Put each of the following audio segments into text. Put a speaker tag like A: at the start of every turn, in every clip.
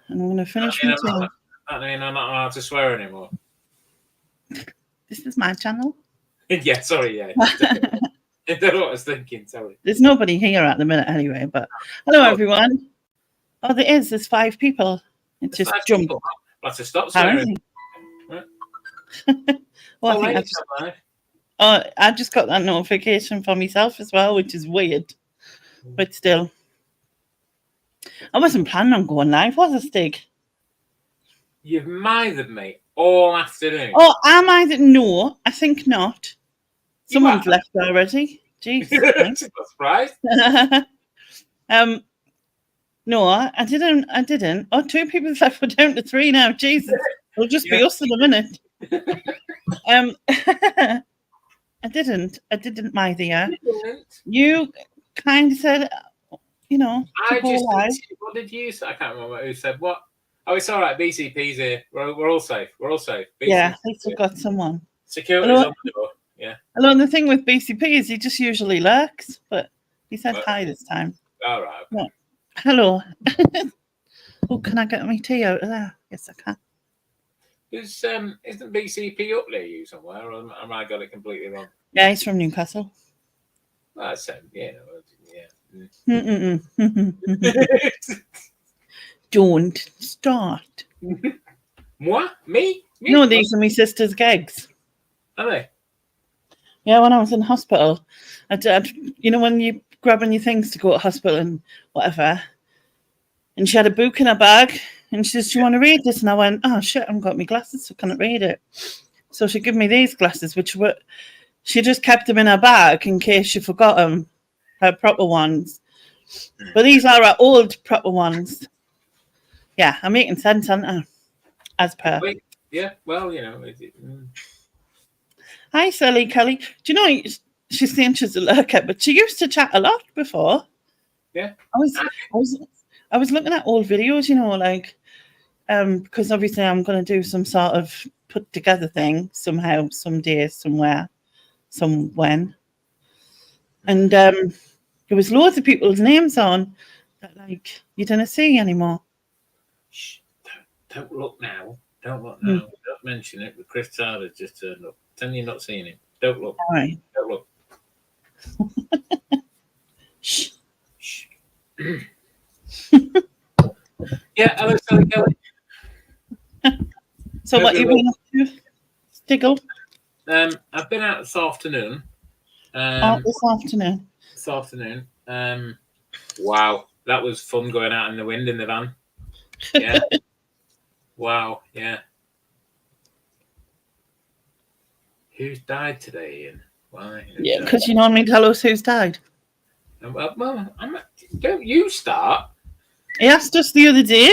A: And I'm going to finish my tea.
B: I mean, I'm not allowed to swear anymore.
A: This is my channel.
B: Yeah, sorry, yeah. I don't know what I was thinking, sorry.
A: There's nobody here at the minute anyway, but hello, everyone. Oh, there's 5 people. It just jumped.
B: Let's just stop swearing.
A: Right. Well, I just got that notification for myself as well, which is weird. But still. I wasn't planning on going live, was I, Stig?
B: You've mithered me all afternoon.
A: Oh, am I? No, I think not. Someone's left already. Jesus.
B: I'm surprised.
A: No, I didn't. Oh, 2 people left. We're down to 3 now. Jesus. It'll just be us in a minute. I didn't mither you. You kind of said, you know,
B: what did you say? I can't remember who said what. Oh, it's all right. BCP's here. We're all safe. We're all safe. BCP's
A: yeah, at least we've got someone.
B: Security's on the door. Yeah.
A: Hello, the thing with BCP is he just usually lurks, but he said hi this time.
B: All right. Okay.
A: No. Hello. Oh, can I get my tea out of there? Yes, I can.
B: Isn't BCP up near you somewhere, or am I got it completely wrong?
A: Yeah, he's from Newcastle.
B: I said, yeah.
A: Don't start.
B: What? Me?
A: No, these are my sister's gigs.
B: Are they?
A: Yeah, when I was in hospital, I did, you know, when you're grabbing your things to go to hospital and whatever, and she had a book in her bag, and she says, do you want to read this? And I went, oh, shit, I haven't got my glasses, so I can't read it. So she gave me these glasses, which were, she just kept them in her bag in case she forgot them, her proper ones. But these are her old proper ones. Yeah, I'm making sense, aren't I? As per.
B: Yeah, well, you know.
A: Hi, Sally Kelly. Do you know she's saying she's a lurker, but she used to chat a lot before.
B: Yeah.
A: I was looking at old videos, you know, like because obviously I'm going to do some sort of put together thing somehow, someday, somewhere, when. And there was loads of people's names on that like you didn't see anymore.
B: Shh, don't look now. Don't look now. Don't mention it. But Chris Tyler just turned up. Tell you not seeing him. Don't look.
A: All right.
B: Don't look.
A: Shh.
B: Shh. Yeah, hello, Sally Kelly.
A: So what you been up to, Stiggle?
B: I've been out this afternoon.
A: This afternoon.
B: This afternoon. Wow, that was fun going out in the wind in the van. Yeah. Wow, yeah. Who's died today, Ian? Why?
A: Yeah, because you normally tell us who's died.
B: Well, don't you start.
A: He asked us the other day.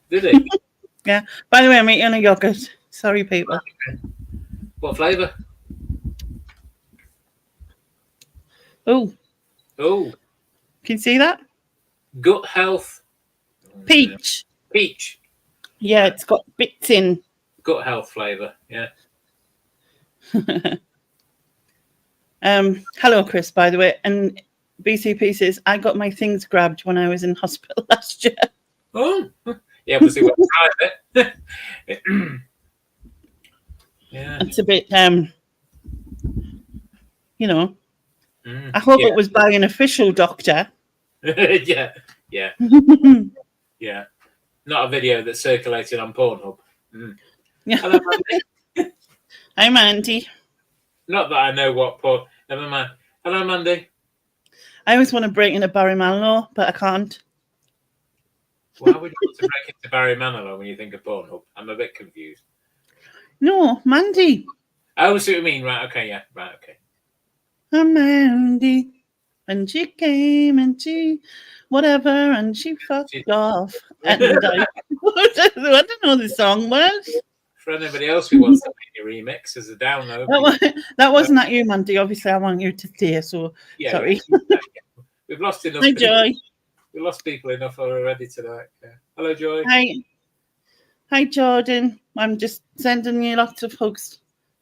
B: Did he?
A: Yeah. By the way, I'm eating a yogurt. Sorry, people.
B: Okay. What flavour?
A: Oh.
B: Oh.
A: Can you see that?
B: Gut health.
A: Peach.
B: Peach.
A: Yeah, it's got bits in.
B: Gut health flavour, yeah.
A: Hello, Chris, by the way. And BCP says, I got my things grabbed when I was in hospital last year.
B: Oh. Yeah, we'll see what time it. Yeah.
A: It's a bit, you know. I hope it was by an official doctor.
B: Yeah. Yeah. Yeah. Not a video that's circulated on Pornhub.
A: Yeah.
B: Hello, Mandy.
A: Hi, Mandy.
B: Not that I know what porn. Never mind. Hello, Mandy.
A: I always want to break into Barry Manilow, but I can't.
B: Why would you want to break into Barry Manilow when you think of Pornhub? I'm a bit confused.
A: No, Mandy.
B: Oh, I see what you mean. Right, okay, yeah. Right, okay.
A: Mandy. And she came and she whatever and she fucked off. And I don't know the song was.
B: For anybody else who wants to make a remix as a download.
A: That wasn't at you, Mandy. Obviously, I want you to stay, so
B: yeah,
A: sorry.
B: Yeah. We've lost enough.
A: Hi, Joy.
B: We've lost people enough already tonight. Yeah. Hello, Joy.
A: Hi, Jordan. I'm just sending you lots of hugs.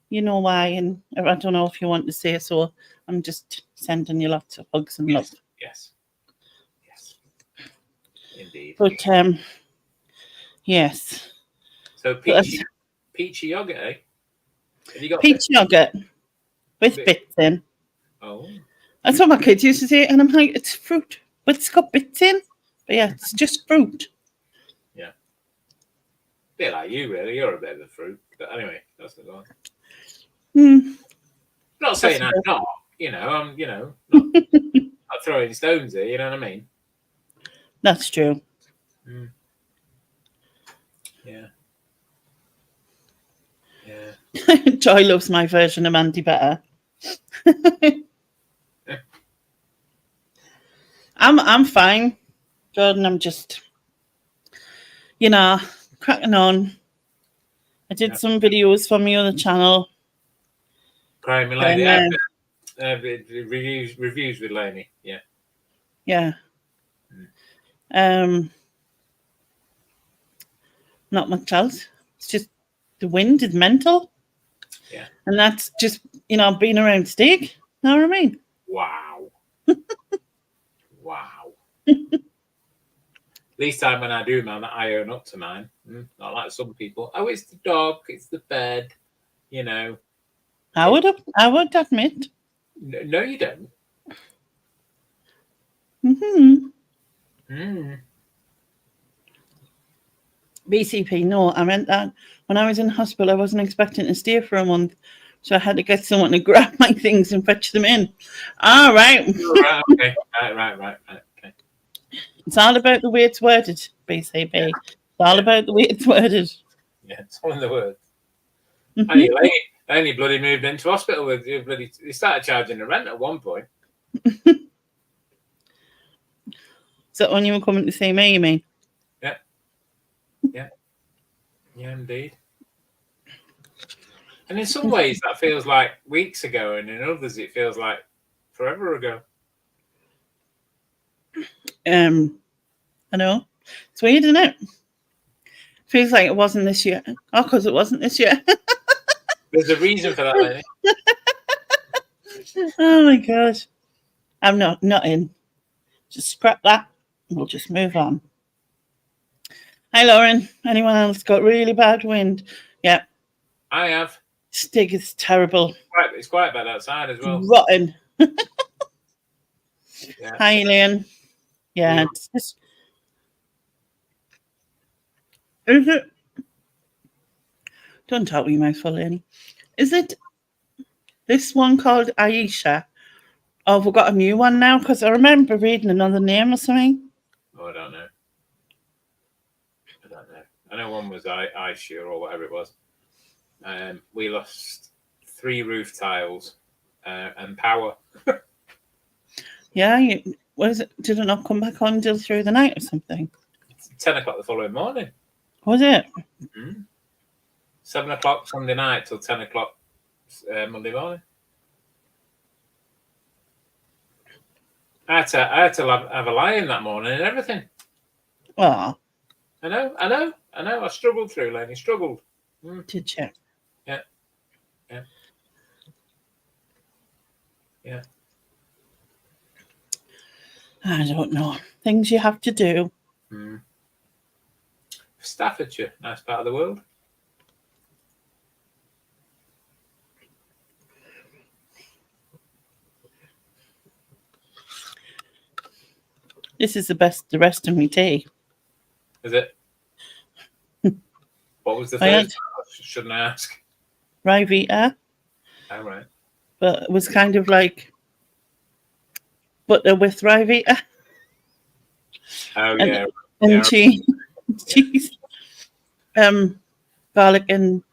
A: You know why, and I don't know if you want to say so. I'm just sending you lots of hugs and love.
B: Yes. Indeed.
A: But yes.
B: So peachy yogurt, eh? Have you got
A: Peach yogurt with bits in.
B: Oh.
A: That's what my kids used to say, and I'm like, it's fruit, but it's got bits in. But yeah, it's just fruit.
B: Yeah. Bit like you, really. You're a bit of a fruit. But anyway, that's the one.
A: Hmm.
B: Not saying I'm not. I'm, not throwing stones here. You know what I mean?
A: That's true.
B: Mm. Yeah. Yeah.
A: Joy loves my version of Mandy better. I'm fine, Jordan. I'm just, cracking on. I did some videos for my other channel.
B: Crying me lady. Reviews with Laney. Yeah.
A: Yeah. Not much else. It's just the wind is mental.
B: Yeah.
A: And that's just, being around steak. Know what I mean?
B: Wow. Wow. Least time when I do, man, I own up to mine. Not like some people. Oh, it's the dog, it's the bed,
A: I would admit.
B: No, you don't.
A: BCP, no, I meant that when I was in hospital, I wasn't expecting to stay for a month. So I had to get someone to grab my things and fetch them in. All right.
B: Okay. Right. Okay.
A: It's all about the way it's worded, BCP. Yeah. It's all about the way it's worded.
B: Yeah, it's all in the words. Only bloody moved into hospital with you. Bloody, they started charging the rent at one point.
A: Is that when you were coming to see me, you mean?
B: Yeah. Yeah, indeed. And in some ways, that feels like weeks ago, and in others, it feels like forever ago.
A: I know. It's weird, isn't it? Feels like it wasn't this year. Oh, because it wasn't this year.
B: There's a reason for that, Lenny.
A: Oh my gosh. I'm not in. Just scrap that. We'll just move on. Hi, Lauren. Anyone else got really bad wind? Yeah.
B: I have.
A: Stig is terrible.
B: It's quite bad outside as well.
A: Rotten.
B: Yeah.
A: Hi, Elaine. Yeah, it's just... Is it... Don't talk with your mouth full, Lenny. Is it this one called Aisha? Oh, we've got a new one now, because I remember reading another name or something.
B: Oh, I don't know. I know one was Aisha or whatever it was. We lost 3 roof tiles and power.
A: Yeah, did it not come back on till through the night or something?
B: 10 o'clock the following morning.
A: Was it?
B: 7 o'clock Sunday night till 10 o'clock Monday morning. I had to have a lie-in that morning and everything.
A: Oh.
B: I know. I struggled through, Lenny. Struggled.
A: Did you?
B: Yeah.
A: I don't know. Things you have to do.
B: Staffordshire, nice part of the world.
A: This is the rest of my tea.
B: Is it? What was the first? Shouldn't I ask?
A: Ryvita.
B: All right.
A: But it was kind of like butter with Ryvita.
B: Oh, yeah.
A: And cheese. Garlic and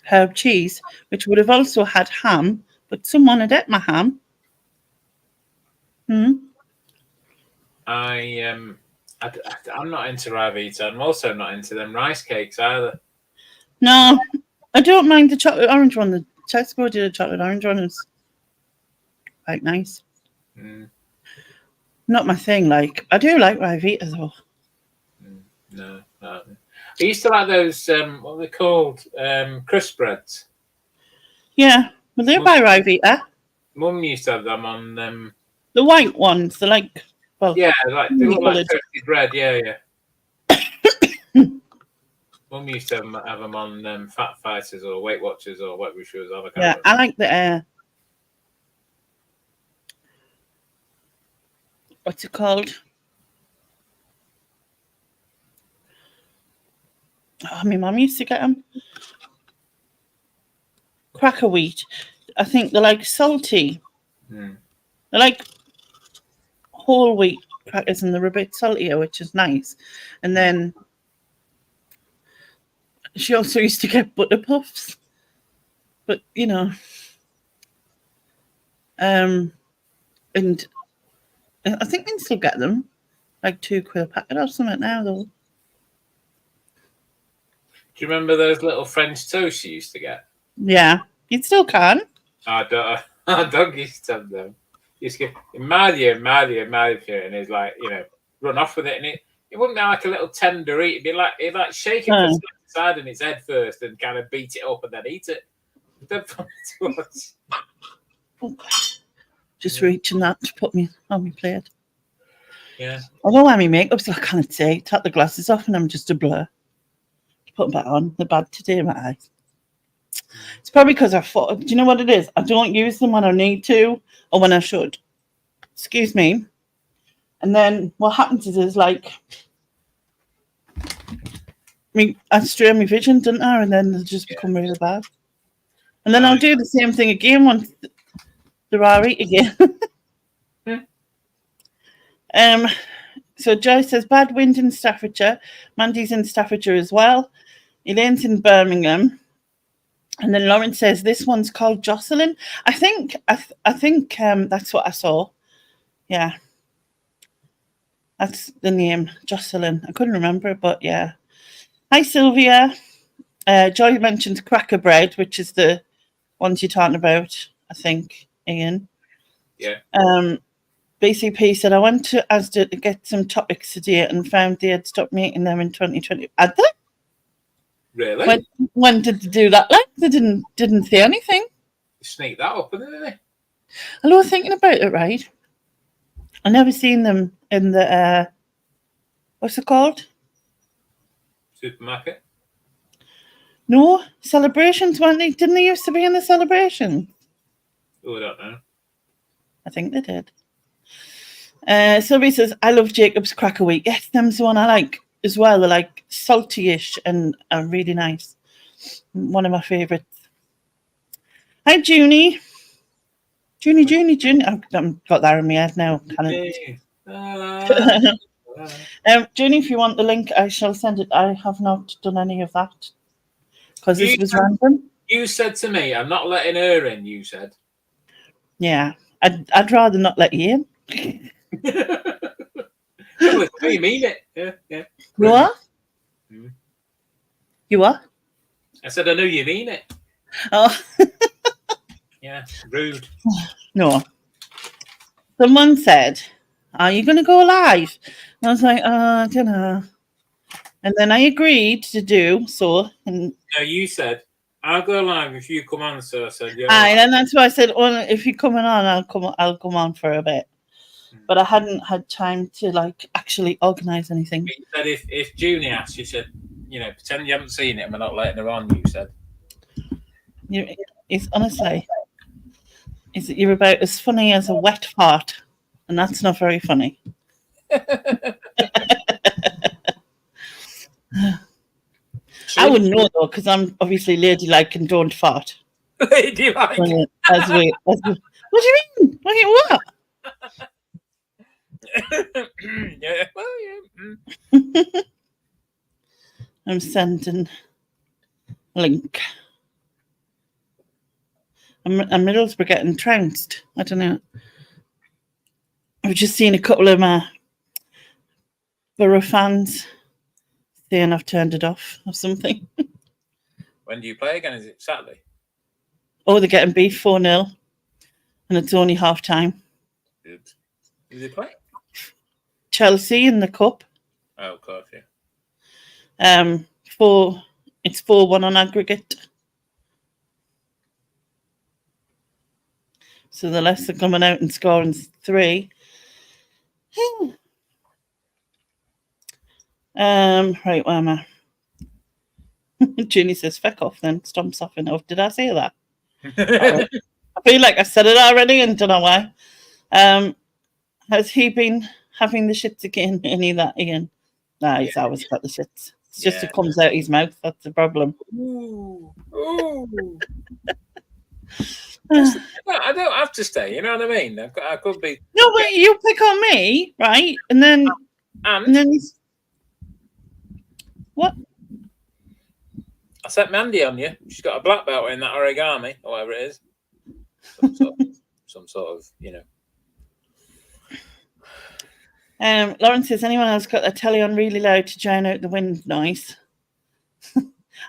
A: herb cheese, which would have also had ham, but someone had ate my ham.
B: I'm not into Ryvita. I'm also not into them rice cakes either.
A: No, I don't mind the chocolate orange one. The Tesco did a chocolate orange one. It's quite nice. Not my thing. Like, I do like Ryvita though.
B: No. I used to like those. What are they called? Crisp breads.
A: Yeah, well, they're by Ryvita.
B: Mum used to have them on.
A: The white ones. They're like Well,
B: Yeah, like they look like
A: coloured.
B: toasted bread. Yeah. Mum used to have them on Fat Fighters or Weight Watchers or whatever she was on. I can't
A: Yeah,
B: remember.
A: I like the what's it called? Oh, my mum used to get them. Cracker wheat. I think they're like salty.
B: Mm.
A: They're like whole wheat crackers and they're a bit saltier, which is nice. And then she also used to get butter puffs. But and I think we can still get them. Like £2 a packet or something now though.
B: Do you remember those little French toasts you used to get?
A: Yeah. You still can.
B: Our dog used to have them. He used to go, Mario, and he's like, run off with it, and it wouldn't be like a little tender eat. He'd like shake it from side on its head first, and kind of beat it up, and then eat it. Dead funny to watch.
A: Just reaching that to put me on my plate.
B: Yeah.
A: I don't wear my makeup, so I can't see. Take the glasses off, and I'm just a blur. Put them back on. They're bad today in my eyes. It's probably because I thought. Do you know what it is? I don't use them when I need to or when I should. Excuse me. And then what happens is like, I strain my vision, don't I? And then they just become really bad. And then I'll do the same thing again once they're all right again. So Joy says, bad wind in Staffordshire. Mandy's in Staffordshire as well. Elaine's in Birmingham. And then Lauren says, this one's called Jocelyn. I think that's what I saw. Yeah. That's the name, Jocelyn. I couldn't remember it, but yeah. Hi, Sylvia. Joy mentioned cracker bread, which is the ones you're talking about, I think, Ian.
B: Yeah.
A: BCP said, I went to Asda to get some topics today and found they had stopped making them in 2020. Had they?
B: Really?
A: When did they do that? Like, they didn't say anything.
B: Sneak that up, didn't they?
A: I was thinking about it, right? I never seen them in the, what's it called?
B: Supermarket?
A: No, celebrations, weren't they? Didn't they used to be in the celebration?
B: Oh, I don't know.
A: I think they did. Sylvie says, I love Jacob's Cracker Wheat. Yes, them's the one I like as well. They're like salty-ish and really nice. One of my favourites. Hi, Junie. Junie. I've got that in my head now. Junie, if you want the link, I shall send it. I have not done any of that because this was random.
B: You said to me, I'm not letting her in, you said.
A: Yeah, I'd rather not let you in.
B: No, you mean it. Yeah.
A: You what?
B: Mm.
A: You what?
B: I said, I know you mean it.
A: Oh.
B: Yeah, rude.
A: No. Someone said, are you going to go live? And I was like, I don't know. And then I agreed to do so. And
B: no, you said, I'll go live if you come on. So I said, yeah.
A: And that's why I said, well, if you're coming on, I'll come on for a bit. But I hadn't had time to like actually organise anything.
B: You said if Junie asked, you said, pretend you haven't seen it and we're not letting her on, you said.
A: It's honestly, you're about as funny as a wet fart. And that's not very funny. I wouldn't know though, because I'm obviously ladylike and don't fart.
B: Ladylike.
A: What do you mean? What?
B: Yeah.
A: I'm sending link. I'm Middlesbrough getting trounced. I don't know. I've just seen a couple of my Borough fans saying I've turned it off or something.
B: When do you play again? Is it Saturday?
A: Oh, they're getting beat 4-0 and it's only half time.
B: Good. Who do they play?
A: Chelsea in the cup.
B: Oh, of course, yeah.
A: It's 4-1 on aggregate. So the Leicester coming out and scoring 3. Right, where am I? Ginny says, feck off then, stomps off enough. Did I say that? I feel like I said it already and don't know why. Has he been having the shits again? Any of that again? Nah, he's always got the shits. It's just it comes out his mouth. That's the problem.
B: Ooh. Ooh. I don't have to stay. You know what I mean? I could be.
A: No, but you pick on me, right? And then what?
B: I set Mandy on you. She's got a black belt in that origami or whatever it is. Some sort of, you know.
A: Lauren says, anyone else got their telly on really loud to drown out the wind noise?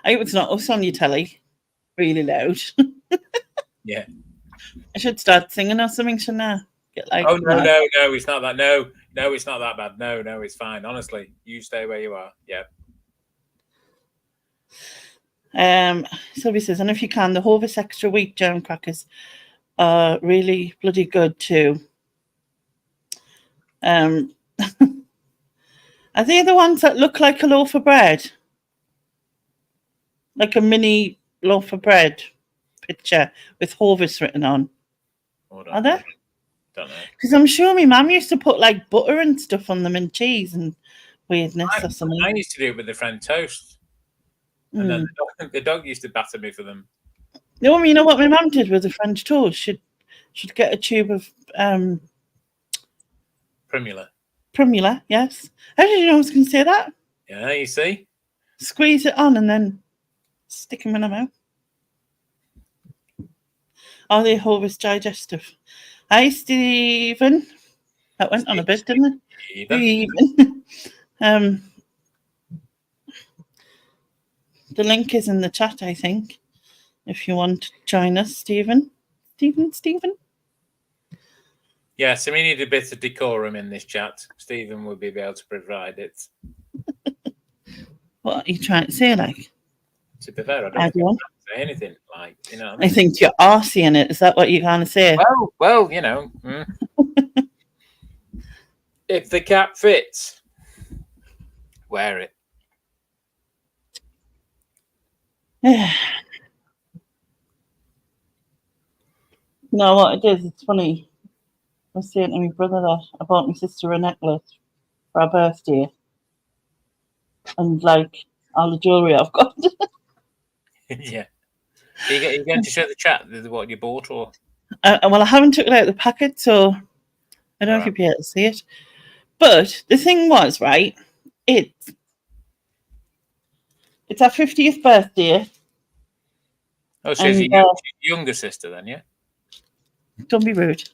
A: I hope it's not us on your telly. Really loud.
B: Yeah.
A: I should start singing or something, shouldn't I? Get like,
B: oh, no, it's not that. No, it's not that bad. No, it's fine. Honestly, you stay where you are. Yeah.
A: Sylvie says, and if you can, the Hovis extra wheat jam crackers are really bloody good too. Are they the ones that look like a loaf of bread? Like a mini loaf of bread picture with Hovis written on. Are they?
B: Don't know.
A: Because I'm sure my mum used to put like butter and stuff on them and cheese and weirdness or something.
B: I used to do it with the French toast. And then the dog used to batter me for them.
A: No, you know what my mum did with the French toast? She'd get a tube of Primula, yes. How did you know I was going to say that?
B: Yeah, you see.
A: Squeeze it on and then stick them in her mouth. Are they Hovis digestive? Hi, Stephen. That went on a bit, didn't it? Stephen. The link is in the chat, I think, if you want to join us, Stephen. Stephen?
B: Yeah, so we need a bit of decorum in this chat. Stephen will be able to provide it.
A: What are you trying to say, like?
B: To be fair, I don't think I say anything, like, you know what I mean?
A: I think you're arsey it. Is that what you're trying to say?
B: Well, you know. If the cap fits, wear it.
A: You know what it is? It's funny. I was saying to my brother that I bought my sister a necklace for her birthday. And like all the jewellery I've got.
B: Yeah. Are you going to show the chat what you bought? Or?
A: Well, I haven't took it out of the packet, so I don't know if you'll be able to see it. But the thing was, right, it's our 50th birthday.
B: Oh, so she's your younger sister then, yeah?
A: Don't be rude.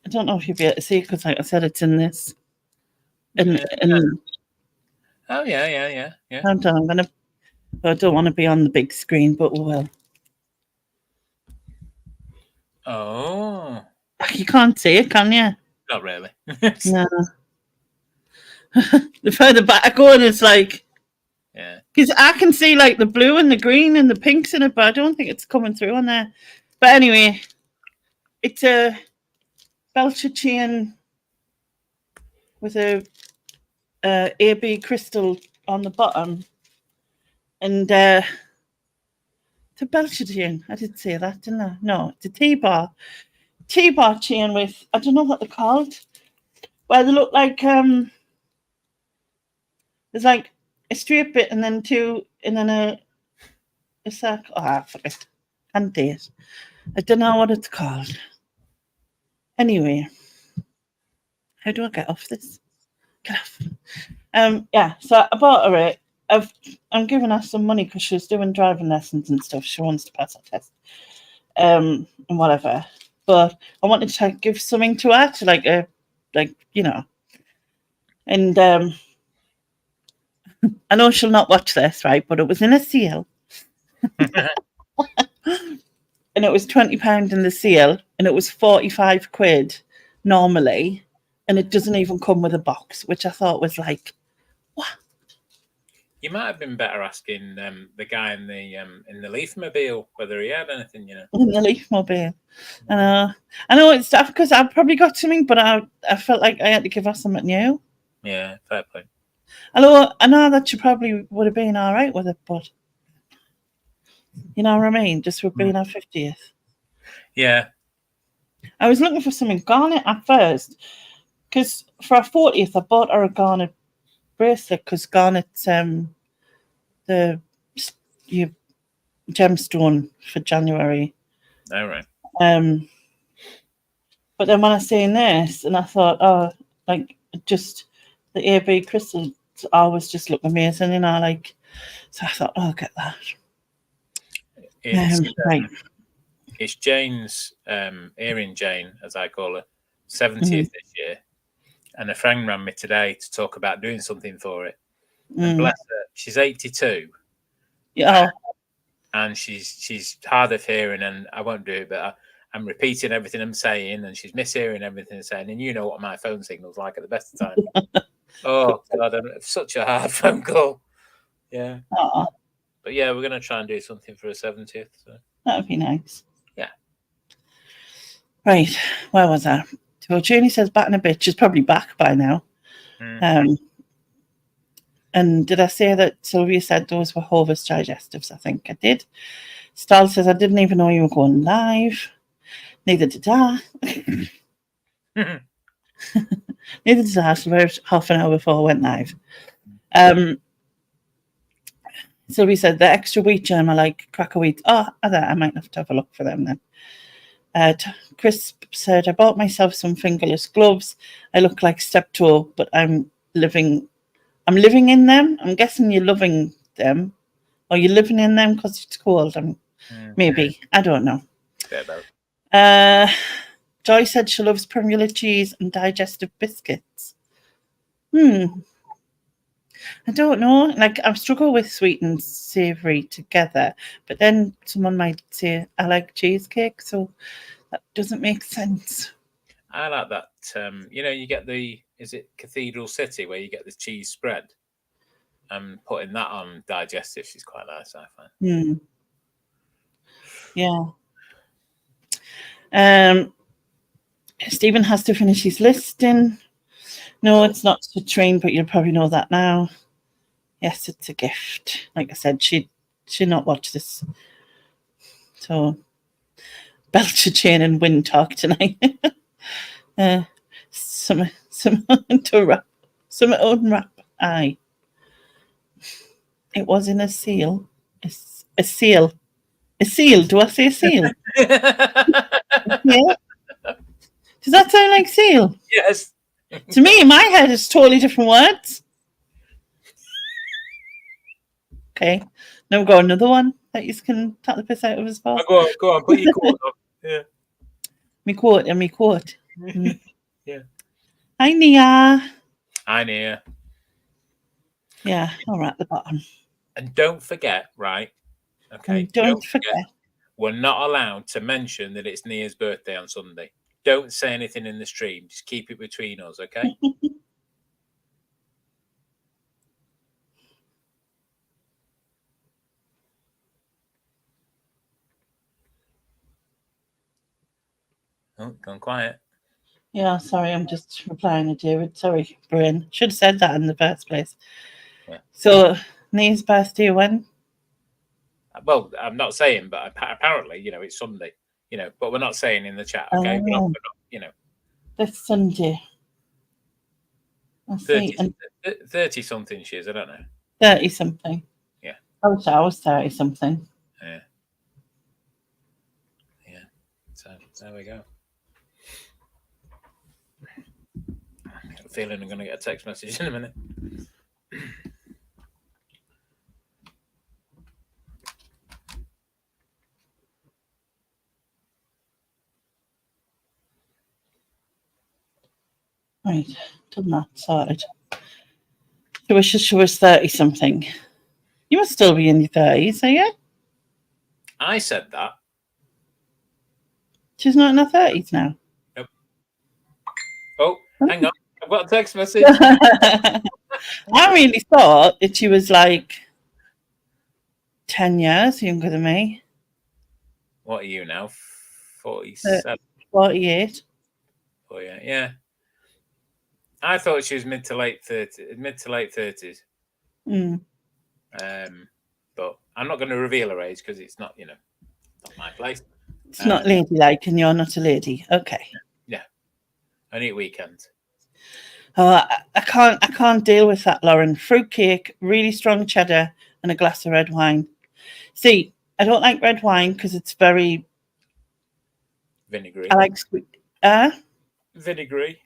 A: I don't know if you'll be able to see it because, like I said, it's in this.
B: Oh, yeah.
A: I don't want to be on the big screen, but we will.
B: Oh.
A: You can't see it, can you?
B: Not really.
A: No. The further back I go, and it's like,
B: yeah.
A: Because I can see like the blue and the green and the pinks in it, but I don't think it's coming through on there. But anyway, it's a Belcher chain with a AB crystal on the bottom, and it's a Belcher chain. I did say that, didn't I? No, it's a T-bar chain with, I don't know what they're called, where they look like there's like a straight bit and then two, and then a circle. Oh, I forget. Can't do it. I don't know what it's called. Anyway, how do I get off this? Get off. Yeah, so I bought her it. I'm giving her some money because she was doing driving lessons and stuff. She wants to pass her test, and whatever. But I wanted to give something to her to like you know. And I know she'll not watch this, right? But it was in a sale, and it was £20 in the sale, and it was £45 normally, and it doesn't even come with a box, which I thought was like, what?
B: You might have been better asking the guy in the Leafmobile whether he had anything, you know.
A: In the Leafmobile. I know it's tough because I probably got something, but I felt like I had to give her something new.
B: Yeah, fair play.
A: Although I know that she probably would have been all right with it, but you know what I mean? Just with being her 50th.
B: Yeah.
A: I was looking for something garnet at first because for her 40th, I bought her a garnet bracelet because garnet's the your gemstone for January.
B: All right.
A: But then when I seen this, and I thought, oh, like just the AB crystals always just look amazing, you know, like. So I thought, oh, I'll get that. Right.
B: It's Jane's, Erin Jane, as I call her, 70th this year. And a friend rang me today to talk about doing something for it. And bless her, she's 82.
A: Yeah.
B: And she's hard of hearing, and I won't do it, but I'm repeating everything I'm saying, and she's mishearing everything I'm saying. And you know what my phone signal's like at the best of times. Oh, God, such a hard phone call. Yeah.
A: Aww.
B: But yeah, we're going to try and do something for her 70th. So.
A: That would be nice.
B: Yeah.
A: Right. Where was I? So Junie says back in a bit. She's probably back by now. And did I say that Sylvia said those were Hovis digestives? I think I did. Stahl says, I didn't even know you were going live. Neither did I. Neither did I. So about half an hour before I went live. Sylvia said, the extra wheat germ are like cracker wheat. Oh, I might have to have a look for them then. Chris said, I bought myself some fingerless gloves. I look like Steptoe, but I'm living in them. I'm guessing you're loving them. Or you're living in them because it's cold. Maybe. I don't know. Joy said she loves Premier cheese and digestive biscuits. I don't know. Like, I struggle with sweet and savoury together. But then someone might say, I like cheesecake. So that doesn't make sense.
B: I like that. You get is it Cathedral City where you get the cheese spread? Putting that on digestives is quite nice, I find.
A: Yeah. Stephen has to finish his listing. No, it's not to train, but you'll probably know that now. Yes, it's a gift. Like I said, she'd not watch this. So, Belcher Chain and Wind talk tonight. Some to wrap. Some unwrap. Aye. It was in a seal. A seal. A seal. Do I say seal? Yeah. Does that sound like seal?
B: Yes.
A: To me, in my head, it's totally different words. Okay. Now we've got another one that you can take the piss out of as well.
B: Go on. Put your quote on. Yeah.
A: Me quote.
B: Yeah.
A: Hi, Nia.
B: Hi, Nia.
A: Yeah, all right, at the bottom.
B: And don't forget, right? Okay.
A: And don't forget.
B: We're not allowed to mention that it's Nia's birthday on Sunday. Don't say anything in the stream. Just keep it between us, okay? Oh, gone quiet.
A: Yeah, sorry, I'm just replying to David. Sorry, brain. Should have said that in the first place.
B: Yeah.
A: So, Nia's birthday when?
B: Well, I'm not saying, but apparently, it's Sunday. But we're not saying in the chat, okay? We're not,
A: This Sunday.
B: 30-something she is, I don't know.
A: 30-something.
B: Yeah.
A: I was 30-something.
B: Yeah. Yeah. So, there we go. I have a feeling I'm going to get a text message in a minute.
A: Right, done that, sorted. She was 30-something. You must still be in your 30s, are you?
B: I said that.
A: She's not in her 30s now.
B: Nope. Oh, hang on. I've got a text message.
A: I really thought that she was like 10 years younger than me.
B: What are you now? 47.
A: 48.
B: Oh yeah, yeah. I thought she was mid to late 30s.
A: Mm.
B: But I'm not going to reveal her age because it's not, not my place.
A: It's not ladylike, and you're not a lady. Okay.
B: Yeah. Only at weekends.
A: Oh, I can't deal with that, Lauren. Fruitcake, really strong cheddar, and a glass of red wine. See, I don't like red wine because it's very
B: Vinegary.
A: I like sweet,
B: Vinegary.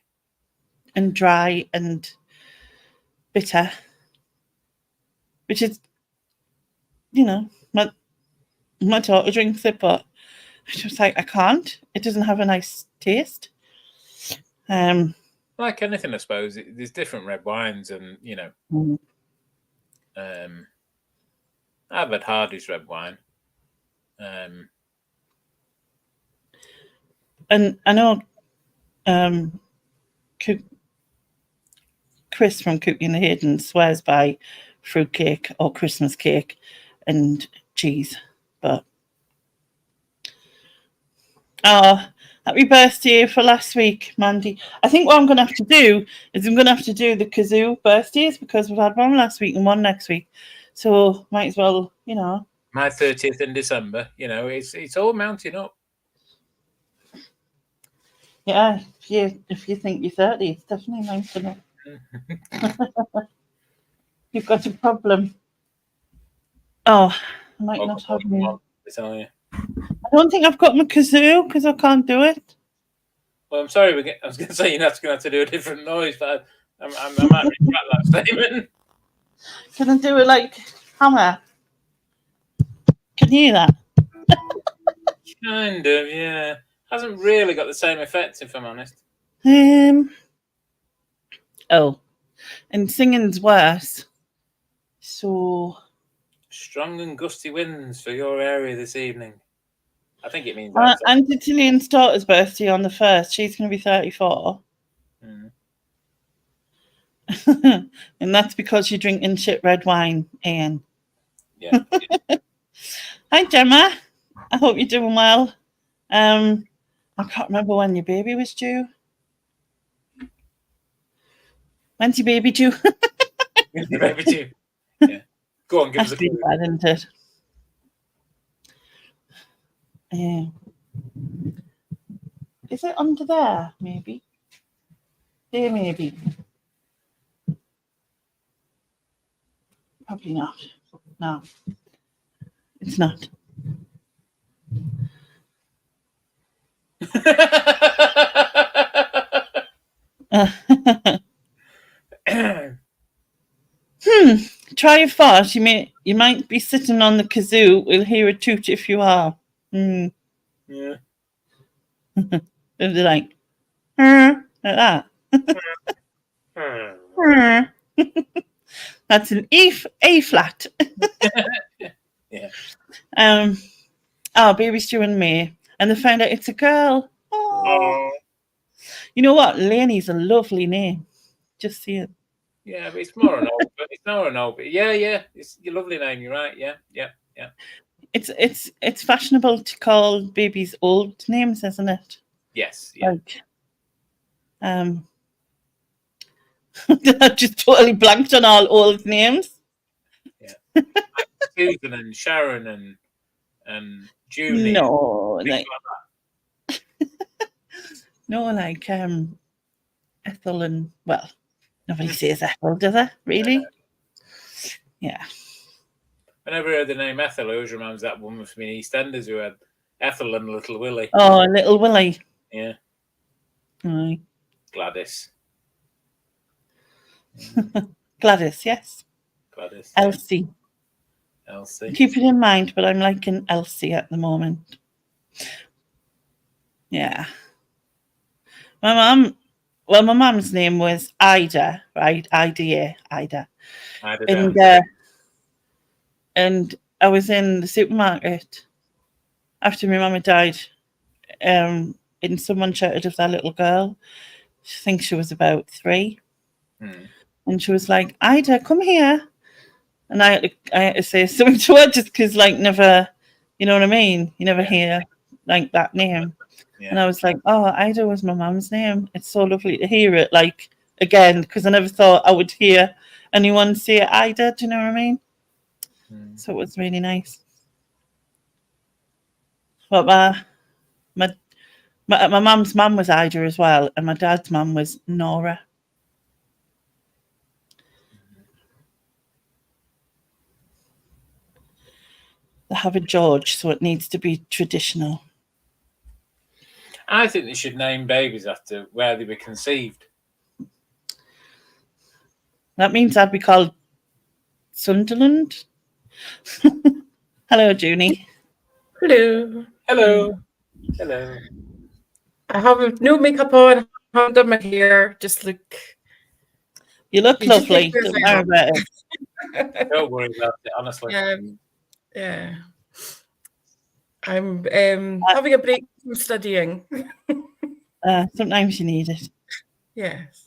A: and dry and bitter, which is, my daughter drinks it, but she was like, I can't. It doesn't have a nice taste.
B: Like anything, I suppose. There's different red wines, and I've had Hardy's red wine.
A: And I know Chris from Cooking the Hayden swears by fruitcake or Christmas cake and cheese, but happy birthday for last week, Mandy. I think what I'm going to have to do is I'm going to have to do the kazoo birthdays because we've had one last week and one next week. So might as well,
B: My 30th in December, it's all mounting up.
A: Yeah, if you think you're 30, it's definitely mounting up. You've got a problem. Oh, I might not have me. I don't think I've got my kazoo because I can't do it.
B: Well, I'm sorry. I was going to say you're not going to have to do a different noise, but I might retract that statement.
A: Can I do it like hammer? Can you hear that?
B: Kind of, yeah. Hasn't really got the same effect, if I'm honest.
A: And singing's worse. So
B: strong and gusty winds for your area this evening. I think it means
A: Auntie Tillian's daughter's birthday on the 1st. She's going to be 34. And that's because you're drinking shit red wine, Ian.
B: Yeah.
A: Hi, Gemma. I hope you're doing well. I can't remember when your baby was due. When's your baby due?
B: When's your baby due? Yeah. Go on, give us a clue.
A: Bad, isn't it? Is it under there? Maybe. There, maybe. Probably not. No, it's not. Try a fart. You might be sitting on the kazoo. We'll hear a toot if you are.
B: Yeah.
A: They're like that. That's an A flat.
B: Yeah.
A: Baby's due in May, and they find out it's a girl. Oh. You know what? Lainey's a lovely name. Just see it.
B: Yeah, but it's more an old. It's not an old. Yeah. It's your lovely name. You're right. Yeah.
A: It's fashionable to call babies old names, isn't it?
B: Yes. Yeah.
A: Like, I just totally blanked on all old names.
B: Yeah. Susan and Sharon and Julie.
A: No, like no, like Ethel and nobody says Ethel, does it? Really? Yeah.
B: Whenever I heard the name Ethel, I always reminds that woman from EastEnders who had Ethel and Little Willie.
A: Oh, Little Willie.
B: Yeah.
A: Aye.
B: Gladys.
A: Gladys, yes.
B: Gladys.
A: Elsie. Keep it in mind, but I'm liking Elsie at the moment. Yeah. My mum's name was Ida, right? Ida. And I was in the supermarket after my mum had died, and someone shouted of that little girl. I think she was about 3. and she was like, Ida, come here. And I had to say something to her just because, like, never, you know what I mean? You never hear, like, that name.
B: Yeah.
A: And I was like, oh, Ida was my mum's name. It's so lovely to hear it, like, again, because I never thought I would hear anyone say Ida. Do you know what I mean? So it was really nice. But my mum's mum was Ida as well, and my dad's mum was Nora. They have a George, so it needs to be traditional.
B: I think they should name babies after where they were conceived.
A: That means I'd be called Sunderland. Hello, Junie.
C: Hello.
B: Hello. Hello.
C: I have no makeup on. I haven't done my hair. Just look.
A: You look
C: You just
A: lovely.
C: make
A: Don't
C: me
A: worry about it.
B: Don't worry about it, honestly.
C: Yeah. I'm having a break from studying.
A: Sometimes you need it.
C: Yes.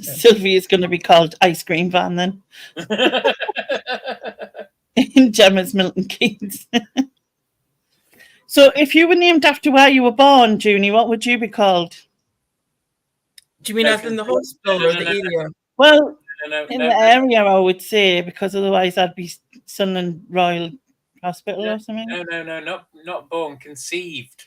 A: Sylvia's going to be called Ice Cream Van then. In Gemma's Milton Keynes. So if you were named after where you were born, Junie, what would you be called?
C: Do you mean as in the hospital or the area?
A: Well, in the area, I would say, because otherwise I'd be Sunderland Royal Hospital or something.
B: No, not born, conceived.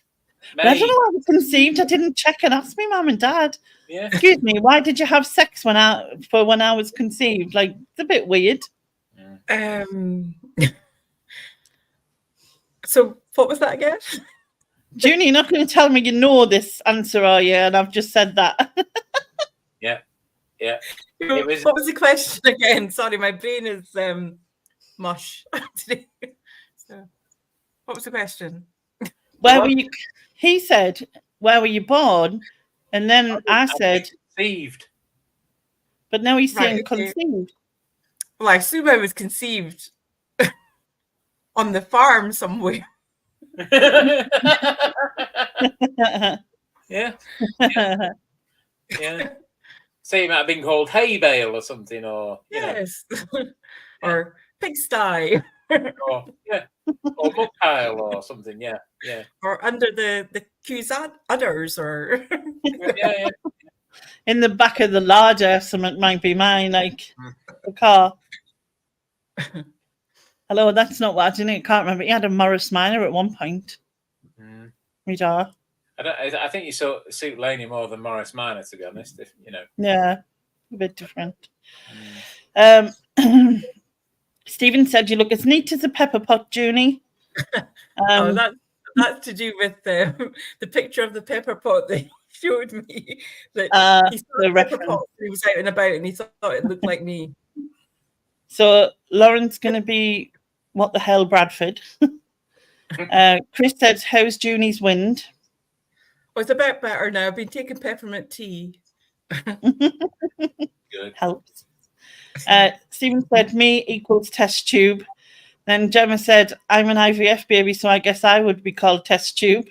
A: But I don't know how I was conceived. I didn't check and ask me mum and dad.
B: Yeah.
A: Excuse me, why did you have sex when I was conceived? Like, it's a bit weird.
C: So what was that again?
A: Junie, you're not going to tell me you know this answer, are you? And I've just said that.
B: Yeah.
C: What was the question again? Sorry, my brain is mush today. So, what was the question?
A: Where were you? He said, "Where were you born?" And then I said,
B: "Conceived."
A: But now he's saying conceived.
C: Well, I assume I was conceived on the farm somewhere.
B: Yeah. Say you might have been called hay bale or something, or
C: yes, or pigsty,
B: or mud pile or something. Yeah.
C: Or under the queues udders, or
B: yeah.
A: In the back of the larder, something might be mine, like the car. Hello, that's not what I didn't. Can't remember. He had a Morris Minor at one point. Radar.
B: I think you suit Laney more than Morris Minor, to be honest. If you know.
A: Yeah, a bit different. Stephen said you look as neat as a pepper pot, Junie.
C: That's to do with the picture of the pepper pot they showed me. That he saw the pepper pot. He was out and about, and he thought it looked like me.
A: So Lauren's going to be what the hell, Bradford. Chris said, "How's Junie's wind?"
C: Oh, it's a bit better now. I've been taking peppermint tea.
B: Good.
A: Helps. Stephen said, "Me equals test tube." Then Gemma said, "I'm an IVF baby, so I guess I would be called test tube."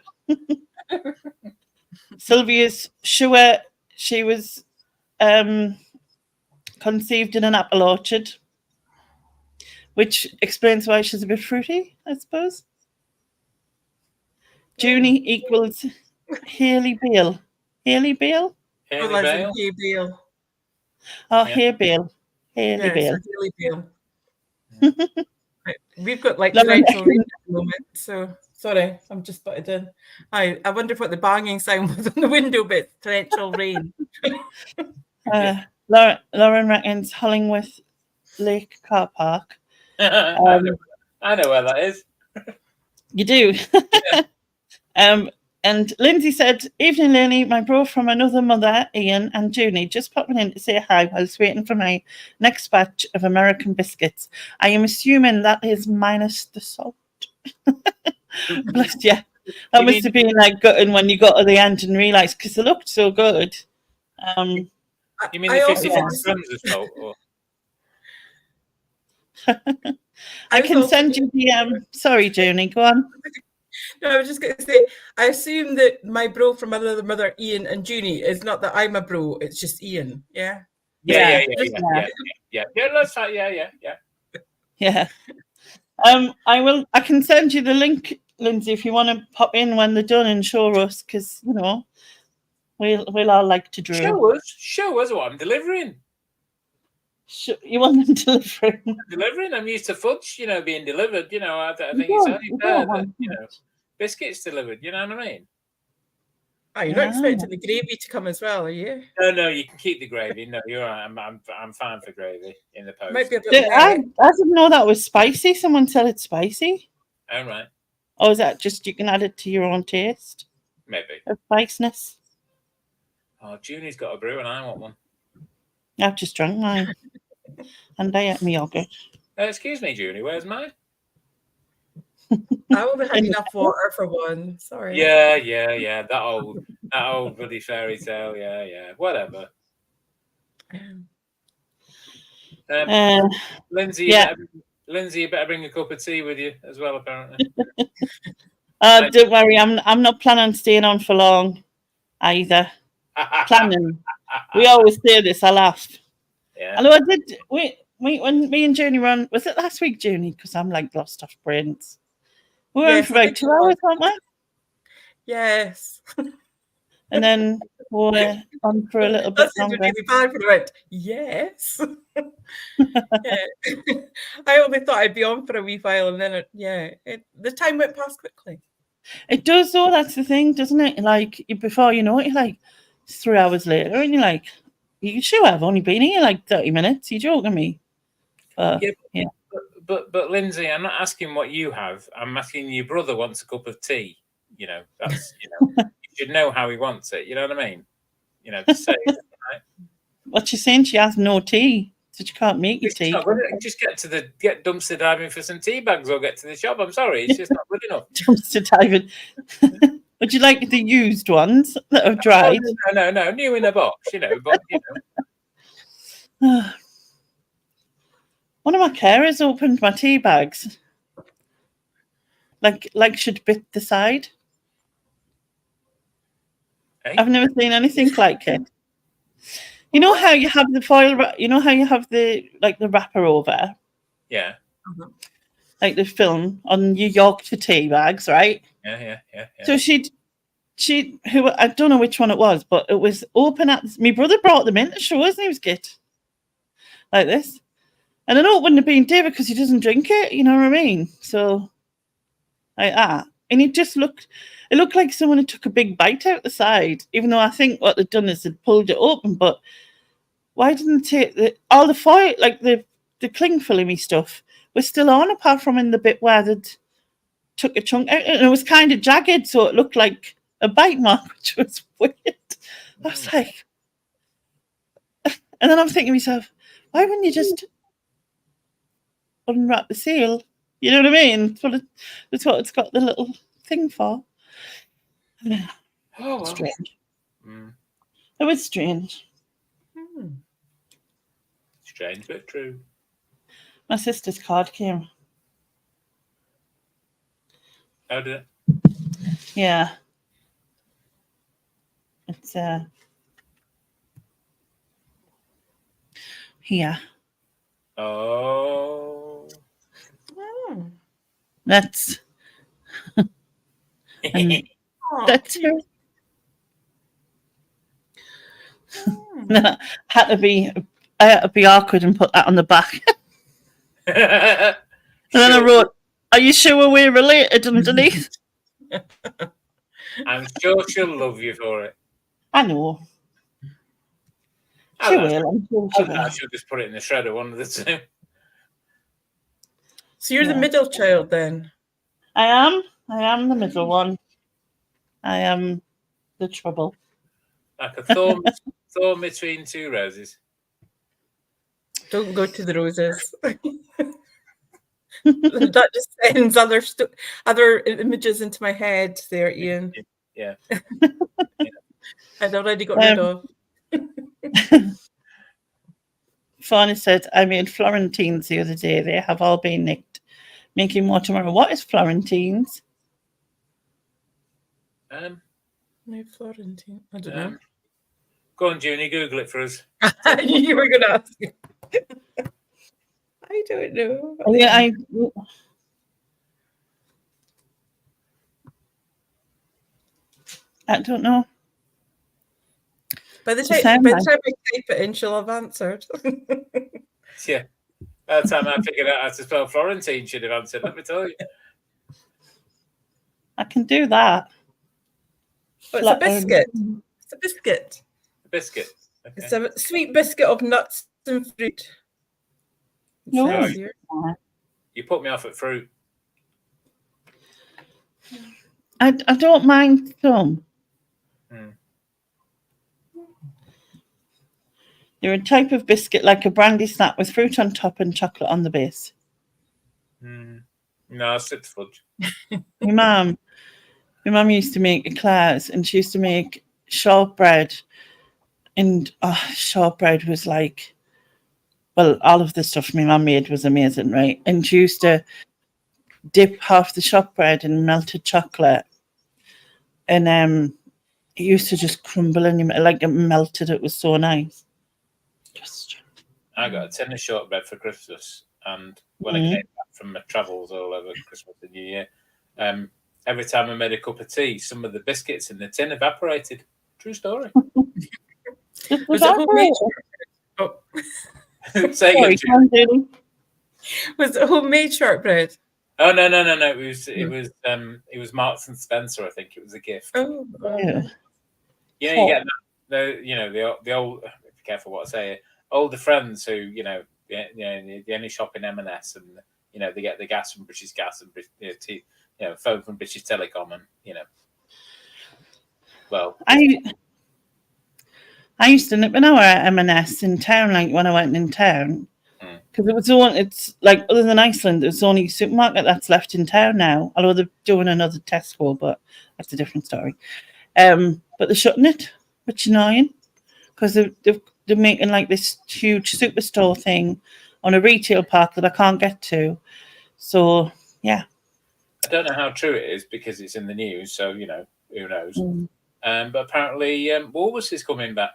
A: Sylvia's sure she was conceived in an apple orchard, which explains why she's a bit fruity, I suppose. Junie equals Haley Beale. Haley Beale?
C: Haley Beale.
A: Oh, Haley Beale. Haley Beale.
C: Haley Beale. We've got like torrential rain at the moment, so sorry, I'm just butted in. I wonder what the banging sound was on the window, but torrential rain.
A: Lauren reckons Hollingworth Lake Car Park.
B: I know where that is.
A: You do. And Lindsay said, "Evening, Lily. My bro from another mother, Ian and Junie, just popping in to say hi whilst waiting for my next batch of American biscuits. I am assuming that is minus the salt." Bless you. That must have been like gutting when you got to the end and realised, because they looked so good.
B: You mean the 54 grams of salt? Or?
A: I can send you the sorry, Junie, go on.
C: No, I was just going to say, I assume that my bro from another mother, Ian and Junie, is not that I'm a bro, it's just Ian, yeah?
B: Yeah. That's fine.
A: Yeah. I can send you the link, Lindsay, if you want to pop in when they're done and show us, because we'll all like to draw.
B: Show us what I'm delivering.
A: You want them delivering?
B: Delivering. I'm used to fudge, being delivered. I think it's only fair that biscuits delivered. You know what I mean?
C: Oh, you're not expecting the gravy to come as well, are you?
B: No, you can keep the gravy. No, you're right. I'm fine for gravy in the post.
C: Might be a bit
A: I didn't know that was spicy. Someone said it's spicy.
B: Oh, right.
A: Or is that just you can add it to your own taste?
B: Maybe.
A: Of spiciness.
B: Oh, Junie's got a brew and I want one.
A: I've just drunk mine. And I ate my yogurt.
B: Excuse me, Junie, where's mine?
C: I only had enough water for one. Sorry.
B: Yeah. That old bloody fairy tale. Yeah. Whatever. Lindsay, Lindsay, you better bring a cup of tea with you as well, apparently.
A: Don't worry, I'm not planning on staying on for long either. Planning. We always say this, I laugh.
B: Yeah.
A: Although I did when me and Junie were on, was it last week, Junie? Because I'm like lost off brains. We were on for about 2 hours, weren't we?
C: Yes.
A: And then we were on for a little bit longer.
C: Really bad for the rent. Yes. I only thought I'd be on for a wee while, and then the time went past quickly.
A: It does, though. That's the thing, doesn't it? Like before you know it, you're like it's 3 hours later, and you're like, "You sure I've only been here like 30 minutes? You're joking me?" Yeah.
B: But Lindsay, I'm not asking what you have. I'm asking your brother wants a cup of tea. That's you should know how he wants it. You know what I mean? To say it, right?
A: What you're saying? She has no tea, so she can't make you tea.
B: Just get dumpster diving for some tea bags or get to the shop. I'm sorry, it's just not good enough.
A: Dumpster diving. Would you like the used ones that have dried?
B: No, new in a box. But
A: One of my carers opened my tea bags, like she'd bit the side.
B: Hey?
A: I've never seen anything like it. You know how you have the foil? You know how you have the wrapper over?
B: Yeah.
A: Like the film on your Yorkshire tea bags, right?
B: Yeah.
A: So who I don't know which one it was, but it was open at. My brother brought them in to show us, and he was good, like this. And I know it wouldn't have been David because he doesn't drink it. You know what I mean? So, like that, and it looked like someone had took a big bite out the side, even though I think what they'd done is they'd pulled it open. But why didn't all the foil, like the cling filmy stuff, was still on, apart from in the bit where they'd took a chunk out, and it was kind of jagged, so it looked like a bite mark, which was weird. I was like, and then I'm thinking to myself, why wouldn't you just unwrap the seal? You know what I mean? That's what it's got the little thing for.
B: Oh, well.
A: Strange. It was strange.
B: Strange but true.
A: My sister's card came.
B: Oh, did it?
A: Yeah. It's here.
B: Oh.
A: That's that's her. I had to be awkward and put that on the back. And then I wrote, "Are you sure we're related?" underneath.
B: I'm sure she'll love you for it.
A: I know. She will. I'm sure she will.
B: She'll just put it in the shredder, one of the two.
C: So you're the middle child then?
A: I am the middle one. I am the trouble.
B: Like a thorn between two roses.
C: Don't go to the roses. That just sends other images into my head there, Ian.
B: Yeah.
C: I'd already got rid of.
A: Fauna said, I made Florentines the other day. They have all been nicked. Making more tomorrow. What is Florentines?
C: Maybe Florentine. I don't know.
B: Go on, Junie, Google it for us.
C: You were going to ask. I don't know.
A: Yeah, I don't know.
C: By the
A: Just
C: time
A: saying,
C: I
A: like-
C: type it in, she'll have answered.
B: Yeah. By the time I figured out how to spell Florentine, should have answered, let me tell you.
A: I can do that.
C: Oh, it's a biscuit. It's a biscuit.
B: A biscuit. Okay.
C: It's a sweet biscuit of nuts and fruit. It
A: No.
C: says here.
B: You put me off at fruit.
A: I don't mind some. They're a type of biscuit like a brandy snack with fruit on top and chocolate on the base.
B: No, I stick to fudge.
A: My mum used to make eclairs, and she used to make shortbread. And shortbread was like, well, all of the stuff my mum made was amazing, right? And she used to dip half the shortbread in melted chocolate, and it used to just crumble and like it melted. It was so nice.
B: I got a tin of shortbread for Christmas, and when I came back from my travels all over Christmas and New Year, every time I made a cup of tea, some of the biscuits in the tin evaporated. True story.
C: Was it homemade? Oh.
B: Say again,
C: was it homemade shortbread?
B: Oh no! It was Marks and Spencer. I think it was a gift.
C: Oh,
A: yeah.
B: You know, you get the old. Be careful what I say. Older friends who they only shop in M&S, and they get the gas from British Gas and phone from British Telecom, and well,
A: I used to nip an hour at M&S in town, like when I went in town, because it's like, other than Iceland, it's the only supermarket that's left in town now. Although they're doing another Tesco, but that's a different story. But they're shutting it, which is annoying, because they're making like this huge superstore thing on a retail park that I can't get to. So yeah,
B: I don't know how true it is because it's in the news, so who knows. But apparently, Woolworths is coming back.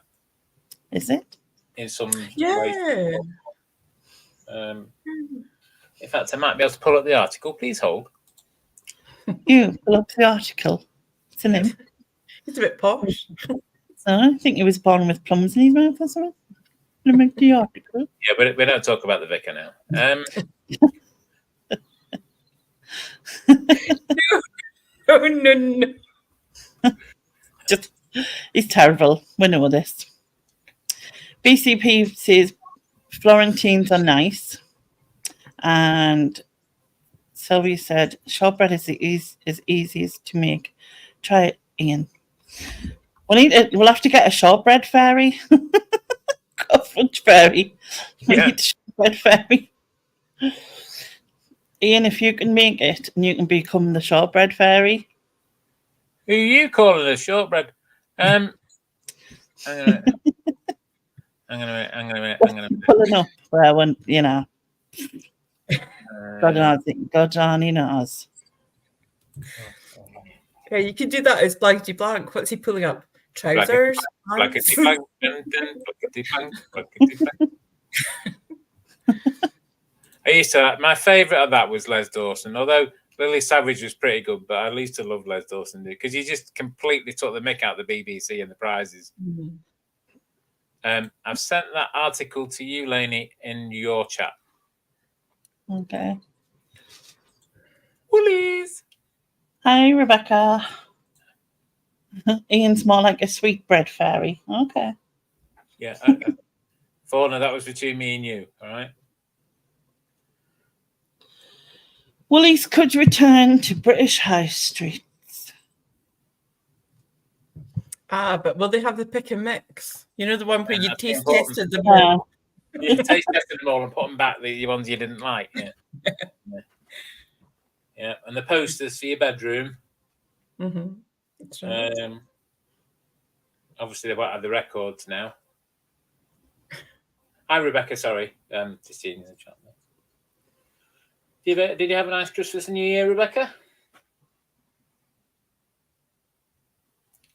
A: Is it?
B: In some
C: way.
B: In fact, I might be able to pull up the article. Please hold.
A: You pull up the article. It's in him.
C: It's a bit posh.
A: I think he was born with plums in his mouth or something. To make the article.
B: Yeah, but we don't talk about the vicar now.
C: No.
A: He's terrible. We know this. BCP says Florentines are nice. And Sylvia said shortbread is easiest to make. Try it, Ian. We'll have to get a shortbread fairy. A fudge fairy. We need a shortbread fairy. Ian, if you can make it and you can become the shortbread fairy.
B: Who are you calling a shortbread? I'm gonna
A: pulling up where when God only knows.
C: Yeah, you could do that as Blankety Blank. What's he pulling up? Trousers?
B: Blankety Blank. I used to. My favourite of that was Les Dawson. Although Lily Savage was pretty good, but I used to love Les Dawson because he just completely took the mick out of the BBC and the prizes. I've sent that article to you, Lainey, in your chat.
A: Okay.
B: Woolies.
A: Hi, Rebecca. Ian's more like a sweetbread fairy. Okay.
B: Yeah. Fauna, that was between me and you. All right.
A: Woolies could return to British high streets.
C: But will they have the pick and mix? You know, the one where you taste tested them all.
B: You taste tested them all and put them back, the ones you didn't like. Yeah. And the posters for your bedroom.
C: That's right.
B: Obviously, they won't have the records now. Hi, Rebecca. Sorry. Just seeing you in the chat. Did you have a nice Christmas and New Year, Rebecca?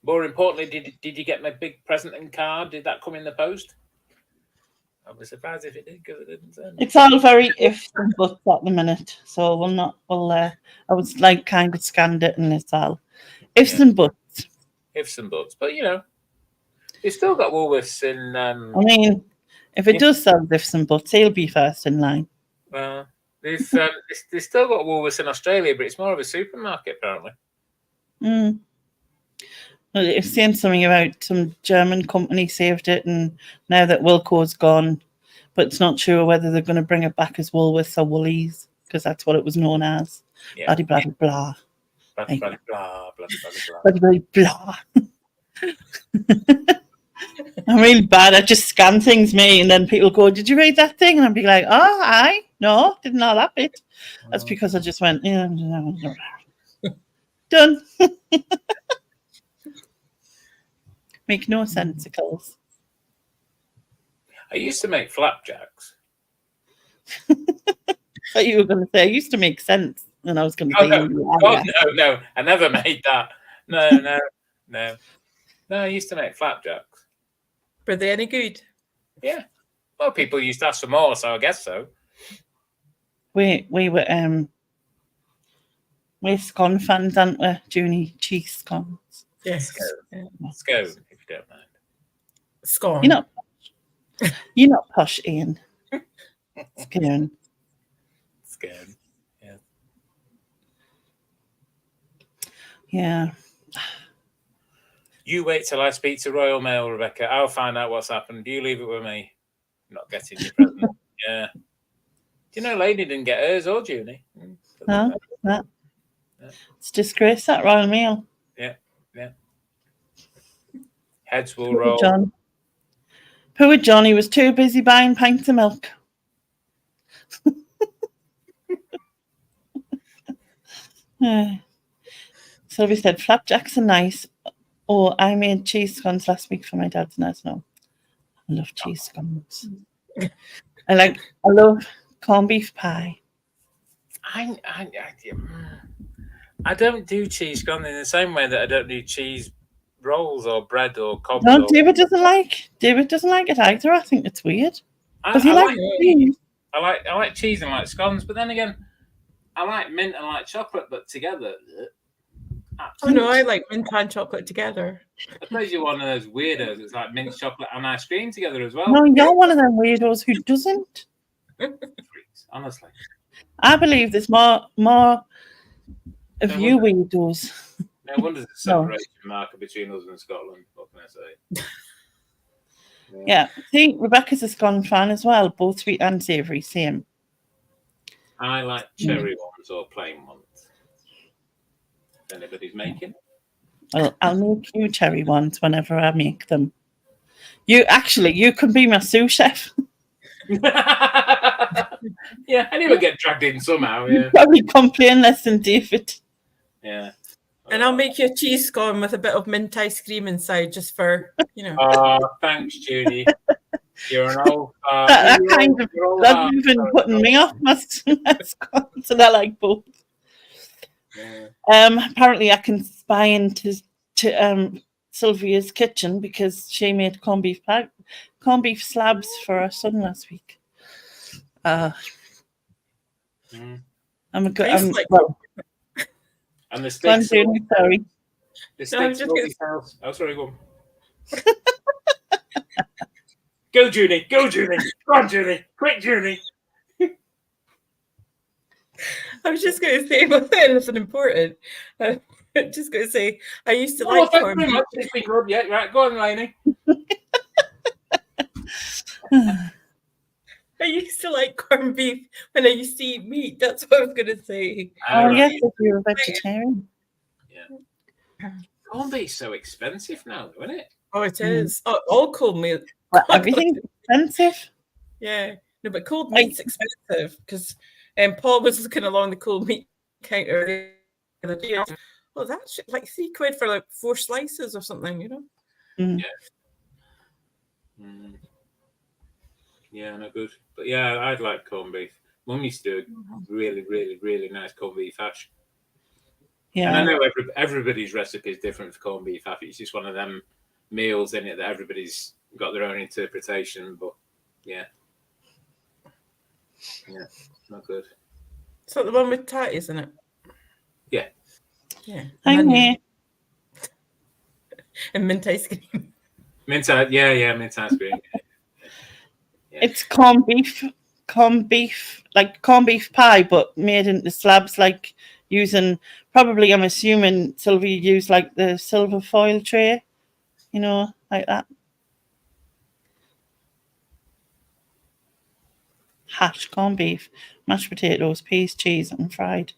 B: More importantly, did you get my big present and card? Did that come in the post? I'd be surprised if it did, because it didn't send.
A: It's all very ifs and buts at the minute, so we'll not. We'll. I was like kind of scanned it, and it's all ifs and buts.
B: Ifs and buts, but you've still got Woolworths in.
A: I mean, if it does sell ifs and buts, he'll be first in line.
B: Well, they've still got Woolworths in Australia, but it's more of a supermarket apparently.
A: Mm. Well, I've seen something about some German company saved it, and now that Wilco's gone, but it's not sure whether they're going to bring it back as Woolworths or Woolies, because that's what it was known as.
B: Yeah.
A: Blah blah blah.
B: Blah blah blah blah blah
A: Blah blah blah. I'm really bad. I just scan things, me, and then people go, "Did you read that thing?" And I'd be like, "Oh, I no, didn't know that bit." That's because I just went, yeah, done. Make no sensicles.
B: I used to make flapjacks.
A: But you were going to say, I used to make sense, and I was going to say,
B: no, I never made that. No, I used to make flapjacks.
C: Were they any good?
B: Yeah. Well, people used to ask for more, so I guess so.
A: We were we're scone fans, aren't we? Junie cheese scones.
C: Yes.
B: Scone, if you don't mind.
C: Scone.
A: You're not posh, Ian. Scone.
B: Scone. Yeah.
A: Yeah.
B: You wait till I speak to Royal Mail, Rebecca. I'll find out what's happened. You leave it with me. I'm not getting your present. Yeah. Do you know Lady didn't get hers or Junie?
A: No. It's disgrace, that Royal Mail.
B: Yeah. Heads will roll.
A: Poor Johnny was too busy buying pints of milk. Sylvie said, flapjacks are nice. Oh, I made cheese scones last week for my dad's nurse. No, I love cheese scones. I love corned beef pie.
B: I don't do cheese scones in the same way that I don't do cheese rolls or bread or cobs.
A: No, David doesn't like it either. I think it's weird.
B: I
A: he
B: like
A: cheese.
B: I like cheese and like scones, but then again, I like mint and like chocolate, but together.
C: Oh no, I like mint and chocolate together.
B: I suppose you're one of those weirdos. It's like mint chocolate and ice cream together as well.
A: No, you're one of them weirdos who doesn't.
B: Freaks, honestly.
A: I believe there's more of you weirdos.
B: No wonder there's a separation marker between us and Scotland. What can I say?
A: Yeah. See, Rebecca's a scone fan as well, both sweet and savoury, same.
B: I like cherry ones or plain ones. If anybody's making.
A: Well, I'll make you cherry ones whenever I make them. You can be my sous chef.
B: Yeah, I never get dragged in somehow. Yeah.
A: You probably complain less than David.
B: Yeah.
C: And I'll make you a cheese scone with a bit of mint ice cream inside, just for
B: Oh, thanks, Judy. You're an old.
A: That's even putting me off my scones, and I like both.
B: Yeah.
A: Apparently, I can spy into Sylvia's kitchen because she made corned beef slabs for her son last week. I'm a good.
B: And the steaks.
A: Sorry.
B: The steaks. Oh, sorry, go on. Go, Judy. Go, Judy. Go on, Judy. Quick, Judy.
C: I was just going to say, but anything important. I'm just going to say, I used to like corned beef.
B: It's been good. Yeah, right. Go on, Lainey.
C: I used to like corned beef when I used to eat meat. That's what I was going to say.
A: Oh, yes, if you're a vegetarian.
B: Yeah. Corned beef's so expensive now, isn't it?
C: Oh, it is. Oh, all cold meat.
A: Well, everything's expensive.
C: Yeah. No, but cold meat's expensive because Paul was looking along the cold meat counter the other day. Oh, that's like £3 for like 4 slices or something,
B: Yeah. Yeah, no good. But yeah, I'd like corned beef. Mum used to do a really, really, really nice corned beef hash.
A: Yeah.
B: And I know everybody's recipe is different for corned beef happy. It's just one of them meals in it that everybody's got their own interpretation. But yeah, not good.
C: Is that the one with Chatty, isn't it?
B: Yeah.
C: Yeah.
A: Hi, May.
C: And mint ice cream.
B: Mint ice cream. Yeah.
A: It's corned beef, like corned beef pie, but made into slabs, like using, probably, I'm assuming Sylvie used like the silver foil tray, you know, like that. Hash corned beef, mashed potatoes, peas, cheese, and fried.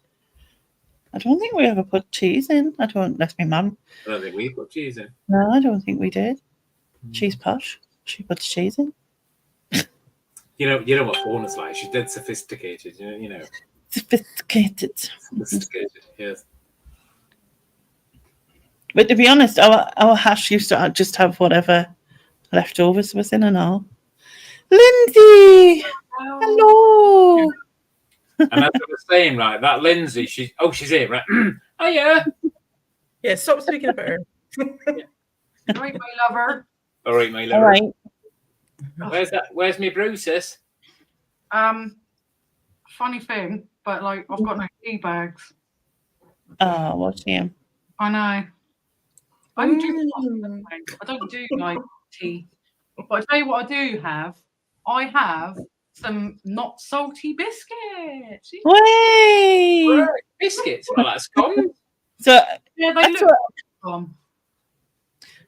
A: I don't think we ever put cheese in. That's my mum.
B: I don't think we put cheese in.
A: No, I don't think we did. She's posh. She puts cheese in.
B: You know what Fauna's like. She's dead sophisticated. You know.
A: Sophisticated.
B: Yes.
A: But to be honest, our hash used to just have whatever leftovers was in and all. Lindsay! Hello!
B: And as I was saying, right, that Lindsay, she's here, right? Oh, yeah.
C: Yeah, stop speaking about her.
D: Right, my lover.
B: All right, my lover.
A: All right.
B: Where's my Bruce's?
D: Funny thing, but like I've got no tea bags.
A: Oh, what's him?
D: I know. I don't do like tea. But I tell you what I do have. I have some not salty biscuits.
A: Way!
B: Right, biscuits. Well, that's common.
A: So
D: Yeah, they
A: that's
D: look
A: what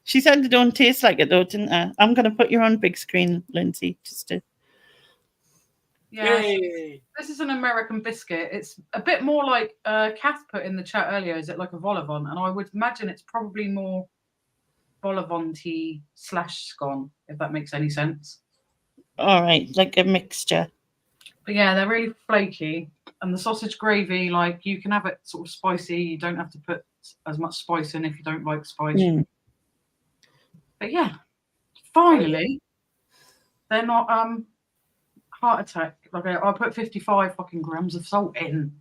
A: she said they don't taste like it though, didn't I? I'm gonna put you on big screen, Lindsay, just to.
D: Yeah.
B: Yay.
D: This is an American biscuit. It's a bit more like Kath put in the chat earlier. Is it like a vol au vent? And I would imagine it's probably more vol au vent-y / scone, if that makes any sense.
A: All right, like a mixture.
D: But yeah, they're really flaky. And the sausage gravy, like you can have it sort of spicy. You don't have to put as much spice in if you don't like spice.
A: Mm.
D: But yeah, finally, they're not heart attack. Like I put 55 fucking grams of salt in.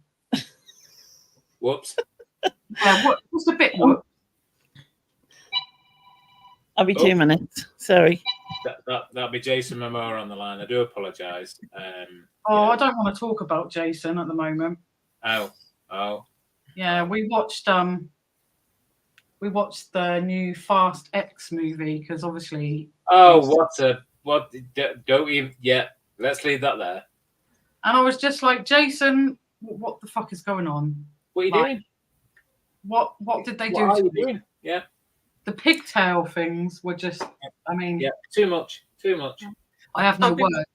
B: Whoops.
D: Yeah, what's a bit whoop?
A: I'll be 2 minutes. Sorry.
B: That'll be Jason Momoa on the line. I do apologise.
D: I don't want to talk about Jason at the moment.
B: Oh.
D: Yeah, we watched the new Fast X movie because obviously.
B: Oh, don't even. Yeah, let's leave that there.
D: And I was just like, Jason, what the fuck is going on?
B: What are you doing?
D: What did they do?
B: What are you doing? Yeah.
D: The pigtail things were just. I mean.
B: Yeah. Too much.
D: I have no words.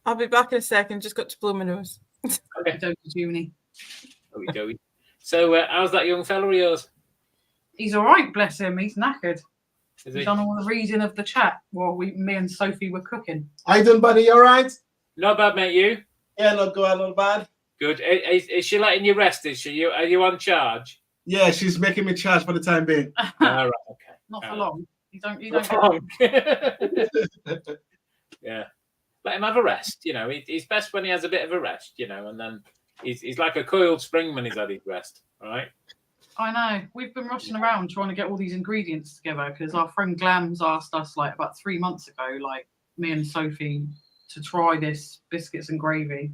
C: I'll be back in a second. Just got to blow my nose.
B: Okay.
D: Uni.
B: Okey-dokey. So, how's that young fella of yours?
D: He's all right, bless him. He's knackered.
B: Is
D: He's
B: he?
D: done all the reading of the chat while me and Sophie were cooking.
E: How you doing, buddy? You all right?
B: Not bad, mate. You?
E: Yeah, not good, not bad.
B: Good. Is she letting you rest? Is she? Are you on charge?
E: Yeah, she's making me charge for the time being.
B: All right. Okay.
D: Not for long. You don't.
B: Not for long. Yeah. Let him have a rest. You know, he's best when he has a bit of a rest. You know, and then he's like a coiled spring when he's had his rest. All right.
D: I know. We've been rushing around trying to get all these ingredients together because our friend Glams asked us like about 3 months ago, like me and Sophie, to try this biscuits and gravy.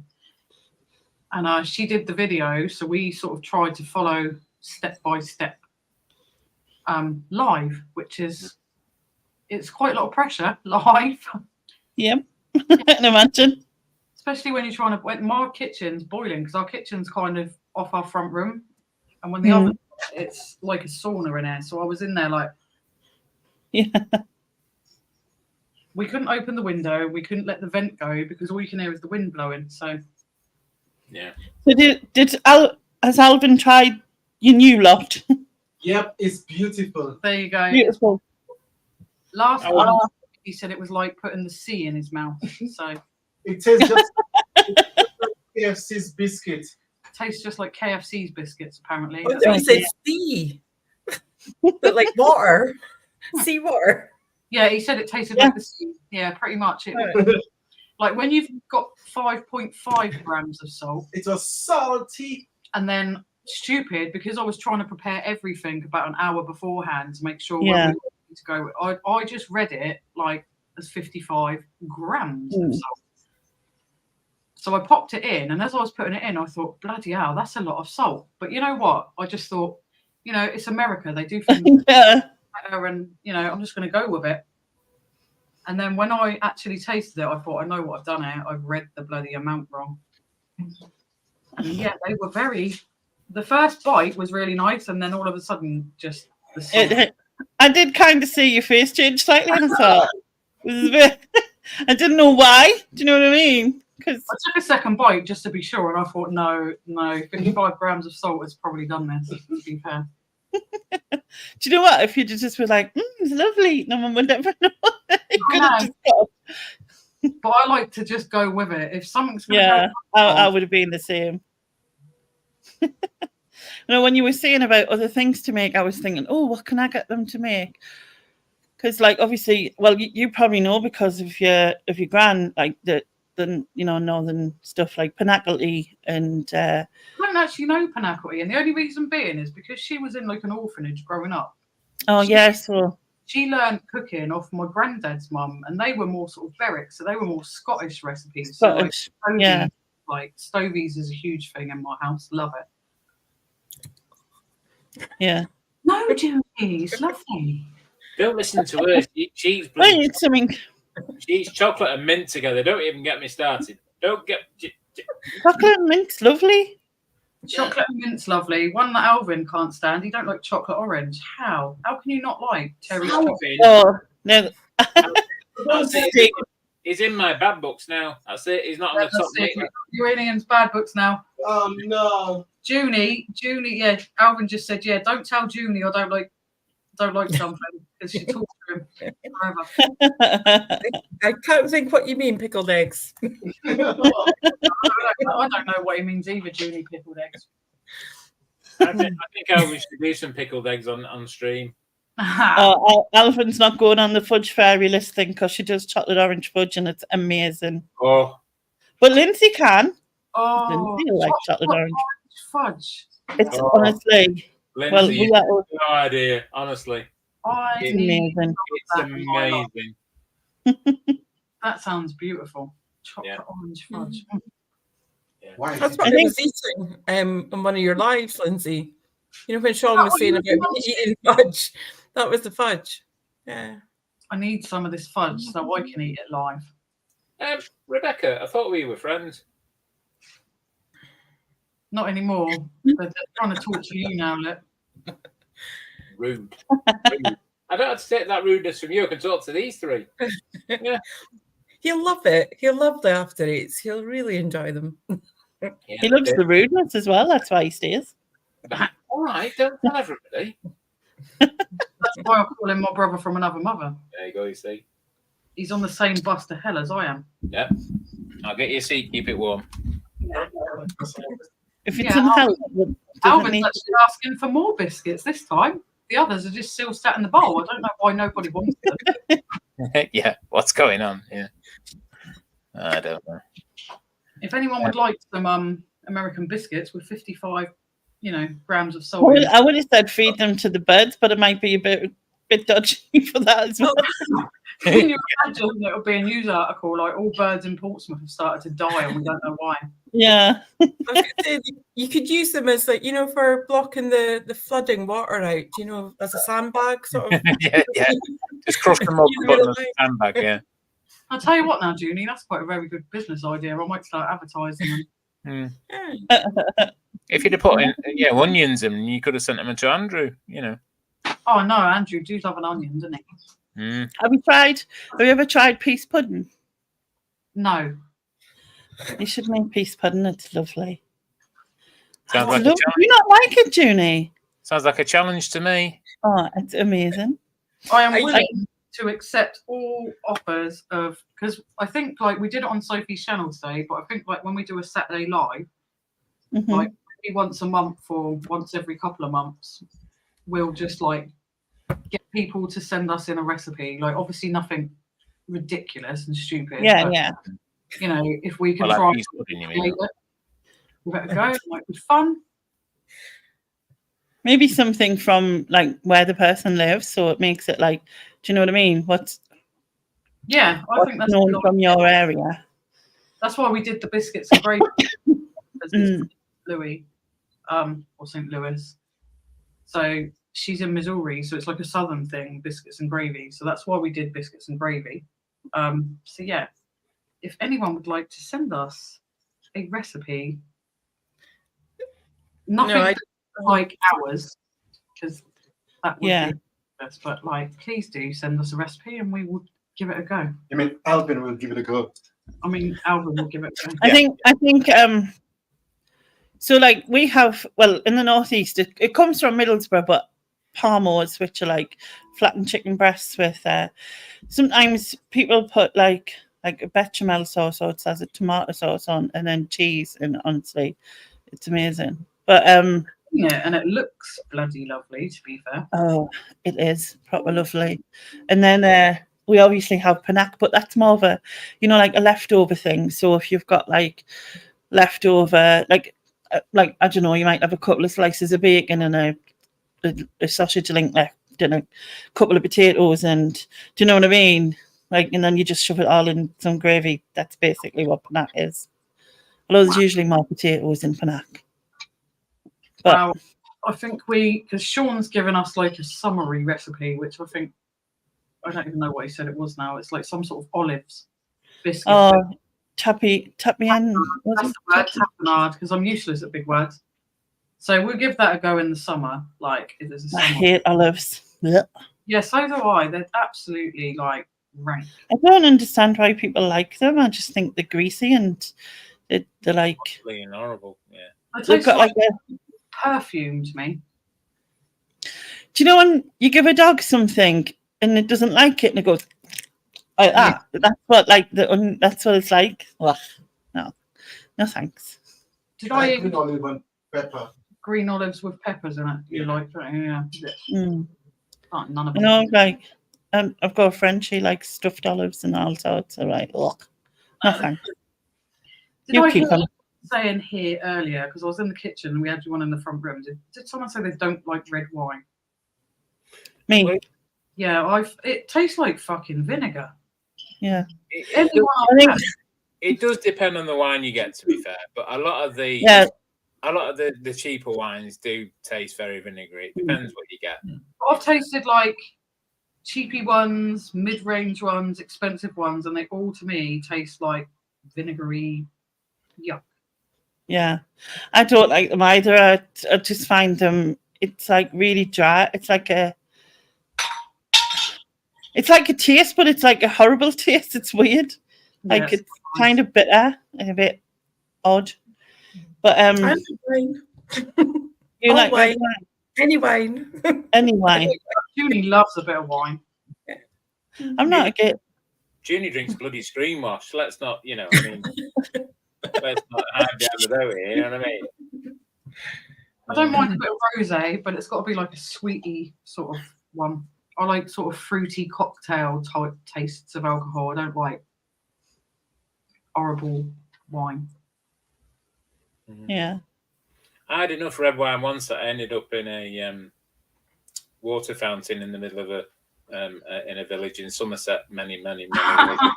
D: And she did the video, so we sort of tried to follow step by step live, which is it's quite a lot of pressure live.
A: Yep. I can imagine.
D: Especially when you're trying to. When my kitchen's boiling because our kitchen's kind of off our front room, and when the oven, it's like a sauna in there. So I was in there like.
A: Yeah.
D: We couldn't open the window. We couldn't let the vent go because all you can hear is the wind blowing. So.
B: Yeah.
A: So has Alvin tried your new lot?
E: Yep, it's beautiful.
D: There you go.
A: Beautiful.
D: Last time he said it was like putting the C in his mouth. So
E: It tastes just like KFC's biscuit.
D: tastes just like KFC's biscuits, apparently.
C: Oh, he said sea. But like water. Sea water.
D: Yeah, he said it tasted like the sea. Yeah, pretty much. Like when you've got 5.5 grams of salt,
E: It was salty.
D: and then stupid because I was trying to prepare everything about an hour beforehand to make sure where
A: Yeah.
D: we wanted to go. I just read it like as 55 grams of salt. So I popped it in, and as I was putting it in, I thought, bloody hell, that's a lot of salt. But you know what? I just thought, you know, it's America. They do things
A: Yeah.
D: better, and, you know, I'm just going to go with it. And then when I actually tasted it, I thought, I know what I've done here. I've read the bloody amount wrong. And yeah, they were the first bite was really nice, and then all of a sudden, just the salt.
A: I did kind of see your face change slightly, and I thought, it was a bit, I didn't know why. Do you know what I mean? Because
D: I took a second bite just to be sure, and I thought, no, 55 grams of salt has probably done this, to be fair.
A: do you know what? If you just were like, it's lovely, no one would ever know. You could have
D: know.
A: just got.
D: But I like to just go with it. If something's going to
A: Yeah,
D: go
A: I would have been the same. You know, when you were saying about other things to make, I was thinking, oh, what can I get them to make? Because, like, obviously, well, you probably know because of your gran, like the northern stuff like panacalty and.
D: I don't actually know panacalty, and the only reason being is because she was in like an orphanage growing up.
A: Oh yeah, so
D: she learned cooking off my granddad's mum, and they were more sort of Berwick, so they were more Scottish recipes.
A: Scottish,
D: so like,
A: yeah.
D: Like stovies is a huge thing in my house. Love it.
A: Yeah.
D: No, Judy, it's lovely.
B: Don't listen to her. She's
A: It's something.
B: She's chocolate and mint together. Don't even get me started. Don't get.
A: Chocolate and mint's lovely.
D: Chocolate and mint's lovely. One that Alvin can't stand. He don't like chocolate orange. How? How can you not like Terry's chocolate?
A: Oh no.
B: He's in my bad books now. That's it. He's not on the top.
D: You're in Ian's bad books now.
E: Oh no.
D: Junie, yeah. Alvin just said, yeah. Don't tell Junie I don't like something because she talks to him forever.
C: I can't think what you mean, pickled eggs.
D: I don't know what he means either, Junie, pickled eggs.
B: I think Alvin should do some pickled eggs on stream.
A: Alvin's not going on the fudge fairy list thing because she does chocolate orange fudge and it's amazing.
B: Oh,
A: but Lindsay can.
D: Oh,
A: Lindsay like chocolate orange
D: fudge.
A: It's honestly.
B: Lindsay, no idea. Honestly,
A: it's amazing.
B: It's amazing.
D: That sounds beautiful. Chocolate orange fudge.
B: Yeah.
C: That's what I was eating on one of your lives, Lindsay. You know when Sean was saying about eating fudge, that was the fudge. Yeah.
D: I need some of this fudge so I can eat it live.
B: Rebecca, I thought we were friends.
D: Not anymore. They're trying to talk to you now, Lip.
B: Rude. I don't have to take that rudeness from you. I can talk to these three. Yeah.
C: He'll love it. He'll love the after eats. He'll really enjoy them.
B: Yeah,
A: he loves the rudeness as well. That's why he stays.
B: All right, don't tell everybody.
D: That's why I call him my brother from another mother.
B: There you go, you see.
D: He's on the same bus to hell as I am.
B: Yep. I'll get you a seat, keep it warm.
A: If it's in hell,
D: Alvin's actually asking for more biscuits this time. The others are just still sat in the bowl. I don't know why nobody wants them.
B: Yeah, what's going on? Yeah. I don't know.
D: If anyone would like some American biscuits with 55, grams of salt.
A: I would have said feed them to the birds, but it might be a bit dodgy for that as well.
D: Can you imagine it would be a news article like all birds in Portsmouth have started to die and we don't know why?
A: Yeah.
C: I was going to say, you could use them as for blocking the flooding water out, as a sandbag sort of.
B: yeah. Just cross them up and put them as a sandbag, yeah.
D: I'll tell you what now, Junie, that's quite a very good business idea. I might start advertising them.
B: If you'd have put in onions in, you could have sent them to Andrew,
D: Oh no, Andrew does love an onion, doesn't he?
A: Have you ever tried peas pudding?
D: No.
A: You should make peas pudding, it's lovely.
B: Sounds like
A: Do you not like it, Junie?
B: Sounds like a challenge to me.
A: Oh, it's amazing.
D: I am willing to accept all offers of, because I think we did it on Sophie's channel today, but I think when we do a Saturday live, maybe once a month or once every couple of months, we'll just get people to send us in a recipe. Obviously nothing ridiculous and stupid.
A: Yeah,
D: but, if we can try
B: peas pudding, you mean?
D: it, give it a go. It might be fun.
A: Maybe something from like where the person lives, so it makes it like, do you know what I mean? What's
D: Yeah, I think that's
A: known from your area?
D: That's why we did the biscuits and gravy. Because it's
A: Mm.
D: Louis, or St. Louis. So she's in Missouri, so it's like a southern thing, biscuits and gravy. So that's why we did biscuits and gravy. So yeah, if anyone would like to send us a recipe, nothing like ours, because that would
A: Yeah.
D: be best, but like, please do send us a recipe and we will give it a go.
E: I mean, Alvin will give it a go.
D: I mean, Alvin will give it a go.
A: I think so like we have, well, in the northeast it comes from Middlesbrough, but parmos, which are like flattened chicken breasts with sometimes people put like a bechamel sauce, or it has a tomato sauce on, and then cheese, and honestly it's amazing. But
D: yeah, and it looks bloody lovely, to be fair.
A: oh, it is proper lovely. And then we obviously have panac, but that's more of a, you know, like a leftover thing. So if you've got like leftover, like I don't know, you might have a couple of slices of bacon and a sausage link left, and a couple of potatoes, and do you know what I mean? Like, and then you just shove it all in some gravy. That's basically what panac is. Although there's usually more potatoes in panac. But
D: Well, I think because Sean's given us like a summary recipe, which I think, I don't even know what he said it was now. It's like some sort of olives biscuit.
A: tappy and
D: That's the word, tapenade, because I'm useless at big words. So we'll give that a go in the summer. Like, if there's a summer.
A: I hate olives. Blech.
D: Yeah, so do I. They're absolutely like rank.
A: I don't understand why people like them. I just think they're greasy and they're like
B: Clean, horrible. Yeah.
D: They
A: they've
D: taste
A: got
D: like
A: like a.
D: perfume to me.
A: Do you know when you give a dog something and it doesn't like it and it goes like that? That's what that's what it's like. Ugh, no thanks.
D: Did I eat
E: Green olive and pepper.
D: green olives with peppers in it? You like that? Yeah.
A: Mm.
D: Oh, none of
A: You
D: them.
A: know, like I've got a friend, she likes stuffed olives and all sorts. So right, ugh, no thanks.
D: Did
A: You
D: I
A: keep
D: hear
A: them.
D: you saying here earlier, because I was in the kitchen and we had one in the front room, did someone say they don't like red wine?
A: Me,
D: Yeah, it tastes like fucking vinegar.
A: yeah.
D: Anyone
A: I think
B: It does depend on the wine you get, to be fair, but a lot of the cheaper wines do taste very vinegary. It depends what you get.
D: I've tasted like cheapy ones, mid-range ones, expensive ones, and they all to me taste like vinegary yuck.
A: yeah, I don't like them either. I just find them. It's like really dry. It's like a taste, but it's like a horrible taste. It's weird. Like
D: Yes.
A: it's kind of bitter and a bit odd. But
C: I like wine.
A: you
C: all
A: like red
C: wine.
A: wine?
C: Any wine.
A: Any wine?
D: Julie loves a bit of wine.
A: I'm not a gay.
B: Junie drinks bloody screen wash. Let's not, I mean, let's not hide behind the dough here. You know what I mean?
D: I don't mind a bit of rosé, but it's got to be like a sweety sort of one. I like sort of fruity cocktail type tastes of alcohol. I don't like horrible wine.
A: Yeah.
B: I had enough red wine once that I ended up in a water fountain in the middle of in a village in Somerset many years ago.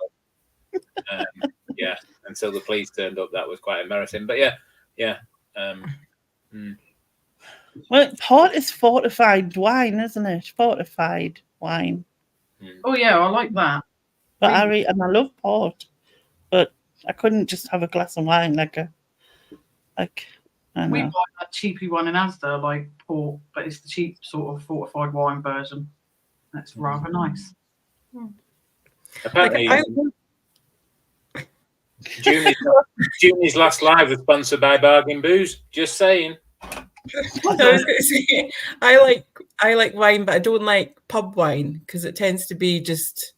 B: Yeah, until the police turned up, that was quite embarrassing. But yeah.
A: Well, port is fortified wine, isn't it? Fortified wine.
D: Oh yeah, I like that.
A: But I love port, but I couldn't just have a glass of wine
D: We buy that cheapy one in Asda, like port, but it's the cheap sort of fortified wine version. That's rather nice.
B: Apparently, Junie's last live was sponsored by Bargain Booze. Just saying.
C: I was going to say, I like wine, but I don't like pub wine because it tends to be just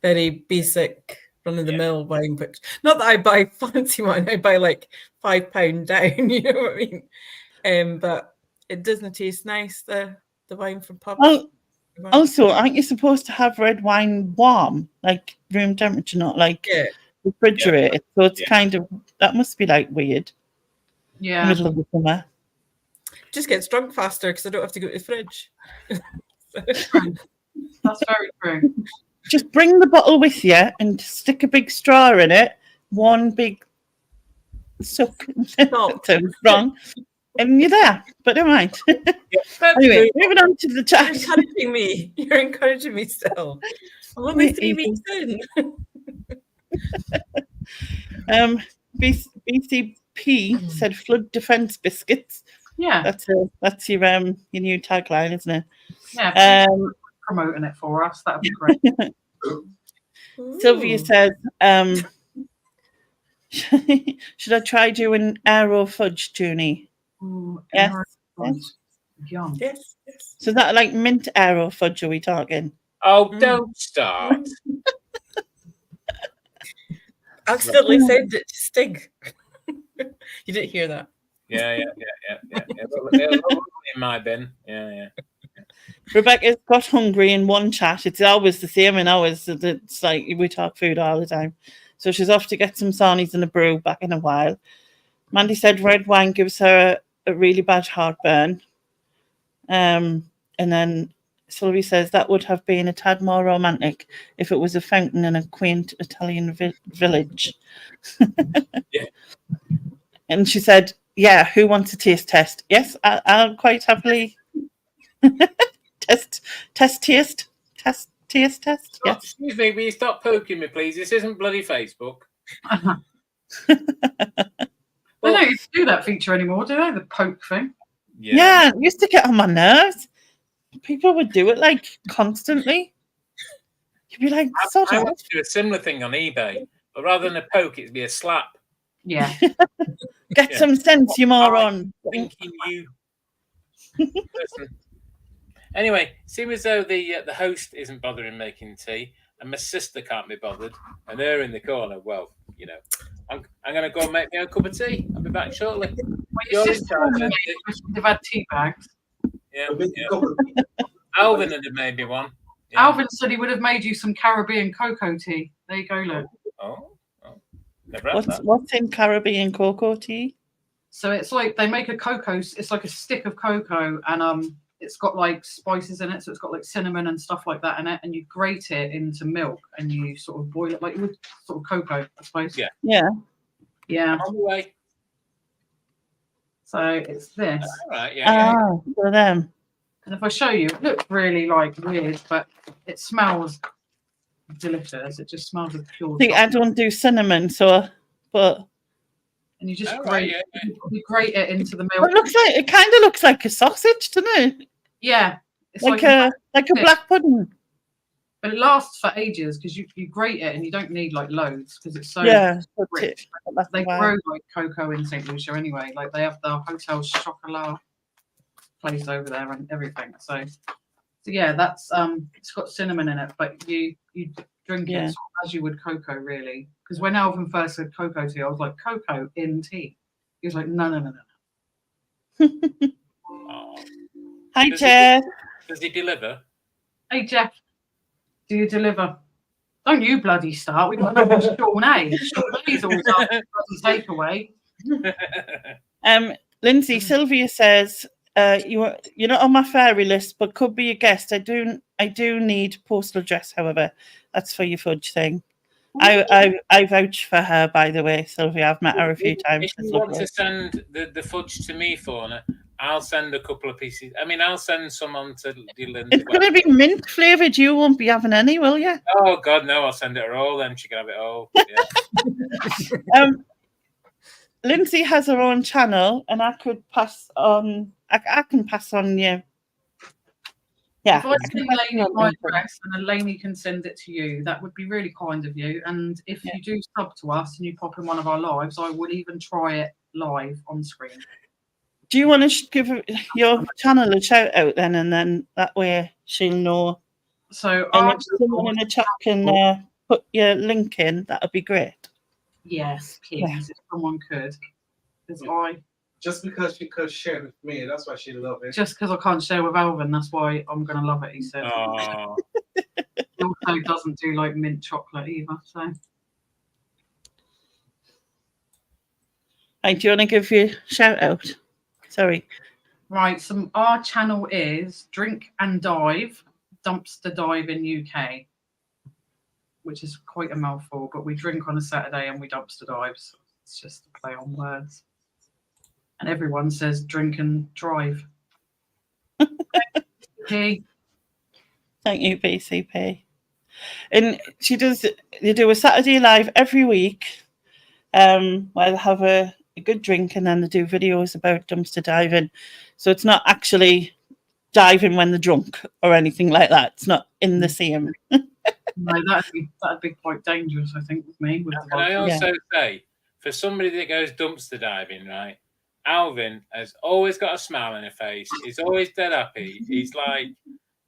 C: very basic, run-of-the-mill wine. But not that I buy fancy wine, I buy like £5 down. You know what I mean? But it doesn't taste nice. The wine from pubs.
A: Well, also, aren't you supposed to have red wine warm, like room temperature, not like refrigerated? So it's kind of, that must be like weird.
D: Yeah.
A: Middle of the summer.
C: just gets drunk faster because I don't have to go to the fridge.
D: That's very true.
A: Just bring the bottle with you and stick a big straw in it. One big suck.
C: Stop.
A: Sounds wrong. And you're there. But never mind. Anyway, moving on to the
C: You're
A: chat.
C: encouraging me. You're encouraging me still. I'm only 3 weeks in.
A: BCP said flood defense biscuits.
D: Yeah.
A: That's your new tagline, isn't it?
D: Yeah. Promoting it for us. That'd be great.
A: Sylvia
C: Ooh.
A: says, should I try doing aero fudge, Junie?
D: Ooh,
A: Yes.
D: yes. Yum.
C: Yes, yes.
A: So that like mint aero fudge are we talking?
B: Oh, don't start.
C: Accidentally said it to Stig. You didn't hear that.
B: Yeah. It'll in my bin. Yeah.
A: Rebecca's got hungry in one chat. It's always the same in ours. It's like we talk food all the time. So she's off to get some sarnies and a brew back in a while. Mandy said red wine gives her a really bad heartburn. And then Sylvie says that would have been a tad more romantic if it was a fountain in a quaint Italian village.
B: Yeah.
A: And she said, yeah, who wants a taste test? Yes, I'll quite happily test.
B: Oh,
A: Yes.
B: excuse me, will you stop poking me, please? This isn't bloody Facebook.
D: They don't even do that feature anymore, do they? The poke thing.
A: Yeah, it used to get on my nerves. People would do it like constantly. You'd be like,
B: I want to do a similar thing on eBay, but rather than a poke, it'd be a slap.
D: Yeah.
A: Get some sense, you moron.
B: Thinking you. Listen. Anyway, seems as though the host isn't bothering making tea, and my sister can't be bothered, and her in the corner. Well, you know, I'm going to go and make my own cup of tea. I'll be back shortly.
D: Your sister they've had tea bags.
B: Yeah. Alvin had made me one. Yeah.
D: Alvin said he would have made you some Caribbean cocoa tea. There you go, look.
B: Oh. Never had that.
A: What's in Caribbean cocoa tea?
D: So it's like they make a cocoa. It's like a stick of cocoa, and it's got like spices in it. So it's got like cinnamon and stuff like that in it, and you grate it into milk and you sort of boil it like with sort of cocoa, I suppose.
B: Yeah.
D: Yeah.
B: On the way.
D: So it's this.
B: All right. Yeah.
A: For them.
D: And if I show you, it looks really like weird, but it smells delicious. It just smells of pure.
A: See, I don't do cinnamon, but
D: and you just
B: grate
D: it into the milk.
A: It kind of looks like a sausage, doesn't it?
D: Yeah, it's
A: like a black pudding.
D: But it lasts for ages because you grate it and you don't need like loads because it's so rich. They grow like cocoa in St. Lucia anyway. Like they have the Hotel Chocolat place over there and everything. So yeah, that's it's got cinnamon in it, but you drink it sort of as you would cocoa really. Because when Alvin first said cocoa tea, I was like, cocoa in tea. He was like, no.
A: Hi, Jeff.
B: Does he deliver?
D: Hey, Jeff. Do you deliver? Don't you bloody start. We've got another Sean A. Sean A's always after bloody takeaway.
A: Lindsay, Sylvia says, you're not on my fairy list, but could be a guest. I do need postal address, however. That's for your fudge thing. I vouch for her, by the way, Sylvia. I've met her a few times.
B: If you want to send the fudge to me, Fauna, I'll send a couple of pieces. I mean, I'll send some on to Lindsay.
A: It's going to be mint flavoured. You won't be having any, will you?
B: Oh, God, no. I'll send it her all, then she can have it all. Yeah.
A: Lindsay has her own channel, and I could pass on. I can pass on you. Yeah.
D: If I send Lainey my address and then Lainey can send it to you, that would be really kind of you. And if you do sub to us and you pop in one of our lives, I will even try it live on screen.
A: Do you want to give your channel a shout out then, and then that way she'll know?
D: So,
A: and if someone in the chat can put your link in, that would be great.
D: Yes, please, if someone could.
E: Just because she could share with me, that's why she loved it.
D: Just because I can't share with Alvin, that's why I'm going to love it, he said.
B: Oh.
D: He also doesn't do like mint chocolate either, so.
A: Right, do you want to give your shout out? Sorry.
D: Right, our channel is Drink and Dive, Dumpster Dive in UK, which is quite a mouthful, but we drink on a Saturday and we dumpster dive. So it's just a play on words. And everyone says drink and drive. Okay.
A: Thank you, BCP. And they do a Saturday live every week, where they'll have a good drink and then they do videos about dumpster diving. So it's not actually diving when they're drunk or anything like that. It's not in the same.
D: No, that'd be quite dangerous, I think, with me.
B: Can I also say, for somebody that goes dumpster diving, right? Alvin has always got a smile on her face. He's always dead happy. He's like,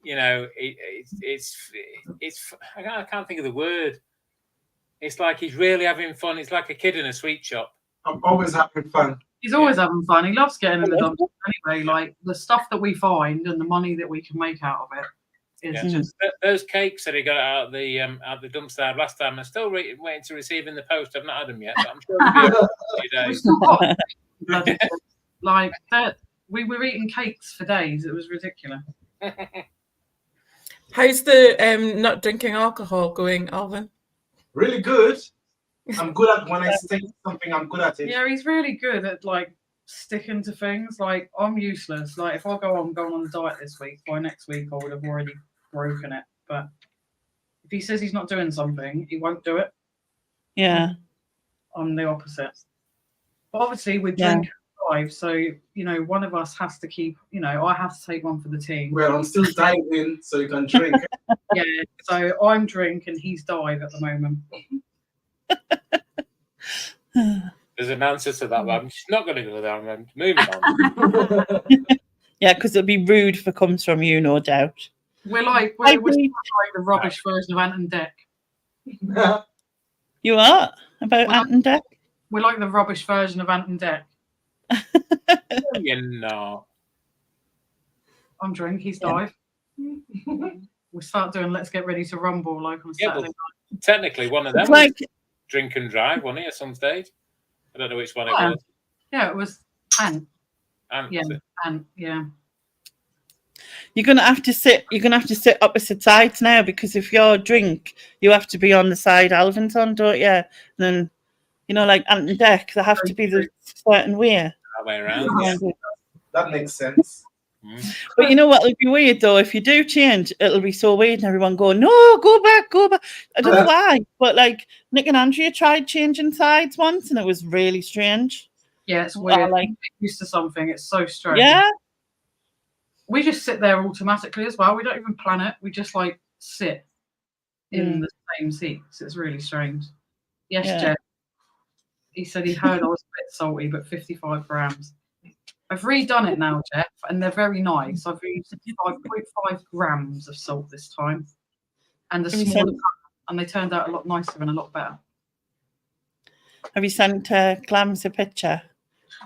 B: you know, it's I can't think of the word. It's like he's really having fun. It's like a kid in a sweet shop.
E: I'm always having fun.
D: He's always having fun. He loves getting in the dumpster anyway. Like the stuff that we find and the money that we can make out of it is just
B: those cakes that he got out of the dumpster last time. I'm still waiting to receive in the post. I've not had them yet, but I'm sure it'll be a few days.
D: Bloody like that. We were eating cakes for days. It was ridiculous.
C: How's the not drinking alcohol going, Alvin?
E: Really good. I'm good at when I say something. I'm good at it.
D: Yeah, he's really good at like sticking to things. Like I'm useless. Like if I going on a diet this week, by next week I would have already broken it. But if he says he's not doing something, he won't do it.
A: Yeah.
D: I'm the opposite. But obviously we drink and drive, so you know one of us has to keep. You know, I have to take one for the team.
E: Well, I'm still diving, so you can drink.
D: Yeah, so I'm drink and he's dive at the moment.
B: There's an answer to that, but I'm just not going to go there. I'm moving on.
A: Yeah, because it'd be rude if it comes from you, no doubt.
D: We're like the rubbish version of Ant and Dec.
A: You are about Ant and Dec?
D: We're like the rubbish version of Ant and Dec.
B: You know.
D: I'm drink, he's dive. We start doing Let's Get Ready to Rumble like on Saturday night.
B: Technically, one of them was Drink and Drive, wasn't it, at some stage? I don't know which one it was.
D: Yeah, it was Ant.
B: Yeah.
A: You're gonna have to sit opposite sides now, because if you're drink, you have to be on the side Alvin's on, don't you? And then, you know, like Ant and Dec, they have to be the certain way.
B: That way around.
E: Yeah. That makes sense.
A: But you know what? It'll be weird though. If you do change, it'll be so weird, and everyone go, "No, go back, go back." I don't know why, but like Nick and Andrea tried changing sides once, and it was really strange.
D: Yeah, it's weird. Like used to something, it's so strange.
A: Yeah.
D: We just sit there automatically as well. We don't even plan it. We just like sit in the same seats. It's really strange. Yes, Jeff. He said he heard I was a bit salty, but 55 grams. I've redone it now, Jeff, and they're very nice. I've used 5.5 grams of salt this time, and and they turned out a lot nicer and a lot better.
A: Have you sent Clams a picture?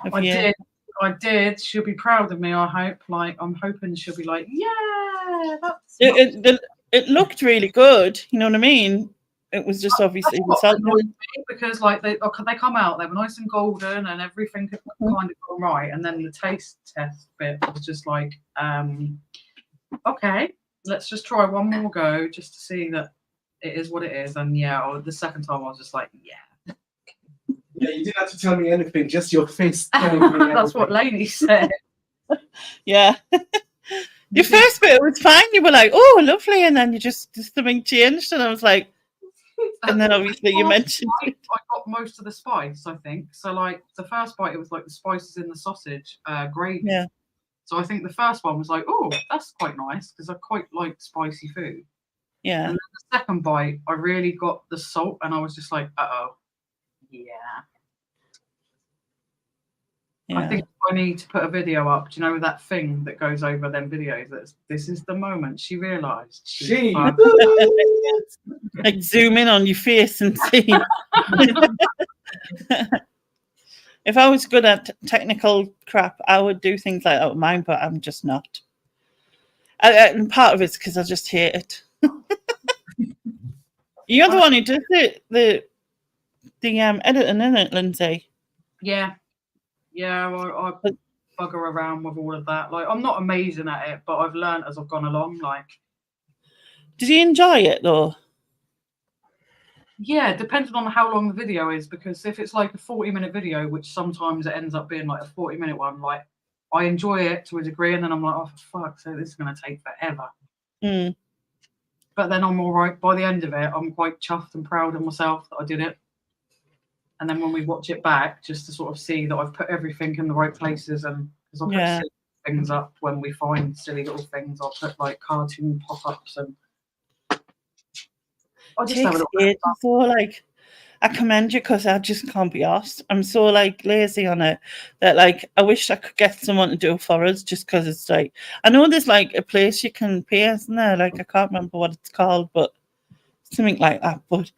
D: I did. She'll be proud of me, I hope. Like, I'm hoping she'll be like, yeah, that's...
A: It looked really good. You know what I mean? It was just obviously
D: because like they come out, they were nice and golden and everything kind of gone right, and then the taste test bit was just like, okay, let's just try one more go just to see that it is what it is. And the second time I was just like, yeah,
E: you didn't have to tell me anything, just your face.
D: That's what Lainey said.
A: Yeah. Your first bit was fine. You were like, oh, lovely, and then you just something changed, and I was like. And then obviously you mentioned
D: I got most of the spice, I think. So like the first bite, it was like the spices in the sausage gravy.
A: Yeah.
D: So I think the first one was like, oh, that's quite nice because I quite like spicy food.
A: Yeah.
D: And then the second bite, I really got the salt, and I was just like, yeah. I think I need to put a video up. Do you know that thing that goes over them videos? This is the moment she realised.
A: Like zoom in on your face and see. If I was good at technical crap, I would do things like that with mine, but I'm just not. And part of it's because I just hate it. You're the one who does the editing, isn't it, Lindsay?
D: Yeah. Yeah, bugger around with all of that. Like, I'm not amazing at it, but I've learned as I've gone along. Like,
A: Did you enjoy it though?
D: yeah, depending on how long the video is, because if it's like a 40-minute video, which sometimes it ends up being like a 40-minute one, like I enjoy it to a degree, and then I'm like, oh, for fuck's sake, this is going to take forever.
A: Mm.
D: But then I'm all right. By the end of it, I'm quite chuffed and proud of myself that I did it. And then when we watch it back, just to sort of see that I've put everything in the right places, and because I put
A: Yeah.
D: silly things up when we find silly little things, I'll put like cartoon pop-ups, and I just have a
A: Takes
D: little bit of
A: ages though, like I commend you because I just can't be asked. I'm so like lazy on it that like I wish I could get someone to do it for us, just because it's like I know there's like a place you can pay, isn't there? Like I can't remember what it's called, but something like that. But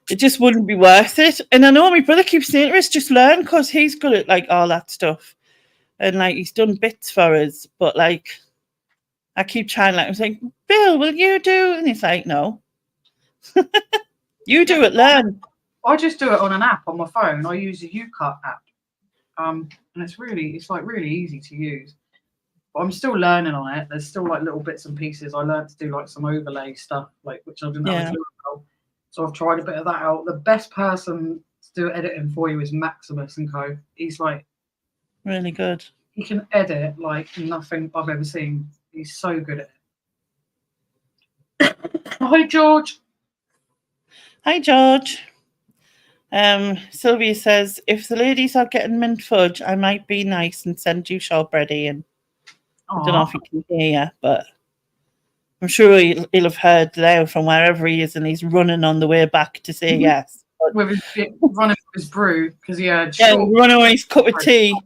A: it just wouldn't be worth it. And I know my brother keeps saying to us, just learn, because he's good at like all that stuff, and like he's done bits for us. But like I keep trying, like I was like, Bill, will you do? And he's like, no. You do it, learn.
D: I just do it on an app on my phone. I use a UCut app, and it's like really easy to use. But I'm still learning on it. There's still like little bits and pieces. I learned to do like some overlay stuff, like which I didn't have a clue about. So I've tried a bit of that out. The best person to do editing for you is Maximus and Co. He's like
A: Really good.
D: he can edit like nothing I've ever seen. He's so good at it. Hi George.
A: Hi, George. Sylvia says, if the ladies are getting mint fudge, I might be nice and send you shortbread in. I don't know if he can hear you, but I'm sure he'll have heard now from wherever he is, and he's running on the way back to say yes. But,
D: with his running with his brew because he had
A: running with his cup of tea,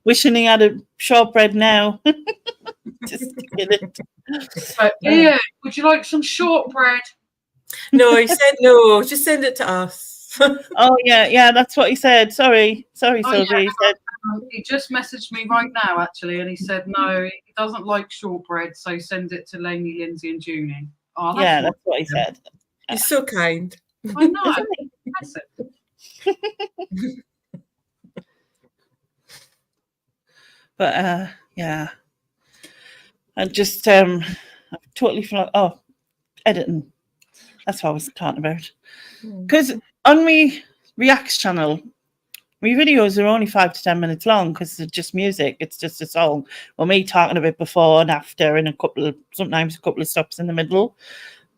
A: wishing he had a shortbread now. Just get it.
D: But, yeah, would you like some shortbread?
C: No, he said no. Just send it to us.
A: Oh yeah, that's what he said. Sorry, Sylvia.
D: Yeah.
A: He said
D: He just messaged me right now, actually, and he said no, he doesn't like shortbread, so send it to Lainey, Lindsay, and Junie. Oh,
A: that's what he said.
C: He's so kind.
D: I know. That's it.
A: But yeah, I just I've totally forgot. Oh, editing. That's what I was talking about. Because on my Reacts channel, my videos are only 5 to 10 minutes long because it's just music. It's just a song, or me talking a bit before and after, and sometimes a couple of stops in the middle.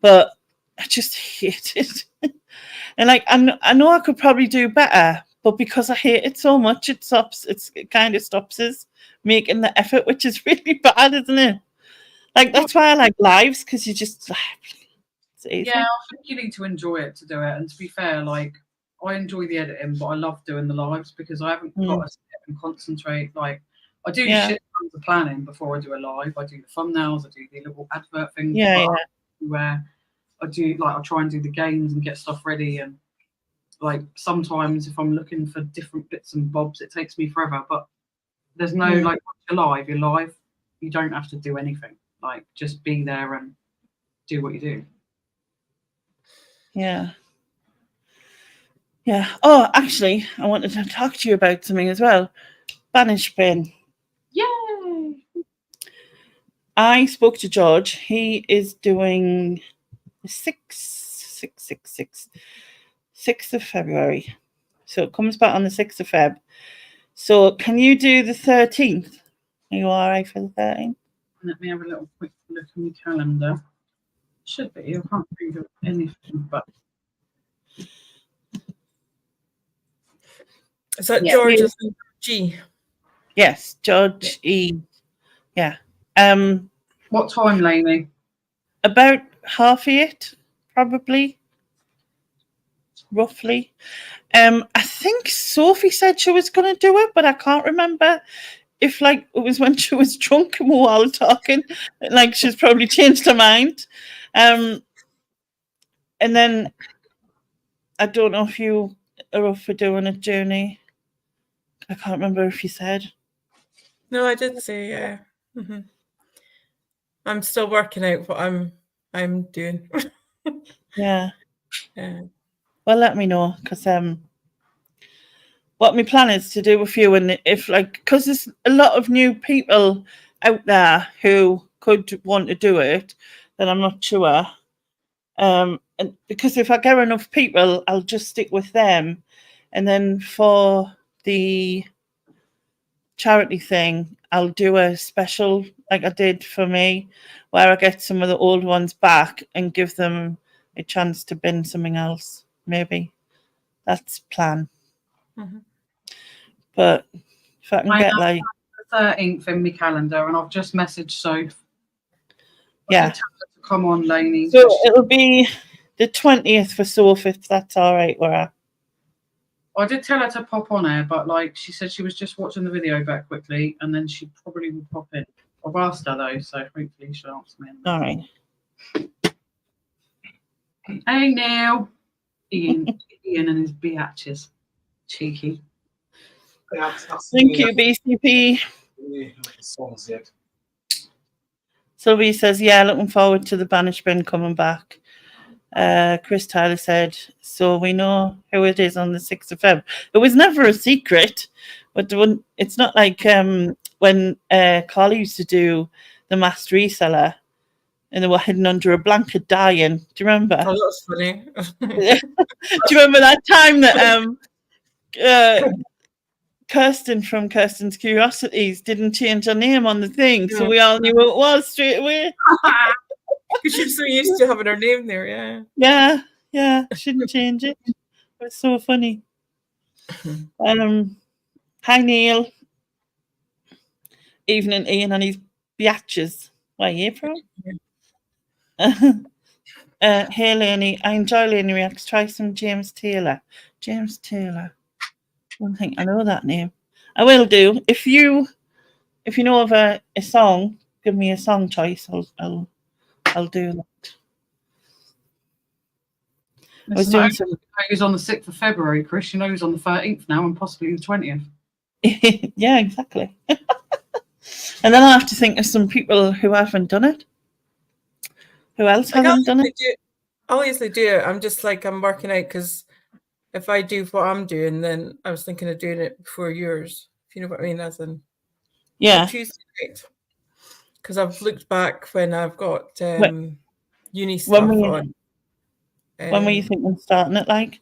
A: But I just hate it. And like I know I could probably do better, but because I hate it so much, it kind of stops us making the effort, which is really bad, isn't it? Like that's why I like lives, because you just it's easy.
D: Yeah, I think you need to enjoy it to do it. And to be fair, like I enjoy the editing, but I love doing the lives because I haven't got to sit and concentrate. Like I do shit tons of planning before I do a live. I do the thumbnails, I do the little advert things. Where I do like I try and do the games and get stuff ready, and like sometimes if I'm looking for different bits and bobs, it takes me forever. But there's no like once you're live, you don't have to do anything. Like just be there and do what you do.
A: Yeah. Oh, actually, I wanted to talk to you about something as well. Banish bin.
D: Yay!
A: I spoke to George. He is doing the 6th of February. So it comes back on the 6th of Feb. So can you do the 13th? Are you all right for the 13th?
D: Let me have a little quick look in the calendar. Should be. I can't think of anything but.
C: Is that George G?
A: Yes, George E. Yeah.
D: What time, Lainey?
A: About 8:30, probably. Roughly. I think Sophie said she was going to do it, but I can't remember if like it was when she was drunk and we were all talking. Like she's probably changed her mind. And then I don't know if you are up for doing it, Junie. I can't remember if you said.
C: No, I did say yeah. Mm-hmm. I'm still working out what I'm doing.
A: Yeah. Well, let me know, because what my plan is to do a few, and if like, because there's a lot of new people out there who could want to do it, then I'm not sure. And because if I get enough people, I'll just stick with them, and then for the charity thing, I'll do a special like I did for me, where I get some of the old ones back and give them a chance to bin something else. Maybe that's plan.
C: Mm-hmm.
A: But if I can get like
D: the 13th in my calendar, and I've just messaged Soph.
A: yeah,
D: To come on, Lainey.
A: so it'll be the 20th for Soph, if that's all right, Laura.
D: I did tell her to pop on air, but like she said, she was just watching the video back quickly, and then she probably will pop in. I've asked her though, so hopefully she'll answer me.
A: All right.
D: Hey now, Ian and his biatches, cheeky.
A: Thank you, BCP.
E: Songs yet.
A: Sylvie says, yeah, looking forward to the Banished Bin coming back. Chris Tyler said, so we know who it is on the 6th of Feb. It was never a secret, but it's not like when Carly used to do the Masked Reseller and they were hidden under a blanket dying. Do you remember?
C: Oh, that's funny.
A: Do you remember that time that Kirsten from Kirsten's Curiosities didn't change her name on the thing, so we all knew who it was straight away?
C: Because you're so used to having her name there, yeah.
A: Yeah, shouldn't change it. It was so funny. Hi Neil. Evening Ian and his biatches. Where are you from? Hey Lainey, I enjoy Lainey Reacts. Try some James Taylor. James Taylor. I don't think I know that name. I will do. If you know of a song, give me a song choice. I'll do that. I was doing some.
D: He's on the 6th of February, Chris. You know he's on the 13th now, and possibly the 20th.
A: Yeah, exactly. And then I have to think of some people who haven't done it. Who else hasn't done it?
C: I obviously do it. I'm just like, I'm working out, because if I do what I'm doing, then I was thinking of doing it before yours. If you know what I mean, as in Tuesday night. Because I've looked back when I've got uni stuff on.
A: When were you thinking of starting it? Like,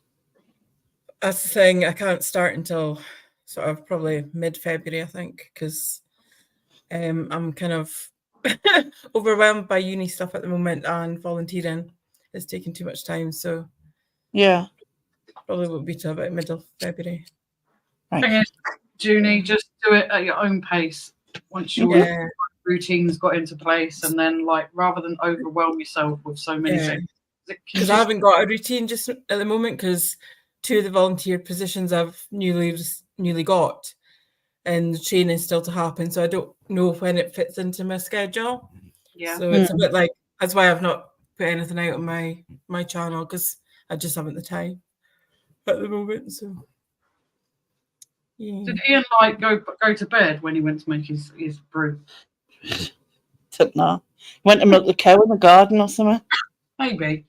C: that's the thing. I can't start until sort of probably mid-February, I think, because I'm kind of overwhelmed by uni stuff at the moment, and volunteering is taking too much time. So
A: yeah,
C: probably won't be till about middle of February.
A: Right.
D: Thing is, Junie, just do it at your own pace once your routine's got into place, and then like rather than overwhelm yourself with so many things.
C: Because I haven't got a routine just at the moment, because 2 of the volunteer positions I've newly got, and the training is still to happen, so I don't know when it fits into my schedule.
D: Yeah.
C: So it's a bit like, that's why I've not put anything out on my channel, because I just haven't the time at the moment. So yeah.
D: Did Ian like go to bed when he went to make his brew?
A: No. Went to milk the cow in the garden or something.
D: Maybe.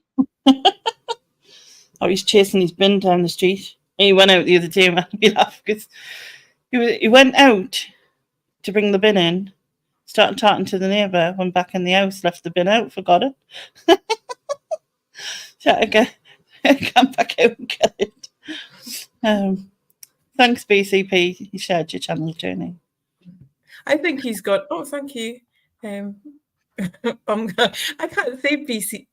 A: Or he's chasing his bin down the street. He went out the other day and made me laugh because he went out to bring the bin in, started talking to the neighbour, went back in the house, left the bin out, forgot it. So I come back out and get it. Thanks, BCP. You shared your channel journey.
C: I think he's got. Oh, thank you. I can't say BC.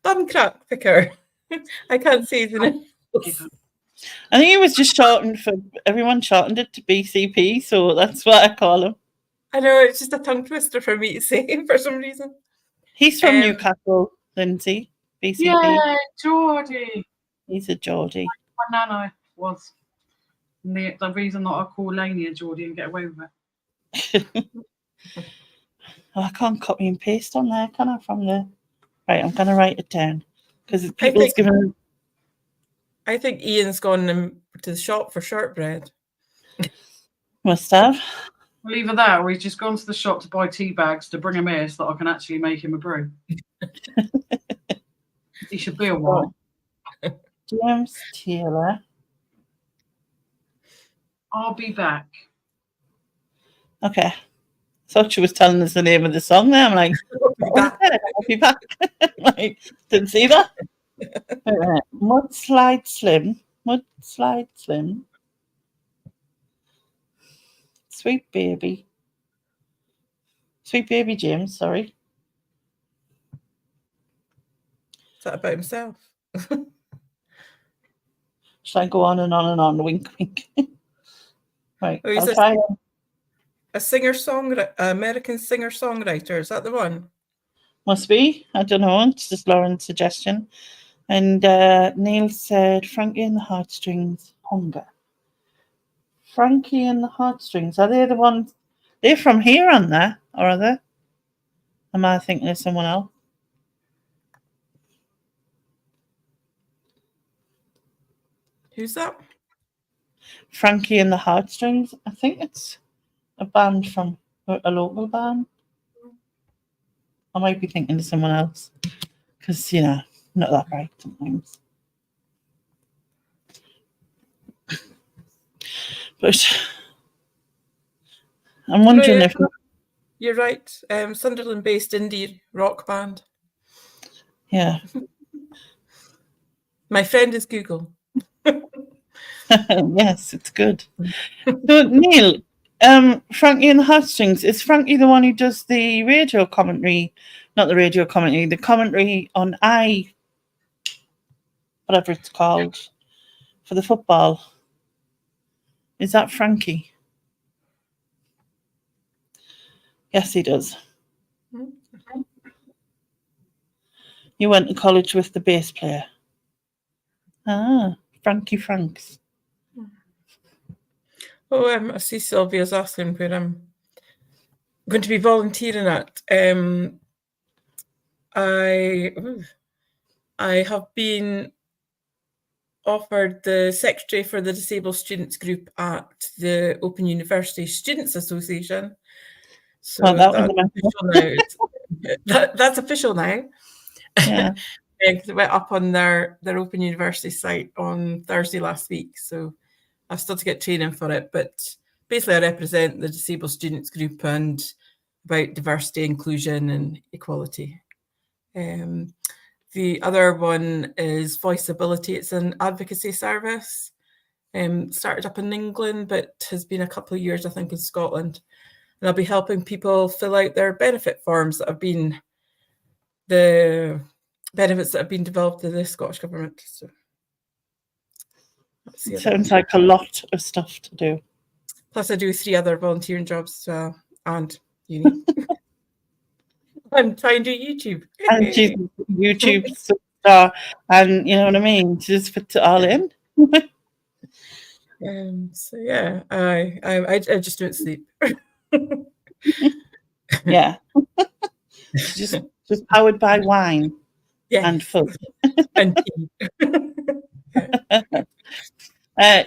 C: Bum crack picker. I can't say his name.
A: I think it was just shortened for everyone, shortened it to BCP, so that's what I call him.
C: I know, it's just a tongue twister for me to say for some reason.
A: He's from Newcastle, Lindsay. BCP.
D: Yeah, Geordie.
A: He's a Geordie.
D: My nana was the reason that I call Lainey a Geordie and get away with it.
A: I can't copy and paste on there, can I? From the right, I'm going to write it down because people's given.
C: I think Ian's gone to the shop for shortbread.
A: Must have.
D: Well, either that, or he's just gone to the shop to buy tea bags to bring him here so that I can actually make him a brew. He should be a while.
A: James Taylor.
D: I'll be back.
A: Okay. Thought she was telling us the name of the song there. I'm like, I'll be back. Like, didn't see that. Mudslide Slim. Mudslide Slim. Sweet Baby. Sweet Baby James, sorry.
C: Is that about himself?
A: Should I go on and on and on? Wink, wink. Right,
C: Oh, he's
A: I'll try.
C: a singer-songwriter, American singer-songwriter. Is that the one?
A: Must be. I don't know. It's just Lauren's suggestion. And Neil said, Frankie and the Heartstrings, Hunger. Frankie and the Heartstrings. Are they the ones? They're from here, aren't they? Or are they? Am I thinking of someone else?
C: Who's that?
A: Frankie and the Heartstrings. I think it's a band from a local band. I might be thinking of someone else. Because, not that right sometimes. But I'm wondering if...
C: You're right. Sunderland-based indie rock band.
A: Yeah.
C: My friend is Google.
A: Yes, it's good. So, Neil, Frankie and the Heartstrings, is Frankie the one who does the radio commentary? Not the radio commentary, the commentary on whatever it's called, for the football. Is that Frankie? Yes, he does. You went to college with the bass player. Ah, Frankie Franks.
C: Oh, I see Sylvia's asking where I'm going to be volunteering at. I have been offered the secretary for the Disabled Students Group at the Open University Students Association. So that's official now.
A: Yeah.
C: Because it went up on their Open University site on Thursday last week. So I've still to get training for it. But basically I represent the Disabled Students Group and about diversity, inclusion and equality. The other one is Voiceability. It's an advocacy service. Started up in England, but has been a couple of years, I think, in Scotland. And I'll be helping people fill out their benefit forms that have been the benefits that have been developed in the Scottish Government. So
A: it sounds like a lot of stuff to do.
C: Plus, I do 3 other volunteering jobs and uni. I'm trying to do YouTube.
A: And she's YouTube star, and you know what I mean? She just puts it all in.
C: So yeah, I just don't sleep.
A: Yeah. just powered by wine and food.
C: And tea.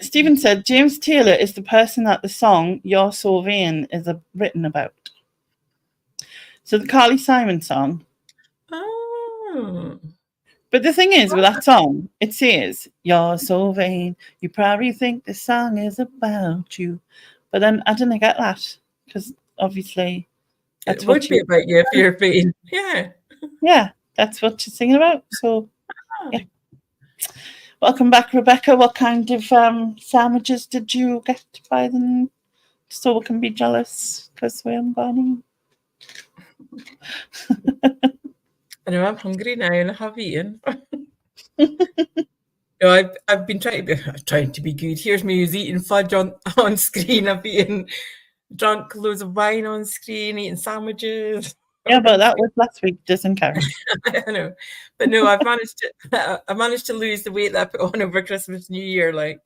A: Stephen said James Taylor is the person that the song You're So Vain is written about. So the Carly Simon song.
C: Oh.
A: But the thing is, with that song, it says, You're so vain. You probably think the song is about you. But then I didn't get that. Because obviously
C: that's it would be about you if you're vain. Yeah.
A: Yeah, that's what you're singing about. So yeah. Welcome back, Rebecca. What kind of sandwiches did you get by them so we can be jealous because we haven't got any?
C: I know I'm hungry now and I have eaten. No, I've been trying to be good. Here's me who's eating fudge on screen. I've drunk loads of wine on screen, eating sandwiches.
A: Yeah, but that was last week. Doesn't count.
C: I know, but no, I've managed to lose the weight that I put on over Christmas, New Year, like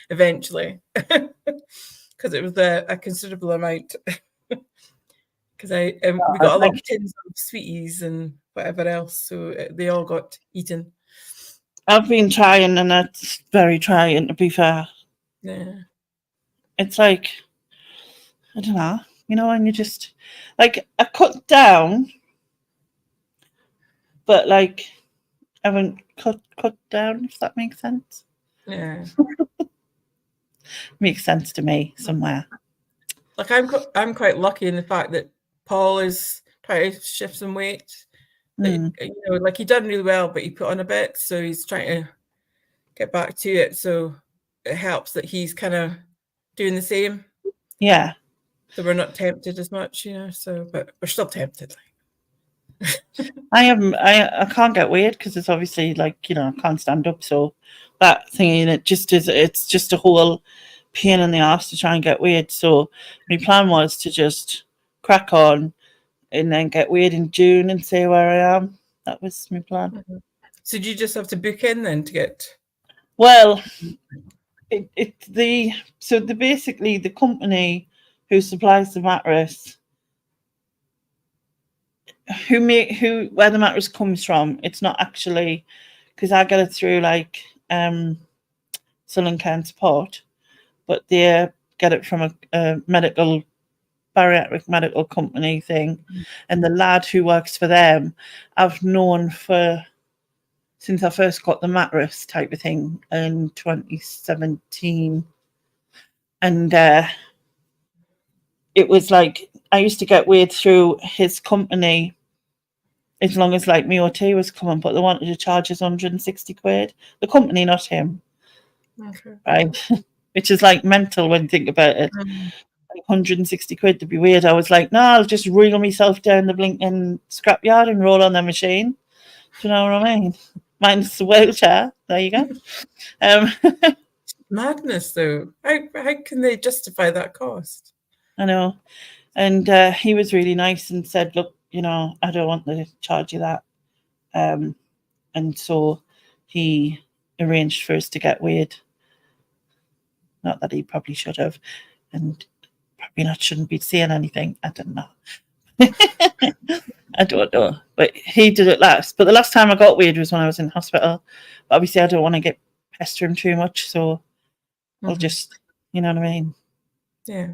C: eventually, because it was a considerable amount. Because we got a lot of tins of sweeties and whatever else, so they all got eaten.
A: I've been trying, and it's very trying, to be fair.
C: Yeah.
A: It's like, I don't know, when you just, like, I cut down, but, like, I haven't cut down, if that makes sense.
C: Yeah.
A: makes sense to me somewhere.
C: Like I'm quite lucky in the fact that Paul is trying to shift some weight.
A: Mm.
C: You know, like he done really well, but he put on a bit, so he's trying to get back to it. So it helps that he's kind of doing the same.
A: Yeah.
C: So we're not tempted as much, you know. So, but we're still tempted.
A: I can't get weird because it's obviously like, you know, I can't stand up. So that thing, it just is, it's just a whole pain in the ass to try and get weird. So my plan was to just crack on and then get weird in June and see where I am. That was my plan.
C: So do you just have to book in then to get?
A: Well, basically the company who supplies the mattress, where the mattress comes from, it's not actually, because I get it through like Southern Care Support, but they get it from a bariatric medical company thing. And the lad who works for them, I've known since I first got the mattress type of thing in 2017. And it was like, I used to get weird through his company as long as like my OT was coming, but they wanted to charge us 160 quid. The company, not him.
C: Okay.
A: Right? Which is like mental when you think about it. Like 160 quid to be weird. I was like, no, I'll just reel myself down the blinking scrapyard and roll on the machine. Do you know what I mean? Mine's the wheelchair. There you go.
C: Madness, though. How can they justify that cost?
A: I know. And he was really nice and said, look, you know, I don't want to charge you that. And so he arranged for us to get weird. Not that he probably should have. And probably shouldn't be saying anything. I don't know. I don't know. But he did it last. But the last time I got weird was when I was in hospital. But obviously I don't want to pester him too much. So I'll just, you know what I mean?
C: Yeah.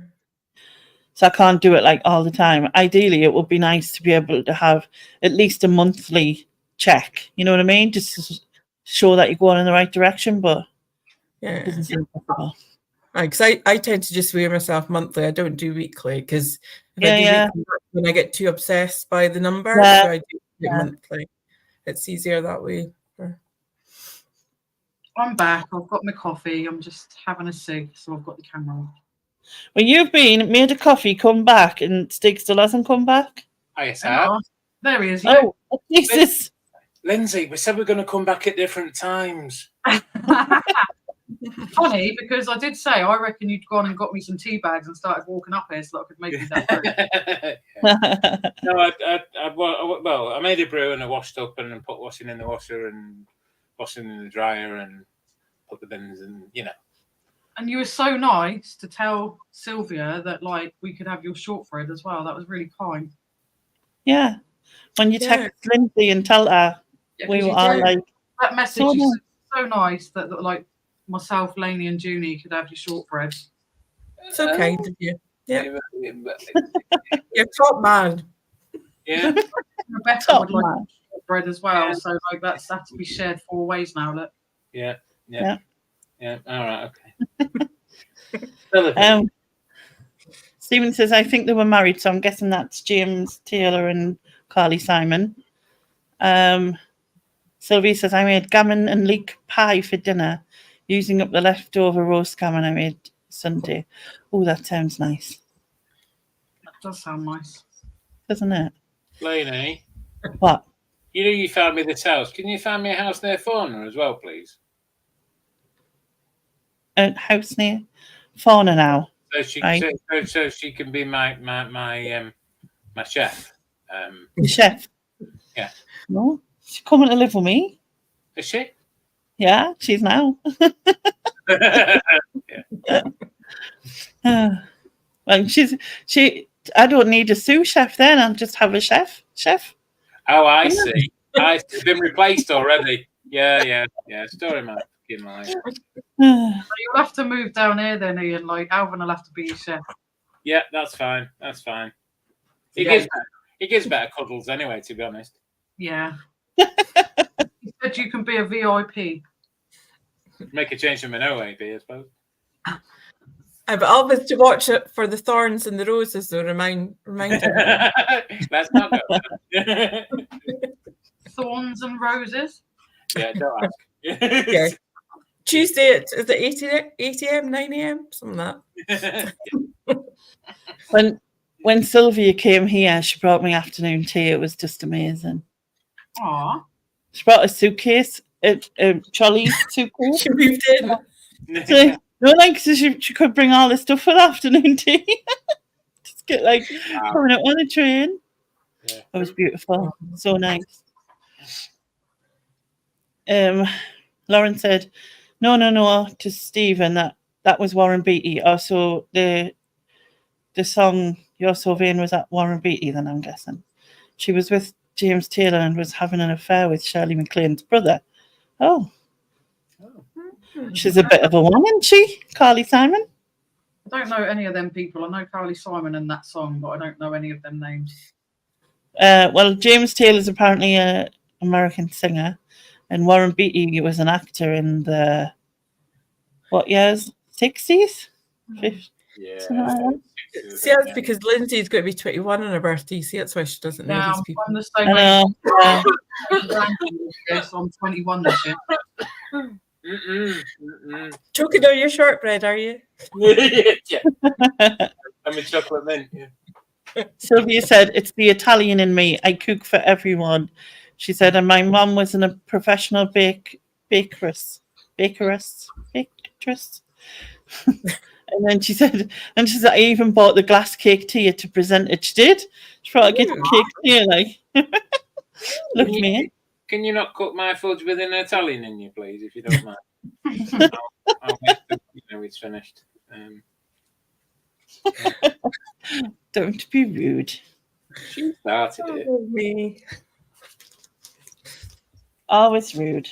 A: So I can't do it like all the time. Ideally, it would be nice to be able to have at least a monthly check. You know what I mean? Just to show that you're going in the right direction. But it doesn't seem possible.
C: Because I tend to just weigh myself monthly. I don't do weekly because if I do weekly, when I get too obsessed by the number, so I do it monthly. It's easier that way.
D: I'm back. I've got my coffee. I'm just having a cig, so I've got the camera on.
A: Well, you've made a coffee, come back, and Stig still hasn't come back.
B: I have.
D: There he is.
A: Oh, Jesus.
B: Lindsay, we said we're going to come back at different times.
D: Funny, because I did say I reckon you'd gone and got me some tea bags and started walking up here so that I could make you that.
B: No, I made a brew and I washed up and then put washing in the washer and washing in the dryer and put the bins and, you know.
D: And you were so nice to tell Sylvia that like we could have your shortbread as well. That was really kind.
A: Yeah. When you text Lindsay and tell her we were all like,
D: that message is so nice that like myself, Lainey, and Junie could have your shortbread.
C: So kind of you. Yeah. You're top man.
B: Yeah.
D: Rebecca would like shortbread as well. Yeah. So like that's had to be shared 4 ways now. Look.
B: Yeah. All right. Okay.
A: Stephen says, I think they were married, so I'm guessing that's James Taylor and Carly Simon. Sylvie says, I made gammon and leek pie for dinner using up the leftover roast gammon I made Sunday. Oh, that sounds nice.
D: That does sound nice.
A: Doesn't it?
B: Lainey.
A: What?
B: You know you found me this house. Can you find me a house near Fauna as well, please?
A: A house near Fauna now.
B: So she can be my chef.
A: The chef?
B: Yeah.
A: No, she's coming to live with me.
B: Is she?
A: Yeah, she's now. Well, I don't need a sous chef then. I'll just have a chef.
B: Oh, I see. It's been replaced already. Yeah. Story my fucking life.
D: You'll have to move down here then, Ian. Like Alvin will have to be your chef.
B: Yeah, that's fine. He gives better cuddles anyway, to be honest.
D: Yeah. He said you can be a VIP.
B: Make a change from an OAP, I suppose.
C: But always to watch it for the thorns and the roses, though, reminder.
B: Let's not go there.
D: Thorns and roses.
B: Yeah, don't ask.
C: Yeah. Tuesday at is it 8 a.m., 9 a.m., something like that.
A: When Sylvia came here, she brought me afternoon tea. It was just amazing.
D: Aw.
A: She brought a suitcase, a trolley suitcase.
C: She moved in.
A: So, so she could bring all the stuff for the afternoon tea. Just get coming up on a train.
B: Yeah.
A: It was beautiful. So nice. Lauren said, no, to Stephen, that was Warren Beatty. Also, the song You're So Vain was at Warren Beatty, then I'm guessing. She was with James Taylor and was having an affair with Shirley MacLaine's brother. Oh. She's a bit of a one, isn't she? Carly Simon?
D: I don't know any of them people. I know Carly Simon and that song, but I don't know any of them names.
A: Well, James Taylor's apparently an American singer, and Warren Beatty was an actor in the, what years? 60s? 50s?
B: Yeah.
C: See, that's because Lindsay's going to be 21 on her birthday. See, that's why she doesn't know these people.
D: I'm the same age. I'm 21 this year.
C: Choking on your shortbread, are you?
B: Yeah. I'm a chocolate mint. Yeah.
A: Sylvia said, it's the Italian in me. I cook for everyone. She said, and my mum was a professional bakeress. And then she said, I even bought the glass cake tea to present it. She did. She brought a cake tea, look me.
B: Can you not cook my fudge with an Italian in you, please, if you don't mind? I'll wait till it's finished.
A: Don't be rude.
B: She started it.
C: Me.
A: Always rude.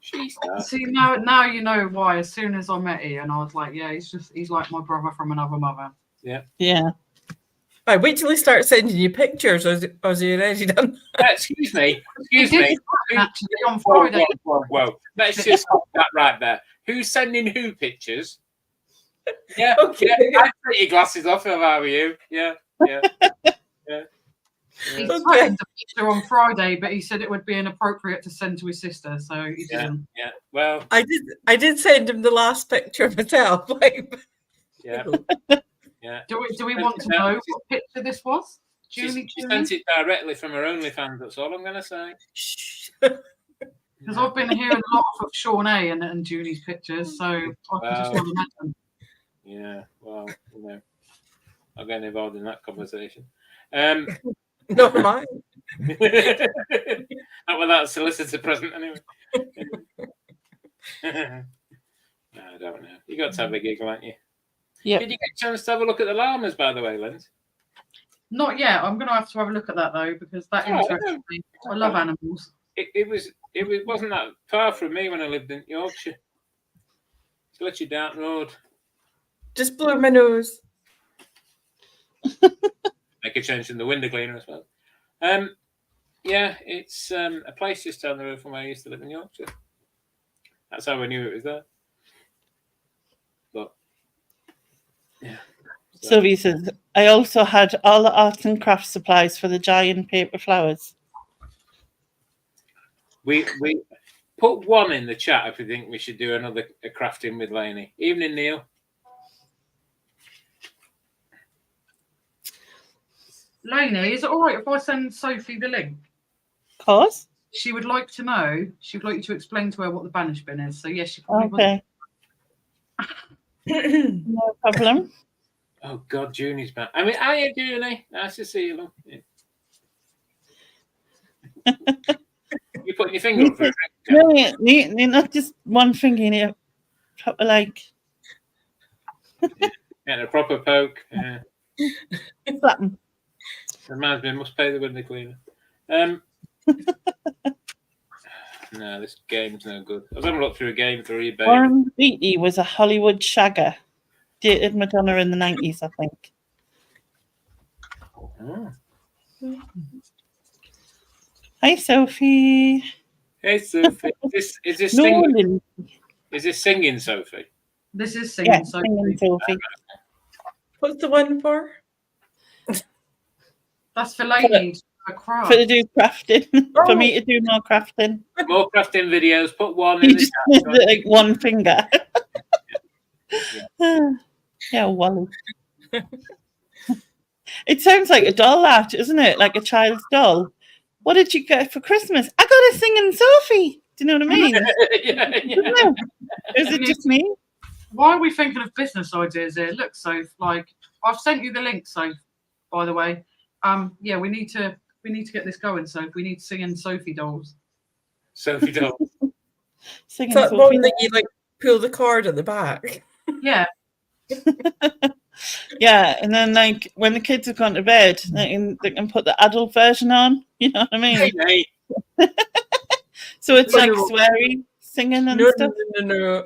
B: She started.
D: See, now you know why. As soon as I met Ian, I was like, yeah, he's like my brother from another mother.
B: Yeah.
A: Yeah.
C: Right, wait till he starts sending you pictures, or is he already done?
B: Excuse me.
D: Actually, on Friday.
B: Whoa. Let's just stop that right there. Who's sending who pictures? Yeah.
C: Okay.
B: Yeah. I'd take your glasses off if I were you. Yeah.
D: He threatened a picture on Friday, but he said it would be inappropriate to send to his sister, so he didn't.
B: Yeah. Well,
C: I did send him the last picture myself.
B: yeah. Yeah.
D: Do we want to know what picture this was?
B: She sent it directly from her OnlyFans. That's all I'm going to say.
D: Because I've been hearing lots of Sean A and Julie's pictures, so I can just not imagine.
B: Yeah, well, I'll get involved in that conversation.
C: Not mine.
B: Not without a solicitor present, anyway. No, I don't know. You got to have a giggle, haven't you?
A: Yeah.
B: Did you get a chance to have a look at the llamas, by the way, Linz?
D: Not yet. I'm going to have a look at that though, because that interests me. I love animals.
B: It wasn't that far from me when I lived in Yorkshire. It's literally down the road.
C: Just blew my nose.
B: Make a change in the window cleaner as well. Yeah, it's a place just down the road from where I used to live in Yorkshire. That's how I knew it was there. But yeah.
A: Sylvie says, I also had all the arts and crafts supplies for the giant paper flowers.
B: We put one in the chat if we think we should do another crafting with Lainey. Evening, Neil.
D: Lainey, is it all right if I send Sophie the link?
A: Of course.
D: She would like to know. She would like you to explain to her what the banish bin is. So yes, she probably
A: Okay. No problem.
B: Oh God, Junie's back. I mean, how are you, Junie? Nice to see you. Love. Yeah. You putting your finger up for it?
A: No, not just one finger in it. Proper
B: Yeah, a proper poke. Yeah.
A: Flatten.
B: Reminds me, I must pay the window cleaner. No, this game's no good. I was having a look through a game through eBay.
A: Warren Beatty was a Hollywood shagger. Dated Madonna in the 90s, I think.
B: Oh.
A: Hi, Sophie.
B: Hey, Sophie. Is this
A: No,
B: singing?
A: Lynn.
B: Is this singing, Sophie?
D: This is singing
A: Yeah,
D: Sophie.
A: singing Sophie.
C: What's the one for?
D: That's for ladies. A
A: For
D: craft.
A: to do crafting. For me to do more crafting.
B: More crafting videos. Put one in
A: You
B: the
A: just
B: chat.
A: did like one finger. Yeah, Wally. It sounds like a doll art, isn't it? Like a child's doll. What did you get for Christmas? I got a singing Sophie. Do you know what I mean?
B: Yeah.
A: Is it just me?
D: Why are we thinking of business ideas here? Look, Soph, like I've sent you the link, Soph, by the way. Yeah, we need to get this going, Soph. We need singing Sophie dolls.
B: Sophie doll.
A: Singing
C: It's that
A: Sophie.
C: one that you like pull the cord at the back.
D: Yeah.
A: Yeah, and then like when the kids have gone to bed, they can put the adult version on. You know what I mean?
B: Hey,
A: So it's like
C: No.
A: sweary singing and
C: No,
A: stuff.
C: no.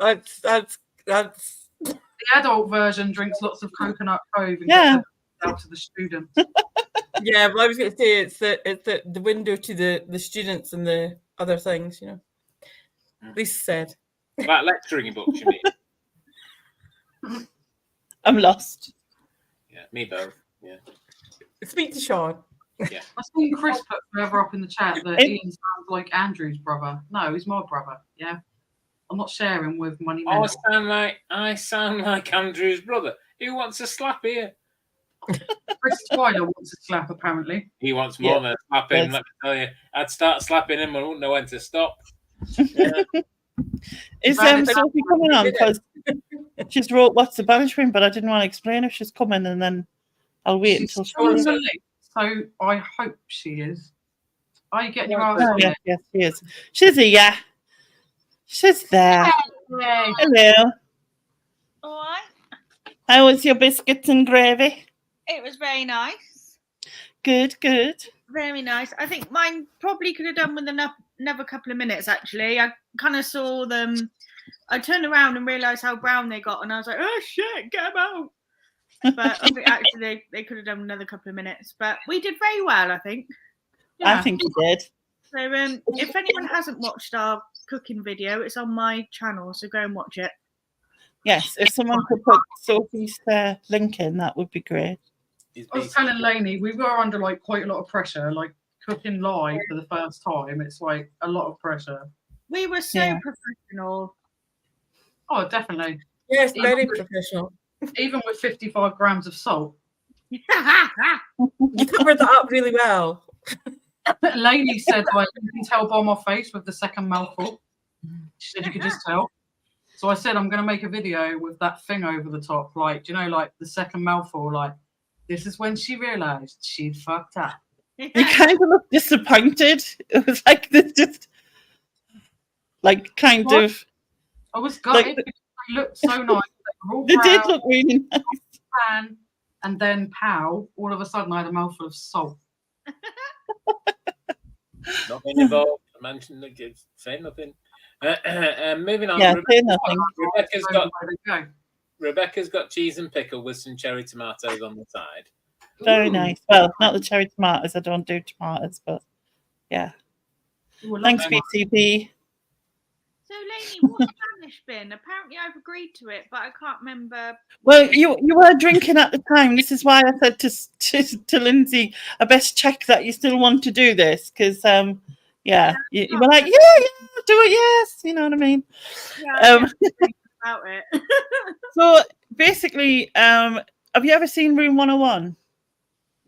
C: That's
D: The adult version drinks lots of coconut cove and
A: Yeah.
D: gets it out to the students.
C: yeah. Well, I was going to say it's the window to the students and the other things. You know. Lisa said.
B: about lecturing books, you mean?
A: I'm lost.
B: Yeah, me both. Yeah.
C: Speak to Sean.
D: I've seen Chris put forever up in the chat that Ian sounds like Andrew's brother. No, he's my brother. Yeah. I'm not sharing with Money
B: Oh,
D: Men.
B: I sound like Andrew's brother. Who wants a slap here?
D: Chris Twyler wants a slap, apparently.
B: He wants more than a slapping.
A: Yes.
B: Let me tell you, I'd start slapping him. I wouldn't know when to stop.
A: Is
C: Banishment.
A: Sophie coming on? Because she's wrote what's the banishment, but I didn't want to explain if she's coming, and then I'll wait
D: She's
A: until she
D: on
A: is.
D: the list, so I hope she is. Are you getting your ass
A: Oh,
D: on
A: yes,
D: it?
A: yes, she is. She's a yeah. She's there.
D: Yay.
A: Hello.
F: All right.
A: How was your biscuits and gravy?
F: It was very nice.
A: Good, good.
F: Very nice. I think mine probably could have done with another couple of minutes, actually. I kind of saw them. I turned around and realised how brown they got, and I was like, oh, shit, get them out. But I think actually they could have done another couple of minutes. But we did very well, I think.
A: I think you did.
F: So if anyone hasn't watched our cooking video, it's on my channel, so go and watch it.
A: Yes, if someone could put Sophie's link in, that would be great.
D: I was telling Lainey, we were under like quite a lot of pressure, like cooking live for the first time. It's like a lot of pressure.
F: We were so
A: Yeah.
F: professional.
D: Oh, definitely.
C: Yes, very professional.
D: Even with 55 grams of salt.
C: You covered that up really well.
D: Lainey said, like, you can tell by my face with the second mouthful. She said you could just tell. So I said, I'm going to make a video with that thing over the top. Like, do you know, like the second mouthful, like, this is when she realised she'd fucked up.
A: You kind of looked disappointed. It was like this, just like kind
D: What?
A: of.
D: I was gutted
A: Like-
D: because they looked so nice. They were all
A: They did
D: brown,
A: look really nice.
D: pan, and then pow, all of a sudden I had a mouthful of salt.
B: Nothing involved. I mentioned that kids say nothing. Moving on.
A: Yeah, say nothing.
B: Rebecca's
D: So
B: got
D: there you go.
B: Rebecca's got cheese and pickle with some cherry tomatoes on the side.
A: Very
D: Ooh.
A: nice. Well, not the cherry tomatoes. I don't do tomatoes, but yeah.
D: Ooh, I love
A: Thanks,
D: that.
A: BCB.
F: So, Lainey, what's Spanish been? Apparently, I've agreed to it, but I can't remember.
A: Well, you were drinking at the time. This is why I said to Lindsay, I best check that you still want to do this because yeah, you were like, yeah, do it, yes, you know what I mean.
F: Yeah, I
A: Um,
F: didn't think about it.
A: So basically, have you ever seen Room 101?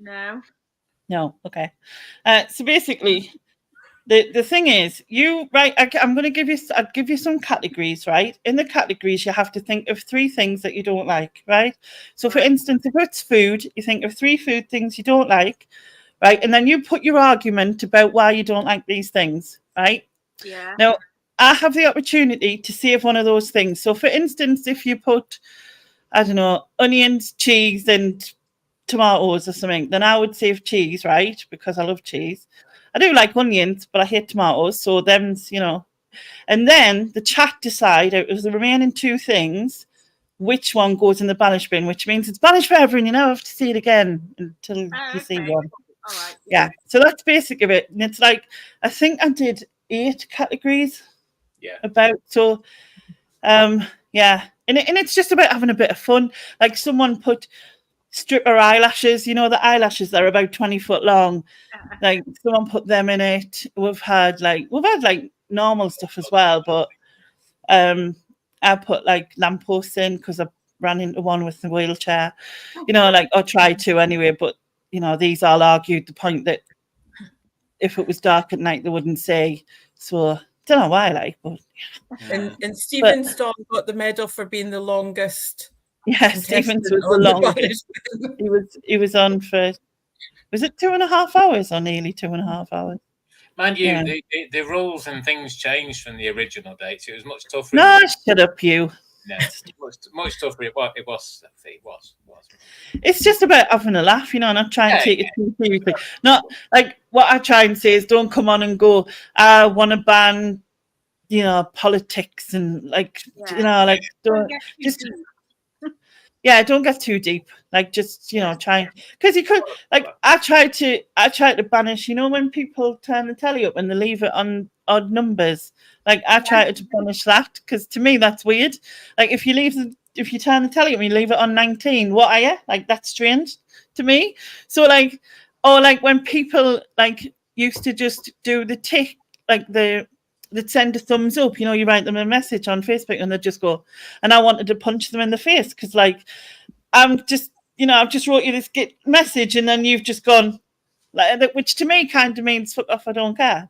F: No.
A: No, okay. So basically, the thing is, I'm going to give you some categories, right? In the categories, you have to think of 3 things that you don't like, right? So for instance, if it's food, you think of 3 food things you don't like, right? And then you put your argument about why you don't like these things, right?
F: Yeah.
A: Now, I have the opportunity to save one of those things. So for instance, if you put, I don't know, onions, cheese, and tomatoes or something, then I would save cheese, right? Because I love cheese. I do like onions, but I hate tomatoes. So them's, you know. And then the chat decide out of the remaining 2 things, which one goes in the banish bin, which means it's banished forever and you never have to see it again until you see
F: Okay.
A: one.
F: All right.
A: Yeah. So that's basic of it. And it's like, I think I did 8 categories.
B: Yeah.
A: About so yeah, and it's just about having a bit of fun. Like someone put stripper eyelashes. You know, the eyelashes that are about 20 foot long. Like someone put them in it. We've had like normal stuff as well, but I put like lampposts in because I ran into one with the wheelchair. You know, like I tried to anyway, but you know, these all argued the point that if it was dark at night they wouldn't see. So don't know why, like, but
C: And Stephen Storm got the medal for being the longest.
A: yeah, Stevens was the longest. He was on for, was it 2.5 hours or nearly 2.5 hours?
B: Mind you,
A: Yeah.
B: the rules and things changed from the original dates. It was much tougher.
A: No, shut up, you.
B: No, much tougher. It was.
A: It's just about having a laugh, you know, not trying to take it too seriously. Not like what I try and say is don't come on and go, I want to ban, you know, politics and like, you know, like don't just. Yeah, don't get too deep. Like, just, you know, try, because you could, like, I tried to banish, you know, when people turn the telly up and they leave it on odd numbers. Like, I tried to banish that because to me that's weird. Like, if you turn the telly up and you leave it on 19, what are you? Like, that's strange to me. So, like, or like when people like used to just do the tick, like they'd send a thumbs up, you know, you write them a message on Facebook and they'd just go, and I wanted to punch them in the face because, like, I'm just, you know, I've just wrote you this message and then you've just gone, like, which to me kind of means fuck off, I don't care,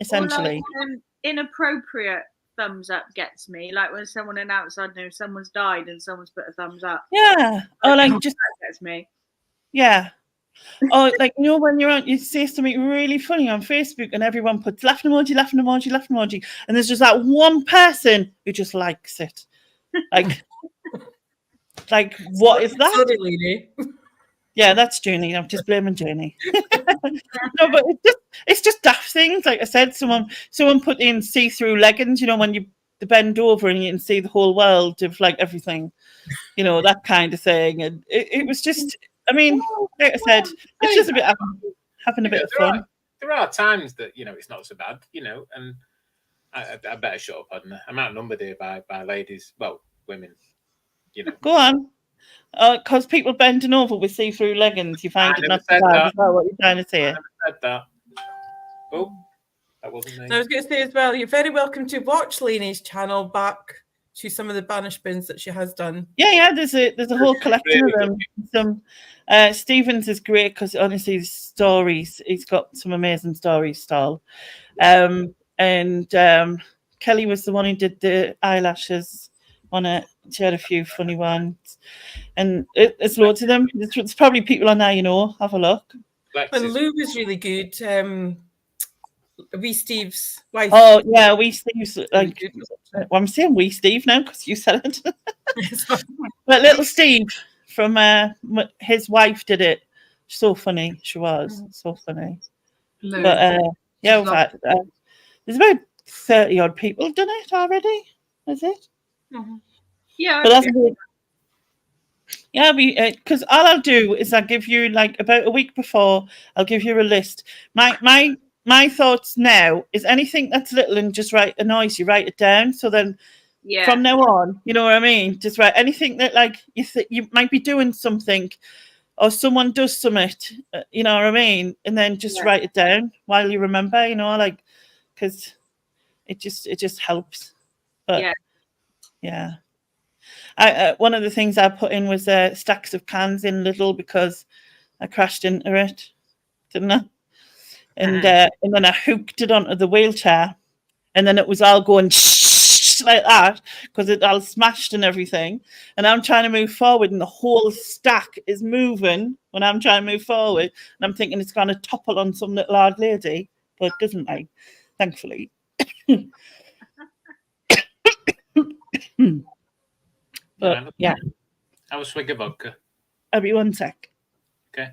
A: essentially.
F: Or like, inappropriate thumbs up gets me, like when someone announced, I don't know, someone's died and someone's put a thumbs up.
A: Yeah, or like just
F: that gets me.
A: Yeah. Or like, you know, when you're on, you say something really funny on Facebook and everyone puts laughing emoji, laughing emoji, laughing emoji, and there's just that one person who just likes it. Like, like what is that?
C: Sorry, lady.
A: Yeah, that's Junie. I'm just blaming Junie. No, but it's just daft things. Like I said, someone put in see-through leggings. You know, when you bend over and you can see the whole world of like everything. You know, that kind of thing. And it was just. I mean, like I said, it's just a bit having a bit of fun.
B: There are times that, you know, it's not so bad, you know, and I better shut up on I'm outnumbered here by ladies, well, women, you know.
A: Go on. Because people bending over with see-through leggings, you find it not so bad. Is that what you're trying to say?
B: I never said that. Oh, that wasn't me.
C: I was going to say as well, you're very welcome to watch Lainey's channel back to some of the banish bins that she has done.
A: Yeah. There's a whole collection of them. Some Stevens is great because honestly, his stories. He's got some amazing stories. Stall, and Kelly was the one who did the eyelashes on it. She had a few funny ones, and it's loads of them. There's probably people on there, you know. Have a look.
C: And Lou was really good. Wee Steve's wife.
A: Oh yeah, Wee Steve's like. Well, I'm saying Wee Steve now because you said it. But little Steve from his wife did it. So funny, she was so funny.
D: Lou.
A: But yeah, there's about 30 odd people done it already. Is it?
F: Mm-hmm. Yeah,
A: but that's good. Yeah, because all I'll do is I'll give you like about a week before. I'll give you a list. My thoughts now is anything that's little and just annoys you, write it down. So then, from now on, you know what I mean. Just write anything that like you might be doing something, or someone does something. You know what I mean, and then just write it down while you remember. You know, like because it just helps. But yeah. One of the things I put in was stacks of cans in Lidl because I crashed into it, didn't I? And then I hooked it onto the wheelchair, and then it was all going like that because it all smashed and everything. And I'm trying to move forward, and the whole stack is moving when I'm trying to move forward. And I'm thinking it's going to topple on some little old lady, but it doesn't, like, thankfully. But yeah,
B: I was swig of vodka.
A: I'll be 1 sec.
B: Okay.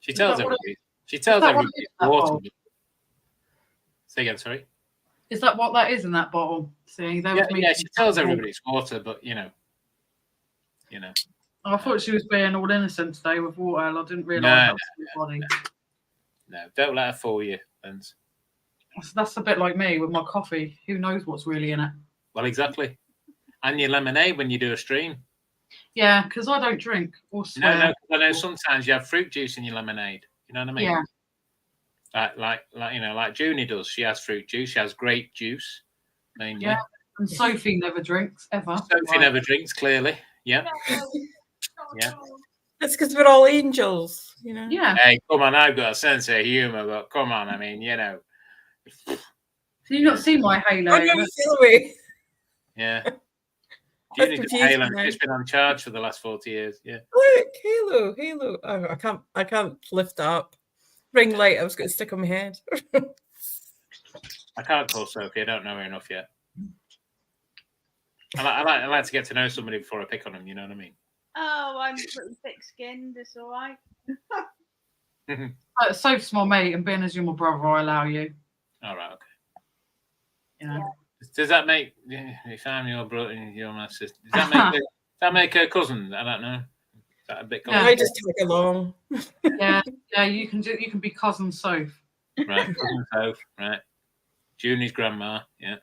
B: She tells everybody. She tells everybody it's water. Say again, sorry.
D: Is that what that is in that bottle? See,
B: she tells everybody it's water, but you know.
D: I thought she was being all innocent today with water. I didn't realise body.
B: No, don't let her fool you. And
D: that's a bit like me with my coffee. Who knows what's really in it?
B: Well, exactly. And your lemonade when you do a stream.
D: Yeah, because I don't drink or
B: No,
D: swear.
B: no. 'Cause I know sometimes you have fruit juice in your lemonade. You know what I mean?
D: Yeah.
B: Like like Junie does. She has fruit juice. She has grape juice mainly.
D: Yeah. And Sophie never drinks ever.
B: Sophie never drinks. Clearly, yeah. Yeah.
C: That's because we're all angels, you know.
D: Yeah.
B: Hey, come on! I've got a sense of humour, but come on. I mean, you know.
D: Have you not seen my halo?
C: Oh, no, feel away.
B: Yeah.
C: That's
B: Junie did
C: confusing
B: Halo.
C: now.
B: She's been on charge for the last 40 years. Yeah.
C: Look, Halo. Oh, I can't lift it up. Ring light. I was going to stick on my head.
B: I can't call Sophie. I don't know her enough yet. I like to get to know somebody before I pick on them. You know what I mean?
F: Oh, I'm pretty thick-skinned. It's all right.
D: Soph's my mate, and Ben, as you're my brother, I allow you.
B: All right. Okay.
D: Yeah.
B: Does that make if I'm your brother and you're my sister? Does that make her cousin? I don't know. Is that a bit?
D: Yeah.
C: I just tag along.
D: Yeah. You can be cousin Soph.
B: Right, cousin Soph. Right, Junie's grandma. Yeah.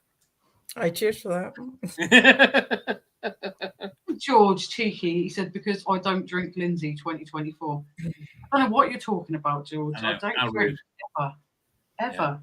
C: I cheers for that.
D: George cheeky. He said because I don't drink Lindsay 2024. I don't know what you're talking about, George. I don't drink ever.
B: Yeah.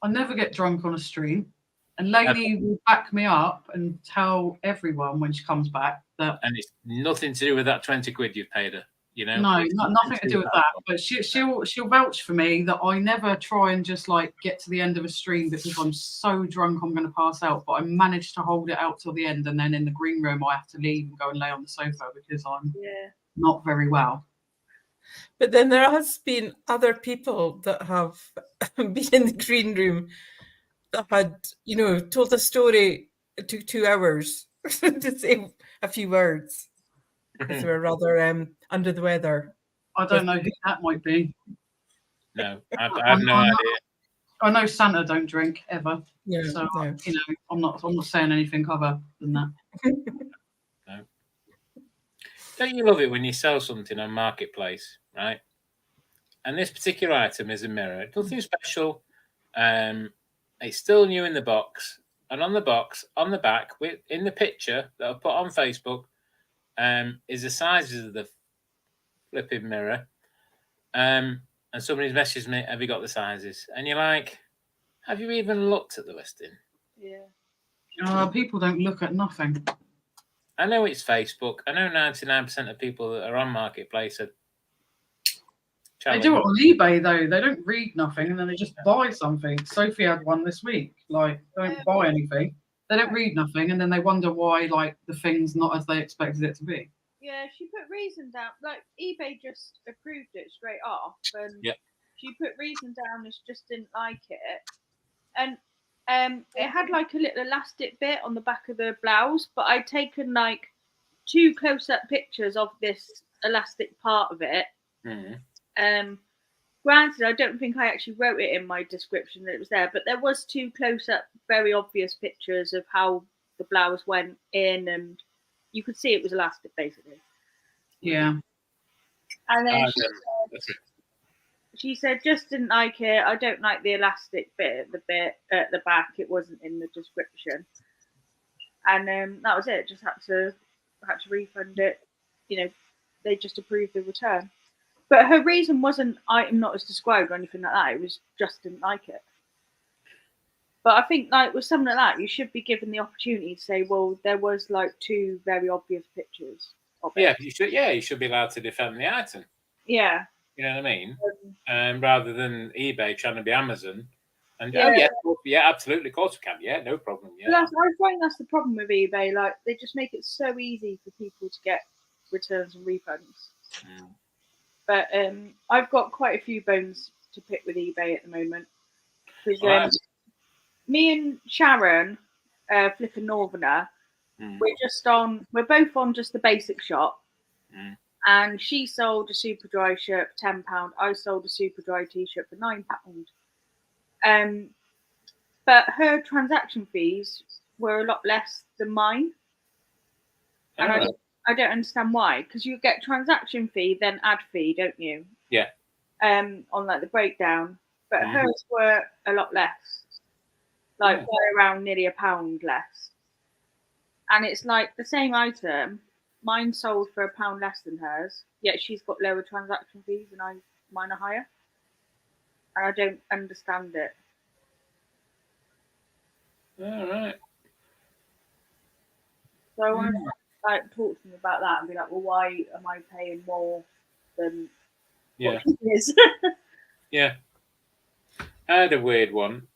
D: I never get drunk on a stream. And Lainey will back me up and tell everyone when she comes back that.
B: And it's nothing to do with that 20 quid you've paid her. You know.
D: No, nothing to do with that. But she'll vouch for me that I never try and just like get to the end of a stream because I'm so drunk I'm going to pass out. But I managed to hold it out till the end, and then in the green room I have to leave and go and lay on the sofa because I'm not very well.
C: But then there has been other people that have been in the green room that had, told a story. It took 2 hours to say a few words. Because they were rather under the weather.
D: I don't know who that might be.
B: No, I have no idea.
D: I know Santa don't drink ever.
C: Yeah,
D: so
C: no.
D: I'm not saying anything other than that.
B: No. Don't you love it when you sell something on Marketplace, right? And this particular item is a mirror. Nothing special. It's still new in the box. And on the box, on the back, in the picture that I put on Facebook, is the sizes of the flipping mirror. And somebody's messaged me, have you got the sizes? And you're like, have you even looked at the listing?
F: Yeah.
D: People don't look at nothing.
B: I know it's Facebook. I know 99% of people that are on Marketplace are
D: They do it on eBay though. They don't read nothing and then they just buy something. Sophie had one this week. Like, don't buy anything. They don't read nothing and then they wonder why like the thing's not as they expected it to be.
F: Yeah, she put reason down. Like eBay just approved it straight off, and she put reason down as just didn't like it. And it had like a little elastic bit on the back of the blouse, but I'd taken like 2 close-up pictures of this elastic part of it. Granted, I don't think I actually wrote it in my description that it was there, but there was 2 close-up, very obvious pictures of how the blouse went in, and you could see it was elastic, basically.
D: Yeah.
F: And then she said, just didn't like it. I don't like the elastic bit at the back. It wasn't in the description. And that was it. Just had to refund it. They just approved the return. But her reason wasn't item not as described or anything like that. It was just didn't like it. But I think like with something like that, you should be given the opportunity to say, well, there was like 2 very obvious pictures of it.
B: Yeah, you should. Yeah, you should be allowed to defend the item.
F: Yeah.
B: You know what I mean? Rather than eBay trying to be Amazon. And absolutely, of course we can. Yeah, no problem. Yeah.
F: I find that's the problem with eBay. Like they just make it so easy for people to get returns and refunds. But I've got quite a few bones to pick with eBay at the moment. Because me and Sharon, Flippin' Northerner, we're both on just the basic shop. And she sold a super dry shirt for £10. I sold a super dry t-shirt for £9. But her transaction fees were a lot less than mine. And I don't understand why. Because you get transaction fee, then ad fee, don't you?
B: Yeah.
F: On like the breakdown. But hers were a lot less. Like by around nearly £1 less. and it's like the same item. Mine sold for £1 less than hers, yet she's got lower transaction fees and mine are higher. And I don't understand it.
B: All right.
F: So I want to talk to them about that and be like, well, why am I paying more than
B: Yeah.
F: what she is?
B: Yeah. I had a weird one.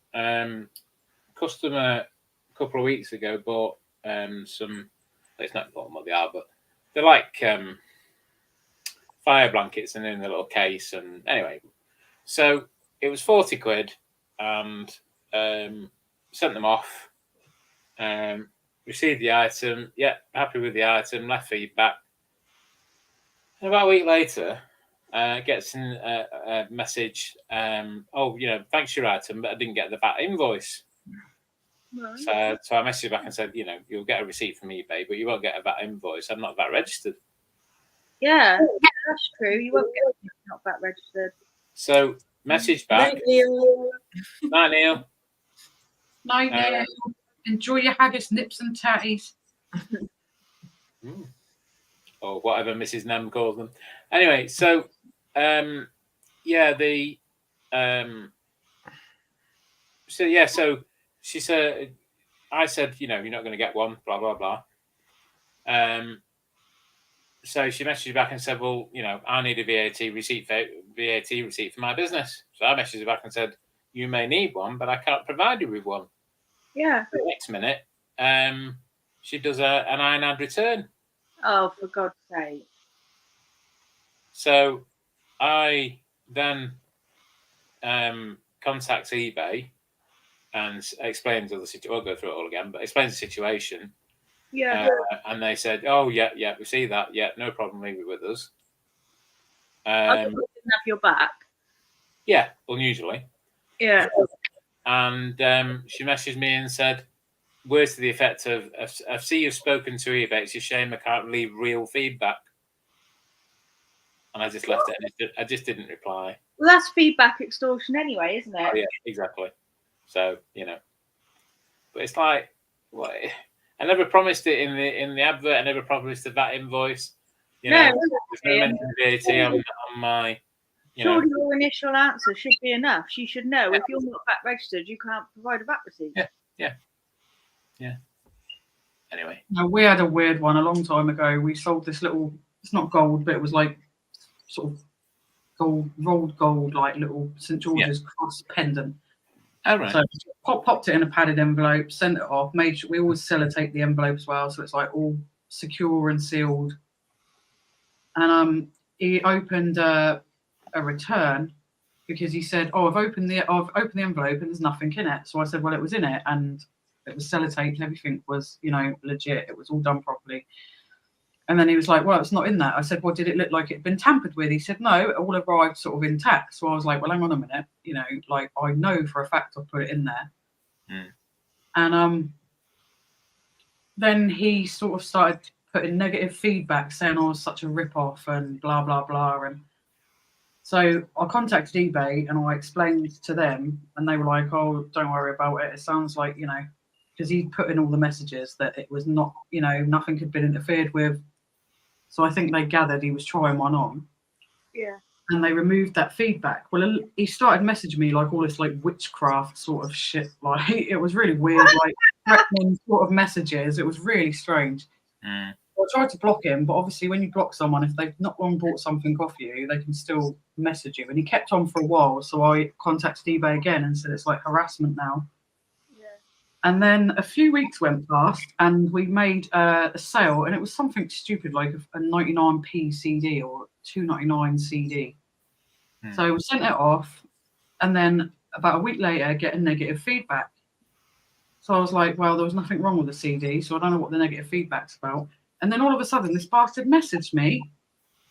B: Customer a couple of weeks ago bought some. It's not important what they are, but they're like fire blankets and in a little case. And anyway, so it was 40 quid, and sent them off. Received the item. Yeah, happy with the item. Left feedback. And about a week later, gets a message. Oh, thanks for your item, but I didn't get the VAT invoice.
F: Right.
B: So I messaged back and said, you'll get a receipt from eBay, but you won't get a VAT invoice. I'm not VAT registered.
F: Yeah, that's true. You won't get it if you're not VAT registered.
B: So message back.
C: Night, Neil.
B: Night, Neil.
D: Night, Neil. Enjoy your haggis, nips and tatties.
B: Or whatever Mrs. Nem calls them. Anyway, so so she said, I said, you're not going to get one, blah blah blah. So she messaged back and said, well, I need a VAT receipt for my business. So I messaged her back and said, you may need one, but I can't provide you with one.
F: Yeah.
B: The next minute, she does an INAD return.
F: Oh, for God's sake.
B: So I then contact eBay and explains the situation. I'll go through it all again, but explains the situation.
F: Yeah.
B: And they said, oh, yeah, we see that. Yeah, no problem, leave it with us.
F: I didn't have your back.
B: Yeah, unusually.
F: Yeah.
B: And she messaged me and said, words to the effect of, I see you've spoken to eBay. It's a shame I can't leave real feedback. And I just left it. And I just didn't reply.
F: Well, that's feedback extortion anyway, isn't it?
B: Oh, yeah, exactly. So, but it's like, what? I never promised it in the advert. I never promised a VAT invoice. There's no mention of VAT on my.
F: Surely your initial answer should be enough. She should know if you're not VAT registered, you can't provide a VAT receipt.
B: Yeah. Anyway.
D: Now, we had a weird one a long time ago. We sold this little, it's not gold, but it was like sort of rolled gold, like little St. George's cross pendant.
B: Oh, right.
D: So popped it in a padded envelope, sent it off, made sure we always sellotape the envelope as well, so it's like all secure and sealed. And he opened a return because he said, "Oh, I've opened the envelope and there's nothing in it." So I said, "Well, it was in it and it was sellotaped and everything was, legit. It was all done properly." And then he was like, "Well, it's not in that." I said, "Well, did it look like it had been tampered with?" He said, "No, it all arrived sort of intact." So I was like, "Well, hang on a minute. I know for a fact I put it in there." And then he sort of started putting negative feedback, saying I was such a rip-off and blah, blah, blah. And so I contacted eBay and I explained to them and they were like, "Oh, don't worry about it. It sounds like, because he put in all the messages that it was not, nothing had been interfered with." So I think they gathered he was trying one on.
F: Yeah.
D: And they removed that feedback. Well, he started messaging me like all this like witchcraft sort of shit. Like it was really weird, like threatening sort of messages. It was really strange. I tried to block him, but obviously when you block someone, if they've not long bought something off you, they can still message you. And he kept on for a while. So I contacted eBay again and said it's like harassment now. And then a few weeks went past and we made a sale and it was something stupid like a 99p CD or $2.99 CD. So we sent it off and then about a week later getting negative feedback. So I was like, well, there was nothing wrong with the CD, so I don't know what the negative feedback's about. And then all of a sudden this bastard messaged me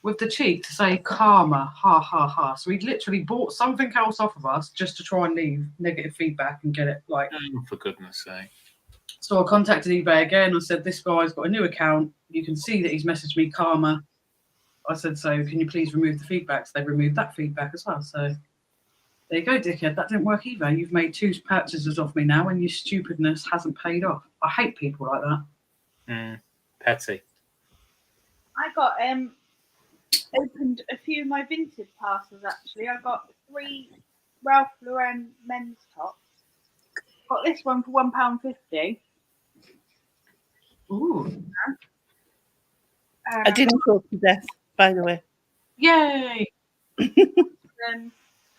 D: with the cheek to say karma, ha, ha, ha. So he'd literally bought something else off of us just to try and leave negative feedback and get it like...
B: Oh, for goodness sake.
D: So I contacted eBay again. I said, this guy's got a new account. You can see that he's messaged me karma. I said, so can you please remove the feedback? So they removed that feedback as well. So there you go, dickhead. That didn't work either. You've made 2 purchases off me now and your stupidness hasn't paid off. I hate people like that.
B: Petty.
F: I got opened a few of my vintage parcels actually. I got 3 Ralph Lauren men's tops. Got this one for £1.50.
D: Ooh.
A: I didn't talk to death, by the way.
D: Yay!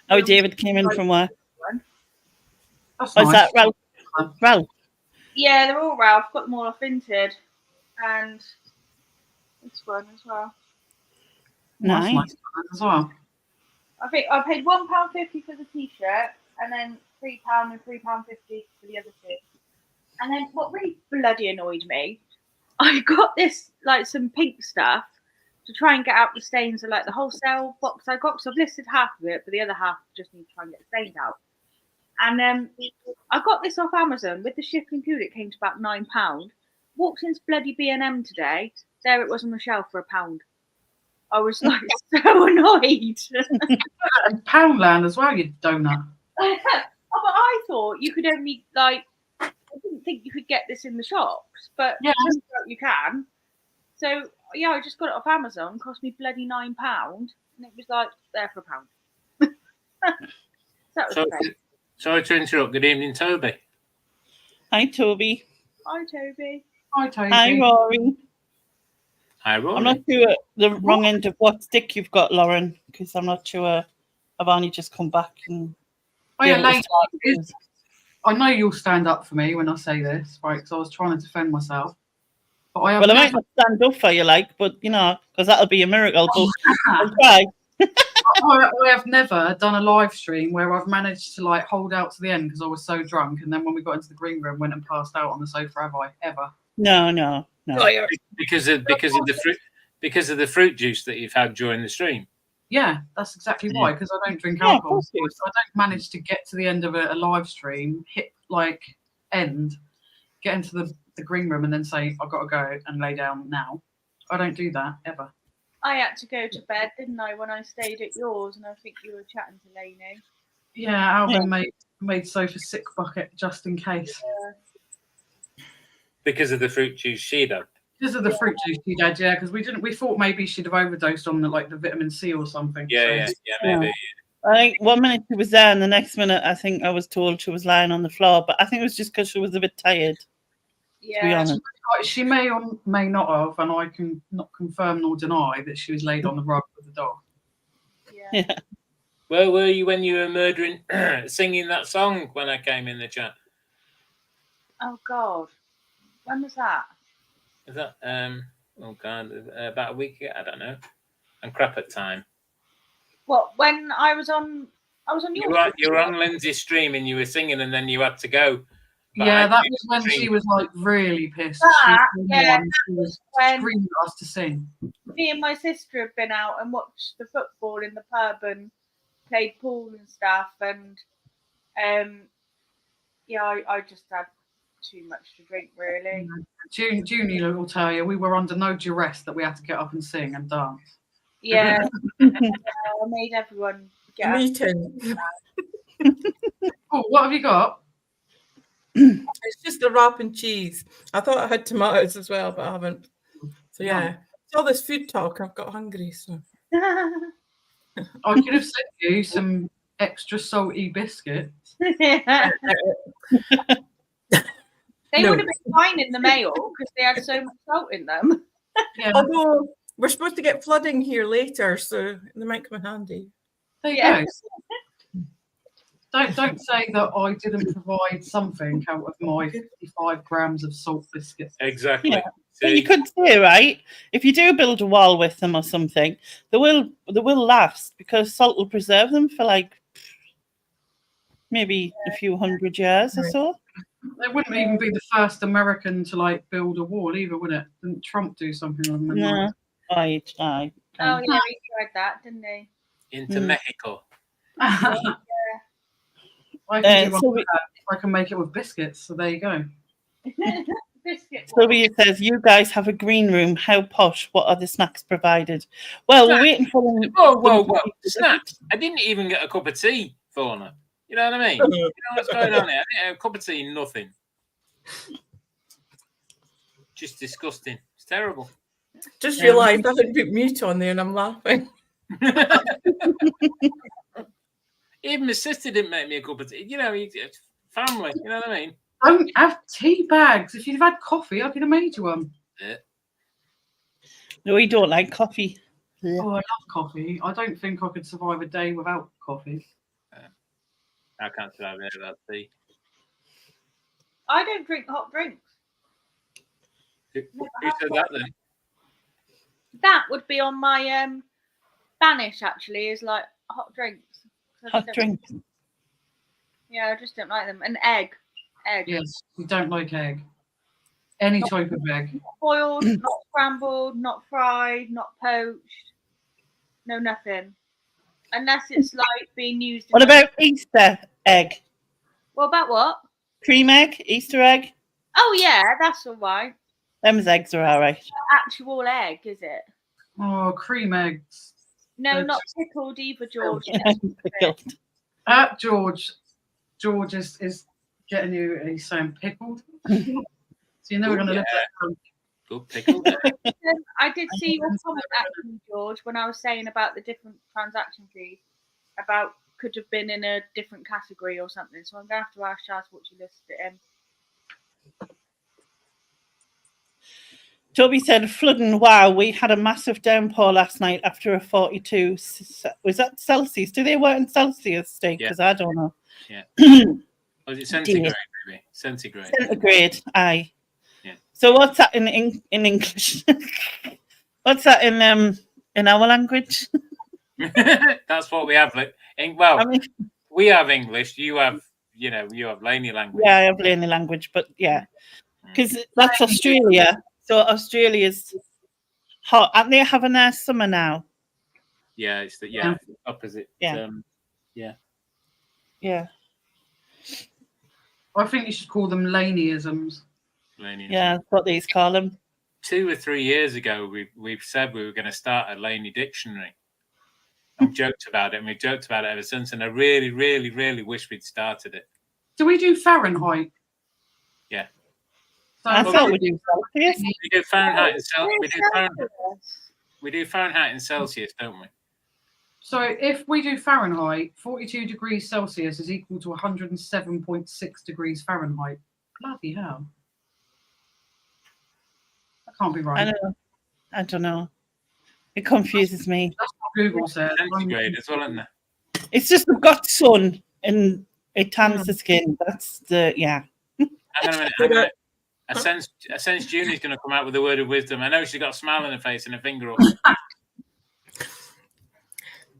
A: Oh, David came in from work.
D: That's
A: Oh,
D: nice.
A: is that Ralph? Ralph?
F: Yeah, they're all Ralph. Got them all off Vinted. And this one as well.
D: That's
A: Nice.
D: nice as well.
F: I think I paid £1.50 for the t-shirt, and then £3 and £3.50 for the other 2. And then what really bloody annoyed me, I got this like some pink stuff to try and get out the stains of like the wholesale box I got. Because I've listed half of it, but the other half just need to try and get the stains out. And I got this off Amazon with the shipping included. It came to about £9. Walked into bloody B&M today. There it was on the shelf for £1. I was like so annoyed.
D: And Poundland as well, you donut.
F: Oh, but I thought you could only like. I didn't think you could get this in the shops, but
D: Yeah.
F: turns out you can. So yeah, I just got it off Amazon. Cost me bloody £9, and it was like there for £1. That was great.
B: Sorry to interrupt. Good evening, Toby.
A: Hi, Toby.
F: Hi, Toby.
D: Hi, Toby.
A: Hi, Rory.
B: Hi, Rory.
A: I'm not sure the wrong end of what stick you've got, Lauren, because I'm not sure. I've only just come back. And
D: Oh, yeah,
A: be able to
D: lady,
A: start.
D: I know you'll stand up for me when I say this, right? Because I was trying to defend myself. But I have
A: Well, I might
D: never,
A: not stand up for you, like, but you know, because that'll be a miracle. But I'll try.
D: I have never done a live stream where I've managed to like hold out to the end because I was so drunk, and then when we got into the green room, went and passed out on the sofa. Have I ever?
A: No.
B: Because of the fruit juice that you've had during the stream.
D: Yeah, that's exactly why. Because I don't drink
A: Yeah, of
D: alcohol.
A: course you do.
D: So I don't manage to get to the end of a live stream, hit like end, get into the green room, and then say I've got to go and lay down now. I don't do that ever.
F: I had to go to bed, didn't I, when I stayed at yours, and I think you were chatting to Lainey.
D: Yeah, Alvin made sofa sick bucket just in case.
B: Because of the fruit juice she'd had.
D: Because of the fruit juice she had, yeah. Because we thought maybe she'd have overdosed on the vitamin C or something.
B: Yeah, maybe.
A: I think 1 minute she was there, and the next minute I think I was told she was lying on the floor. But I think it was just because she was a bit tired. To be
F: Yeah.
A: honest.
D: She may or may not have, and I can not confirm nor deny that she was laid on the rug with the dog.
F: Yeah.
A: Yeah.
B: Where were you when you were murdering, singing that song when I came in the chat?
F: Oh God, when was that?
B: Is that about a week ago? I don't know. I'm crap at time.
F: Well, when I was on your.
B: You were on Lindsay's stream and you were singing, and then you had to go. But
D: Yeah, that was when she was like really pissed. She was
F: when
D: screaming at us to sing.
F: me and my sister had been out and watched the football in the pub and played pool and stuff, and I just had too much to drink really.
D: Junie will tell you we were under no duress that we had to get up and sing and dance.
F: Yeah, I made everyone get up.
C: Meeting.
D: Oh, what have you got?
C: It's just a wrap and cheese. I thought I had tomatoes as well, but I haven't. So yeah, it's all this food talk. I've got hungry. So
D: I could have sent you some extra salty biscuits.
F: They
C: No.
F: would have been fine in the mail because they had so much salt in them.
D: Yeah,
C: although we're supposed to get flooding here later, so they might come in handy.
D: there you
F: Yeah.
D: go. Don't say that I didn't provide something out of my 55 grams of salt biscuits.
B: Exactly.
A: Yeah. But you could say, right, if you do build a wall with them or something, they will last because salt will preserve them for like maybe a few hundred years or so.
D: They wouldn't even be the first American to like build a wall either, would it? Didn't Trump do something on them?
A: No. Aye.
F: Oh yeah, he tried that, didn't he?
B: Into Mexico.
D: I can do one
A: so
D: with that if I can make it with biscuits. So there you go.
F: Biscuit.
A: Sylvia says, you guys have a green room. How posh. What are the snacks provided? Well, we're waiting for them.
B: Whoa. Snacks. I didn't even get a cup of tea, Fauna. You know what I mean? You know what's going on here? I didn't have a cup of tea, nothing. Just disgusting. It's terrible.
C: Just realised I didn't put mute on there and I'm laughing.
B: Even my sister didn't make me a cup of tea. You know, it's family. You know what I mean?
D: Don't have tea bags. If you'd have had coffee, I could have made you one.
B: Yeah.
A: No, we don't like coffee.
D: Oh, I love coffee. I don't think I could survive a day without coffee.
B: I can't survive without tea.
F: I don't drink hot drinks.
B: Who said that then?
F: That would be on my Spanish, actually, is like hot drinks.
A: Hot drinks.
F: Yeah, I just don't like them. An egg.
D: Yes, we don't like egg. Any type of egg.
F: Not boiled, not scrambled, not fried, not poached. No, nothing. Unless it's like being used.
A: What about Easter egg?
F: What about what?
A: Cream egg? Easter egg?
F: Oh, yeah, that's all right.
A: Them's eggs are all right.
F: Actual egg, is it?
D: Oh, cream eggs.
F: No, not pickled either, George.
A: Pickled.
D: George is getting you. He's saying pickled. So you know we're going to look at.
B: Good pickle.
F: I did see your comment actually, George, when I was saying about the different transaction fees, about could have been in a different category or something. So I'm going to have to ask Chaz what you listed it in.
A: Toby said, flooding, wow, we had a massive downpour last night after a 42. Was that Celsius? Do they work in Celsius, Steve? Because I don't know.
B: Yeah. Was it centigrade, maybe? Centigrade.
A: Centigrade, aye.
B: Yeah.
A: So what's that in English? What's that in our language?
B: That's what we have. We have English. You have Laney language.
A: Yeah, I have Laney language, but yeah. Because that's Australia. So Australia's hot. Aren't they having their summer now?
B: Yeah, it's the opposite.
A: Yeah. Yeah.
D: I think you should call them Laneyisms.
A: Yeah, that's what these call them.
B: 2 or 3 years ago, we've said we were going to start a Laney dictionary. I've joked about it, and we've joked about it ever since. And I really, really, really wish we'd started it.
D: Do we do Fahrenheit?
B: Yeah.
D: So
A: I thought we do Celsius.
B: We do Fahrenheit and Celsius. We do Fahrenheit and Celsius, don't we?
D: So if we do Fahrenheit, 42 degrees Celsius is equal to 107.6 degrees Fahrenheit. Bloody hell. That can't be right.
A: I don't know. It confuses me.
D: That's what Google said.
B: Centigrade as well, isn't it?
A: It's just we've got sun and it tans the skin. That's the, yeah.
B: Hang on a minute. I sense Junie's going to come out with a word of wisdom. I know she's got a smile on her face and a finger up.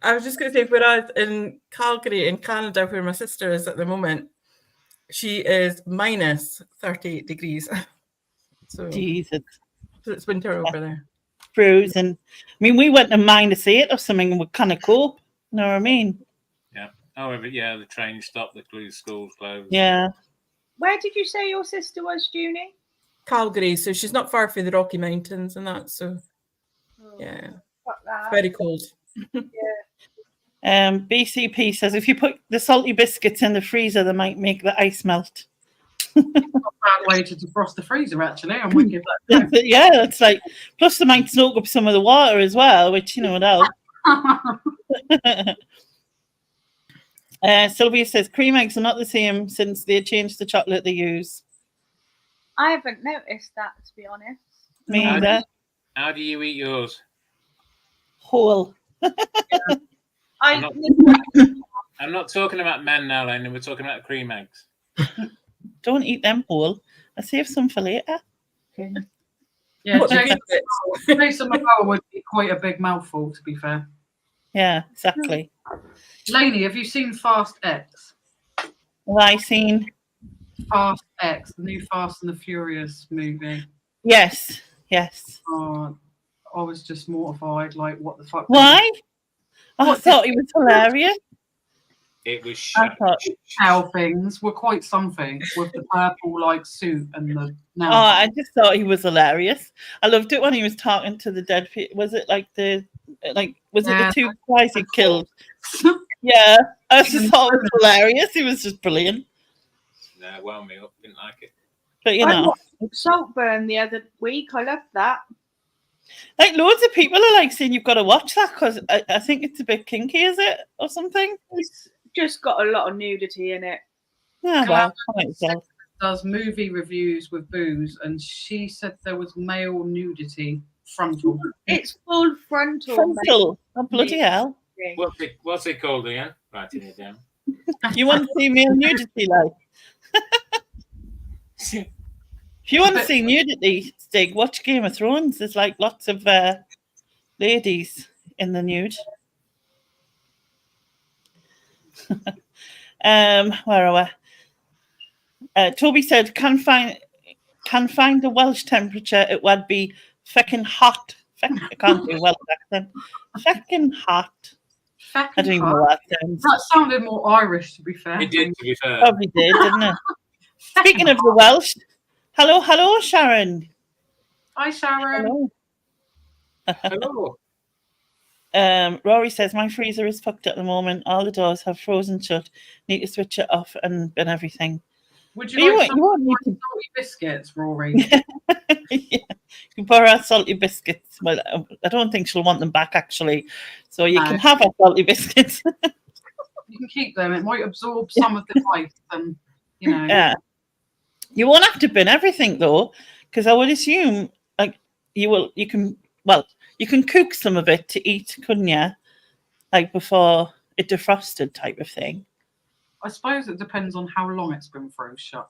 C: I was just going to say, whereas in Calgary, in Canada, where my sister is at the moment, she is minus 38 degrees. So
A: Jesus.
C: It's winter over there.
A: Frozen. I mean, we went to -8 or something and we kind of cope. You know what I mean?
B: Yeah. However, the train stopped, the schools closed.
A: Yeah.
F: Where did you say your sister was, Junie?
C: Calgary, so she's not far from the Rocky Mountains and that. So, yeah, it's very cold.
A: BCP says if you put the salty biscuits in the freezer, they might make the ice melt.
D: Not a bad way to defrost the freezer, actually. I'm with you.
A: Yeah, it's like, plus they might soak up some of the water as well, which, would help. Sylvia says cream eggs are not the same since they changed the chocolate they use.
F: I haven't noticed that, to be honest.
A: Me either.
B: How do you eat yours?
A: Whole.
B: I'm not talking about men now, Lena. We're talking about cream eggs.
A: Don't eat them whole. I save some for later.
D: Yeah, Jason McGowan would be quite a big mouthful, to be fair.
A: Yeah, exactly.
D: Lainey, have you seen Fast X?
A: Have I seen
D: Fast X, the new Fast and the Furious movie?
A: Yes.
D: I was just mortified. Like, what the fuck?
A: Why? I thought he was hilarious.
B: It was
D: how things were quite something with the purple suit and the.
A: I just thought he was hilarious. I loved it when he was talking to the dead people. Was it the two guys he killed? Yeah, I just thought it was hilarious. He was just brilliant.
B: Wound me up. Didn't like it.
A: But
F: Saltburn the other week. I loved that.
A: Like loads of people are like saying you've got to watch that because I think it's a bit kinky, is it, or something?
F: It's just got a lot of nudity in it.
A: Yeah, well, I might as well.
D: Does movie reviews with booze, and she said there was male nudity frontal.
F: It's full frontal.
A: Frontal. Oh, bloody hell.
B: What's it called again? Writing it down.
A: You want to see male nudity, like? If you want to see nudity, Stig, watch Game of Thrones. There's like lots of ladies in the nude. Where are we? Toby said, can find the Welsh temperature. It would be feckin' hot. I can't do Welsh accent. Feckin' hot. I don't even know what that sounds.
D: That sounded more Irish, to be fair.
B: It did, to be fair.
A: Probably did, didn't it? Speaking of the Welsh, hello, Sharon.
D: Hi, Sharon.
A: Hello.
B: Hello.
A: Rory says, my freezer is fucked at the moment. All the doors have frozen shut. Need to switch it off and everything.
D: Would you like some
A: salty
D: biscuits, Rory?
A: Yeah. You borrow our salty biscuits. Well, I don't think she'll want them back, actually. So you can have our salty biscuits.
D: You can keep them. It might absorb some of the ice, and you know.
A: Yeah. You won't have to bin everything though, because I would assume like you can cook some of it to eat, couldn't you? Like before it defrosted type of thing.
D: I suppose it depends on how long it's been frozen shut.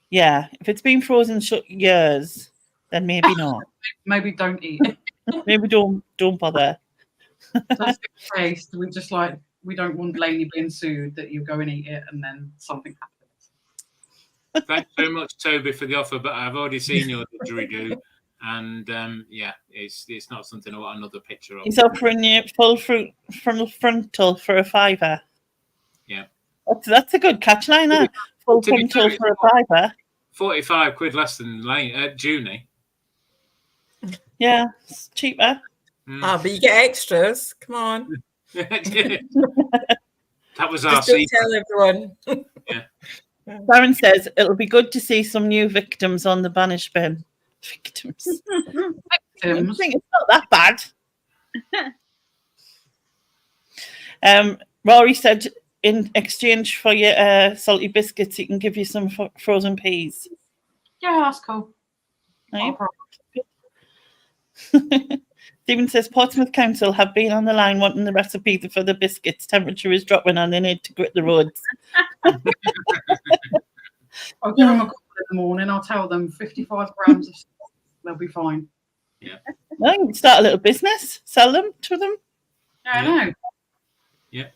A: Yeah, if it's been frozen shut years, then maybe not.
D: Maybe don't eat it.
A: Maybe don't bother.
D: Just in case we don't want Lainey being sued that you go and eat it and then something happens.
B: Thanks very much, Toby, for the offer, but I've already seen your didgeridoo, and it's not something I want another picture of.
A: He's offering you full fruit from the frontal for a £5.
B: Yeah,
A: that's a good catch line. That full frontal for a £5.
B: 45 quid less than Junie.
A: Yeah, it's cheaper.
C: But you get extras. Come on.
B: That was our
C: Just don't
B: secret.
C: tell everyone.
B: Yeah.
A: Darren says it'll be good to see some new victims on the banish bin. Victims. I think it's not that bad. Rory said in exchange for your salty biscuits, he can give you some frozen peas.
D: Yeah, that's cool.
A: Right? Stephen says Portsmouth Council have been on the line wanting the recipe for the biscuits. Temperature is dropping and they need to grit the roads.
D: I'll give them a call in the morning. I'll tell them 55 grams of stock. They'll be fine.
B: Yeah.
A: Well, you can start a little business, sell them to them.
D: Yeah, I know.
B: Yeah.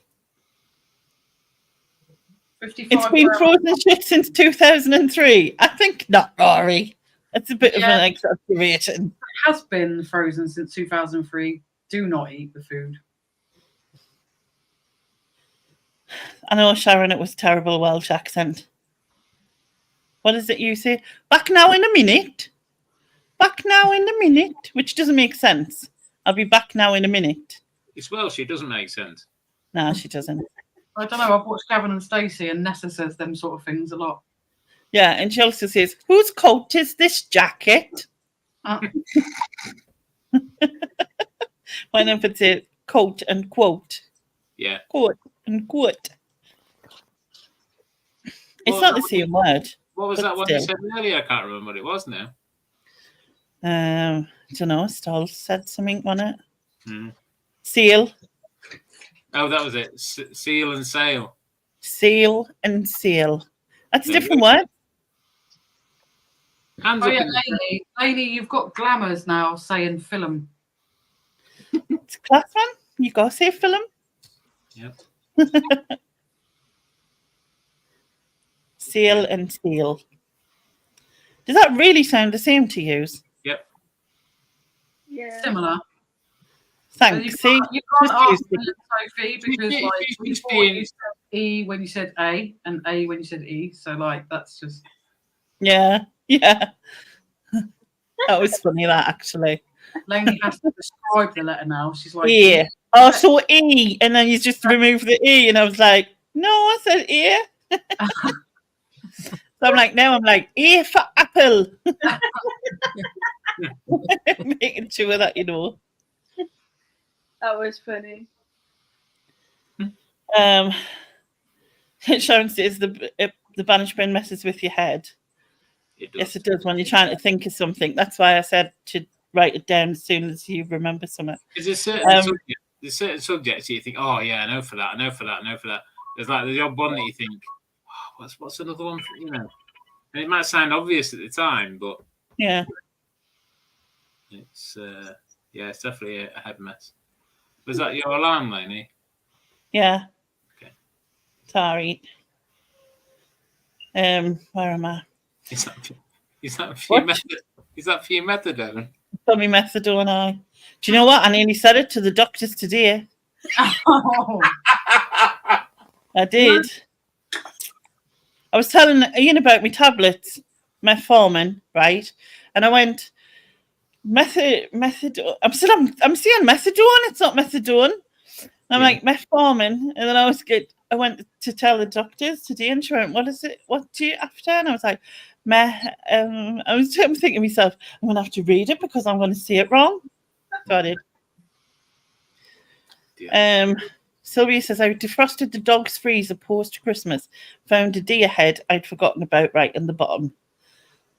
D: 55
A: It's been frozen shut since 2003. I think not, Rory. That's a bit of an exaggeration.
D: It has been frozen since 2003. Do not eat the food.
A: I know, Sharon, it was terrible Welsh accent. What is it you say? Back now in a minute. Back now in a minute, which doesn't make sense. I'll be back now in a minute.
B: It's Welsh, it doesn't make sense.
A: No, she doesn't.
D: I don't know. I've watched Gavin and Stacey, and Nessa says them sort of things a lot.
A: Yeah, and she also says, whose coat is this jacket? Whenever it's a coat and quote.
B: Yeah.
A: Quote and quote. It's not the same word.
B: What was that one you said earlier? I can't remember what it was now.
A: I don't know. Stoll said something on it.
B: Hmm.
A: Seal.
B: Oh, that was it. Seal and sail.
A: Seal and seal. That's a different word.
B: Hands
D: Oh
B: up
D: yeah,
B: in
D: Lainey, you've got glamours now saying film.
A: It's a class one. You got to say film.
B: Yep.
A: Seal and seal. Does that really sound the same to you?
B: Yep.
F: Yeah.
D: Similar.
A: Thanks.
D: You
A: See,
D: can't ask
A: confusing.
D: me, Sophie, because like we thought you said E when you said A and A when you said E. So like that's just
A: Yeah. That was funny. That actually.
D: Lainey has to describe the letter now. She's like,
A: Yeah. Oh, so E, and then you just remove the E, and I was like, no, I said E. So I'm like, now I'm like, A for apple. Making sure that, you know.
F: That was funny.
A: Sharon says the banishment messes with your head.
B: It does.
A: Yes, it does when you're trying to think of something. That's why I said to write it down as soon as you remember something.
B: Is there certain subjects you think, oh yeah, I know for that, I know for that, I know for that. There's like the odd one that you think, oh, what's another one? You know, and it might sound obvious at the time, but
A: Yeah.
B: it's it's definitely a head mess. Was that your alarm, Lainey?
A: Yeah.
B: Okay.
A: Sorry. Where am I?
B: Is that for
A: What?
B: your method? Is that for your methadone?
A: Tell me methadone. Do you know what? I nearly said it to the doctors today.
D: Oh,
A: I did. I was telling Ian about my tablets, metformin, right? And I went, methadone. I'm saying methadone. It's not methadone. I'm like, metformin. And then I went to tell the doctors today, and she went, what is it? What do you after? And I was like, I was thinking to myself, I'm going to have to read it because I'm going to say it wrong. So I did. Sylvia says, I defrosted the dog's freezer post-Christmas. Found a deer head I'd forgotten about right in the bottom.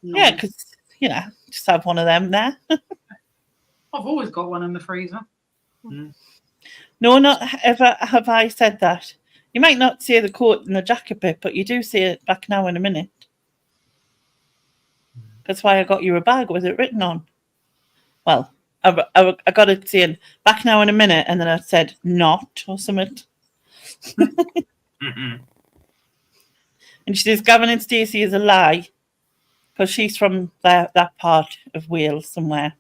D: nice.
A: Yeah, because, just have one of them there.
D: I've always got one in the freezer.
A: No, not ever have I said that. You might not say the coat and the jacket bit, but you do say it back now in a minute. That's why I got you a bag with it written on. Well, I got it saying back now in a minute, and then I said not or something. And she says Gavin and Stacey is a lie because she's from that part of Wales somewhere.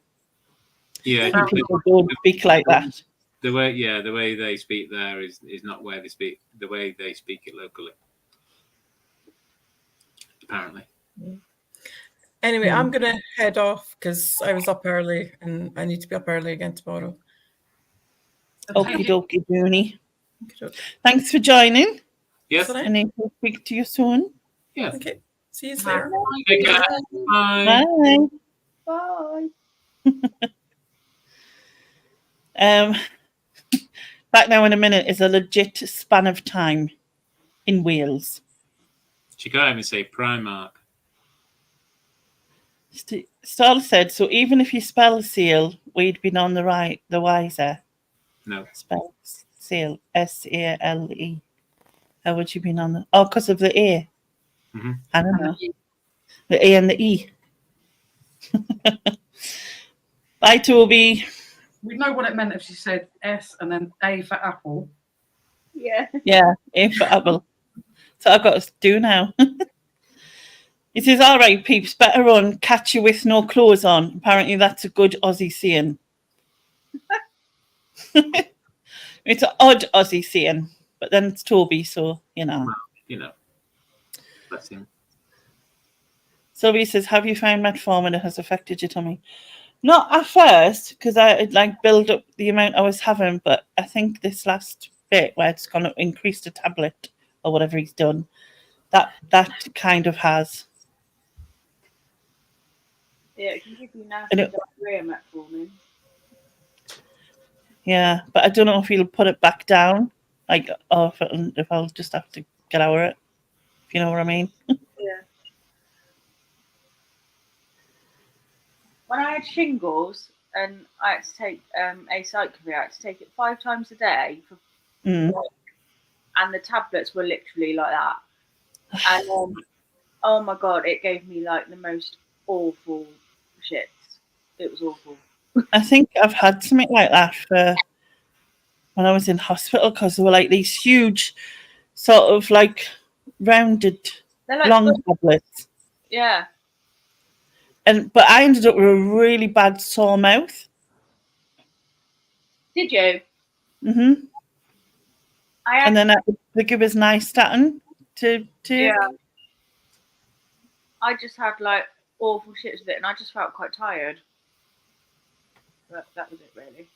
B: Yeah,
A: people don't speak like that.
B: The way they speak there is not where they speak. The way they speak it locally, apparently.
C: Anyway, I'm going to head off because I was up early and I need to be up early again tomorrow.
A: Okie dokie, Dooney.
C: Okay.
A: Thanks for joining.
B: Yes.
A: And then we'll speak to you soon.
B: Yes.
C: Okay. See you later.
B: Take care. Bye.
A: Bye.
F: Bye.
A: Back now in a minute is a legit span of time in Wales.
B: She can't even say Primark.
A: Starla said, so even if you spell seal, we'd been on the wiser.
B: No.
A: Spell seal, S-A-L-E. How would you been on the... Oh, because of the A.
B: Mm-hmm.
A: I don't know. The A and the E. Bye, Toby.
D: We'd know what it meant if she said S and then A for apple.
F: Yeah.
A: Yeah, A for apple. So I've got to do now. It says, all right, peeps, better run, catch you with no clothes on. Apparently that's a good Aussie saying. It's an odd Aussie saying, but then it's Toby, so,
B: Well, bless him.
A: Sylvie says, have you found metformin that has affected your tummy? Not at first, because I build up the amount I was having, but I think this last bit where it's going to increase the tablet or whatever he's done, that kind of has.
F: Yeah, it can give you nasty diarrhea, metformin.
A: Yeah, but I don't know if he'll put it back down, or if I'll just have to get over it, if you know what I mean.
F: Yeah. When I had shingles and I had to take acyclovir, I had to take it 5 times a day and the tablets were literally like that. And oh my god, it gave me the most awful shits. It was awful.
A: I think I've had something like that for when I was in hospital because they were these huge, sort of rounded, long tablets.
F: Yeah.
A: But I ended up with a really bad sore mouth.
F: Did you?
A: Mm-hmm. And then they give us nystatin to.
F: Yeah. I just had awful shits with it, and I just felt quite tired. But that was it, really.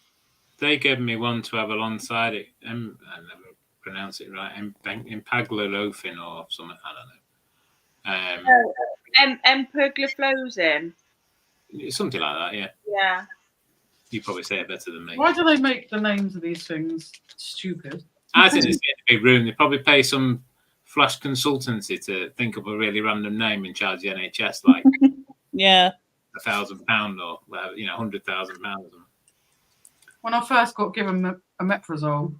B: They gave me one to have alongside it. I never pronounce it right. Impaglalofin or something. I don't know.
F: Empagliflozin.
B: Something like that. Yeah,
F: Yeah.
B: you probably say it better than me.
D: Why do they make the names of these things stupid?
B: I think there's a big room. They probably pay some flash consultancy to think of a really random name and charge the NHS like
A: Yeah.
B: £1,000 or whatever, £100,000.
D: When I first got given omeprazole,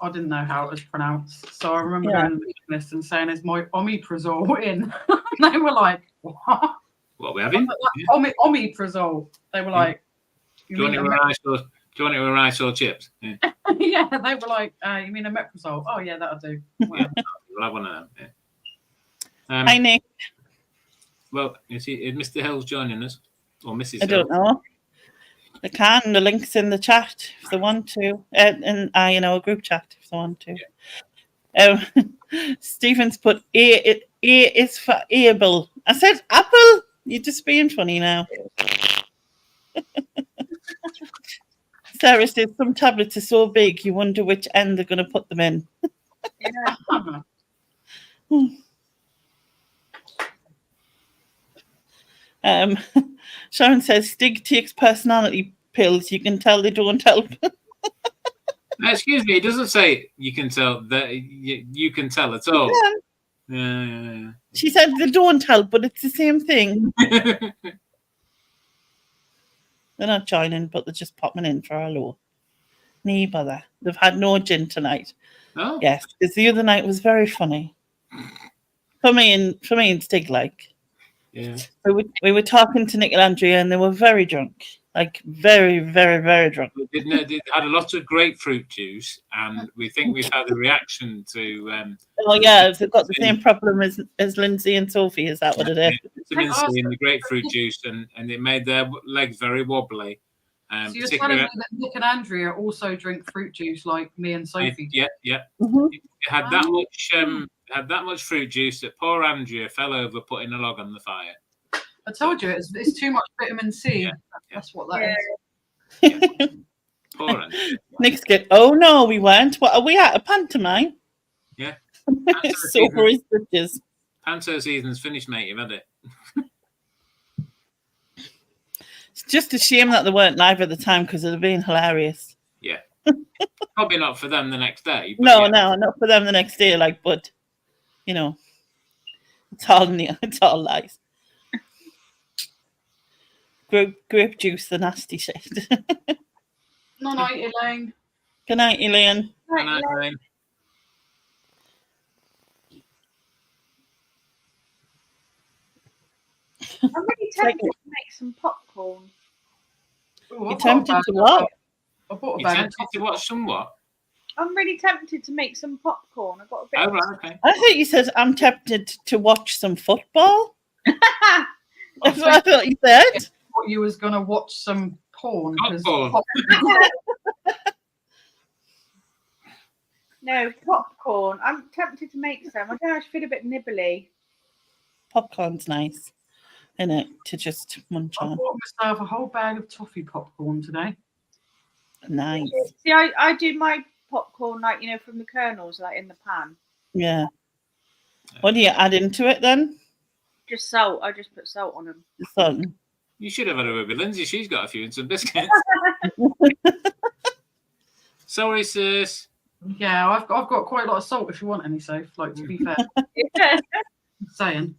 D: I didn't know how it was pronounced. So I remember going to the list and saying, "Is my omeprazole in?" And they were like, "What?
B: What we having?
D: Omeprazole." They were like,
B: Do you want it with rice or chips? Yeah.
D: yeah, they were like, "You mean omeprazole?" Oh yeah, that'll do.
B: Yeah, we'll have one of them. Yeah.
A: Hi, Nick.
B: Well, is Mr. Hill's joining us? Or Mrs.
A: I don't know. They can. The link's in the chat if they want to. In a group chat if they want to. Yeah. Stephen's put A is for able. I said apple. You're just being funny now. Sarah says some tablets are so big you wonder which end they're going to put them in. Sharon says Stig takes personality pills. You can tell they don't help.
B: Excuse me, it doesn't say you can tell that you can tell at all. Yeah.
A: She said they don't help, but it's the same thing. They're not joining, but they're just popping in for a hello. Nee bother. They've had no gin tonight.
B: Oh.
A: Yes, because the other night was very funny. For me and Stig, like.
B: Yeah.
A: We were talking to Nick and Andrea, and they were very drunk. Like, very, very, very drunk.
B: They had a lot of grapefruit juice, and we think we've had a reaction to...
A: oh, yeah, they've got the same problem as Lindsay and Sophie. Is that what it is?
B: Vitamin C in the grapefruit juice, and it made their legs very wobbly.
D: So you're telling me that Nick and Andrea also drink fruit juice like me and Sophie?
B: Yeah.
A: Mm-hmm.
B: It had that much fruit juice that poor Andrea fell over putting a log on the fire.
D: I told you, it's too much vitamin C.
B: Yeah.
D: That's what that is.
B: Yeah. Poor Andrea.
A: Nick's good. Oh, no, we weren't. What are we at? A pantomime?
B: Yeah.
A: So for his bridges.
B: Panto season's finished, mate. You've had it.
A: It's just a shame that they weren't live at the time because it would have been hilarious.
B: Yeah. Probably not for them the next day.
A: No, not for them the next day. But it's all lies. Grape juice, the nasty shit.
D: Good night, Elaine.
A: Good night, Elaine.
B: Good night, Elaine.
F: I'm really tempted to make some popcorn.
A: You're tempted to what?
D: I bought a
B: You're
D: bag.
B: tempted to watch somewhat?
F: I'm really tempted to make some popcorn. I've got a bit.
B: Oh, right, okay.
A: I thought you said I'm tempted to watch some football. That's what I thought you said.
D: I thought you was going to watch some porn.
F: No, popcorn. I'm tempted to make some. I don't know, I feel a bit nibbly.
A: Popcorn's nice, isn't it? To just munch
D: I
A: on.
D: bought myself a whole bag of toffee popcorn today.
A: Nice.
F: See, I do my popcorn from the kernels, in the pan.
A: Yeah. What do you add into it then?
F: Just salt. I just put salt on them.
A: Salt.
B: You should have had a word with Lindsay. She's got a few and some biscuits. Sorry, sis.
D: Yeah, I've got quite a lot of salt if you want any, Soph. To be fair. Just saying.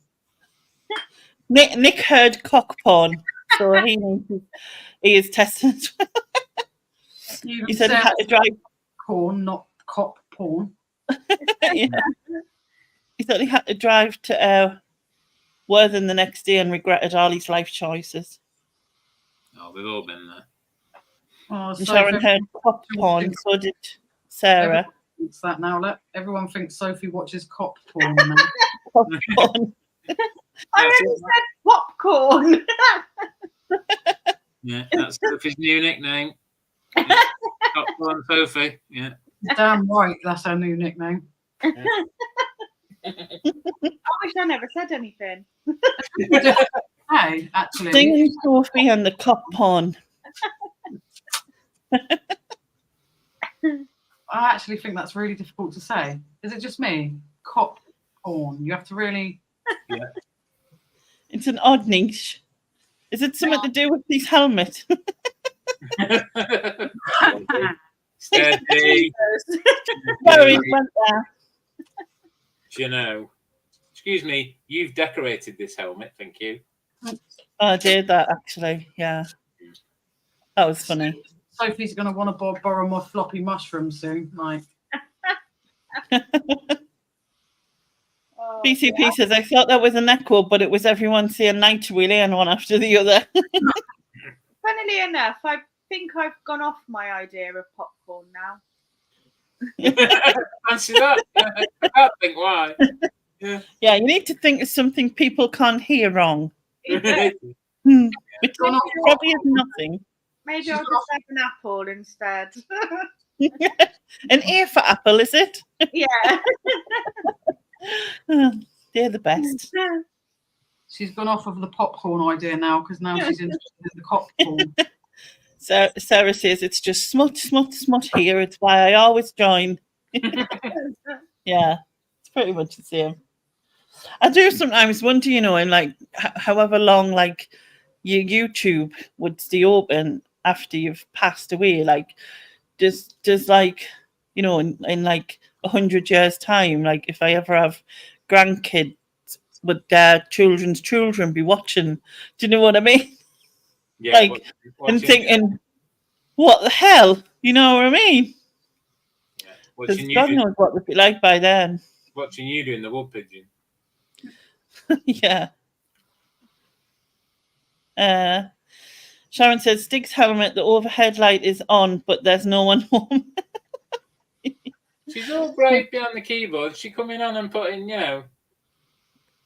A: Nick heard cock porn, so he is testing. He said he had to drive
D: corn, not cop porn.
A: Yeah. He said he had to drive to Worthing the next day and regretted all his life choices.
B: Oh, we've all been there.
D: Oh,
A: Sharon heard cop porn, so did Sarah.
D: It's that now. Everyone thinks Sophie watches cop porn.
A: Cop porn.
F: I already said popcorn.
B: Yeah, that's Sophie's new nickname. Yeah. Popcorn Sophie. Yeah.
D: Damn right, that's our new nickname.
B: Yeah.
F: I wish I never said anything.
D: Hey, actually.
A: Singing Sophie and the cop porn.
D: I actually think that's really difficult to say. Is it just me? Cop porn. You have to really
B: Yeah.
A: It's an odd niche. Is it something to do with his helmet?
B: Steady.
A: Sorry, went there.
B: You know. Excuse me, you've decorated this helmet, thank you.
A: Oh, I did that actually. Yeah. That was funny.
D: Sophie's going to want to borrow my floppy mushroom soon. Like,
A: BCP says, I thought that was an echo, but it was everyone saying night really and one after the other.
F: Funnily enough, I think I've gone off my idea of popcorn now.
B: Fancy that? I can't think why.
A: Yeah, you need to think of something people can't hear wrong.
F: Yeah.
A: Which probably is nothing.
F: Maybe I'll just have an apple instead.
A: An ear for apple, is it?
F: Yeah.
A: Oh, they're the best.
D: she's gone off of the popcorn idea now because now she's interested in the popcorn.
A: So Sarah says it's just smut here. It's why I always join. Yeah, it's pretty much the same. I do sometimes wonder, you know, in like however long like your YouTube would stay open after you've passed away, like does like, you know, in like 100 years time, like if I ever have grandkids, would their children's children be watching? Do you know what I mean?
B: Yeah,
A: like and thinking, what the hell? You know what I mean?
B: Yeah.
A: Because God knows what would be like by then.
B: Watching you doing the wood pigeon.
A: Yeah. Sharon says, Stig's helmet, the overhead light is on, but there's no one home.
B: She's all brave behind the keyboard. She coming on and putting, you know,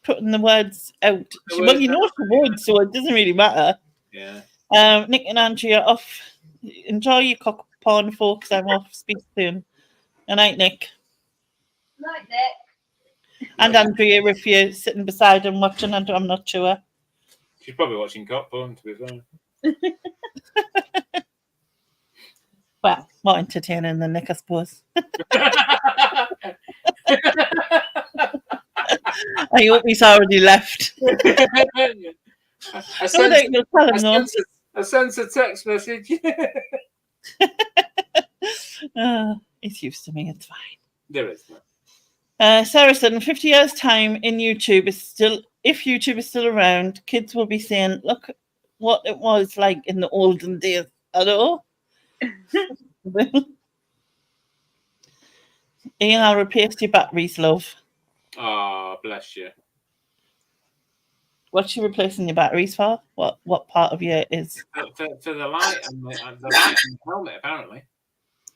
A: putting the words out. Well, you know she would, so it doesn't really matter.
B: Yeah.
A: Nick and Andrea off. Enjoy your cock porn, folks. I'm off. Speak soon. Good night, Nick.
F: Night, Nick.
A: And Andrea, if you're sitting beside him watching, I'm not sure.
B: She's probably watching cock porn, to be fair.
A: Well, more entertaining than Nick, I suppose. I hope he's already left.
B: I sent a text message.
A: He's used to me, it's fine.
B: There is no.
A: Sarah said in 50 years' time in YouTube is still, if YouTube is still around, kids will be saying, look what it was like in the olden days. Hello? Ian, I'll replace your batteries, love.
B: Oh, bless you.
A: What's she replacing your batteries for? What part of you is?
B: For the light and the helmet, apparently.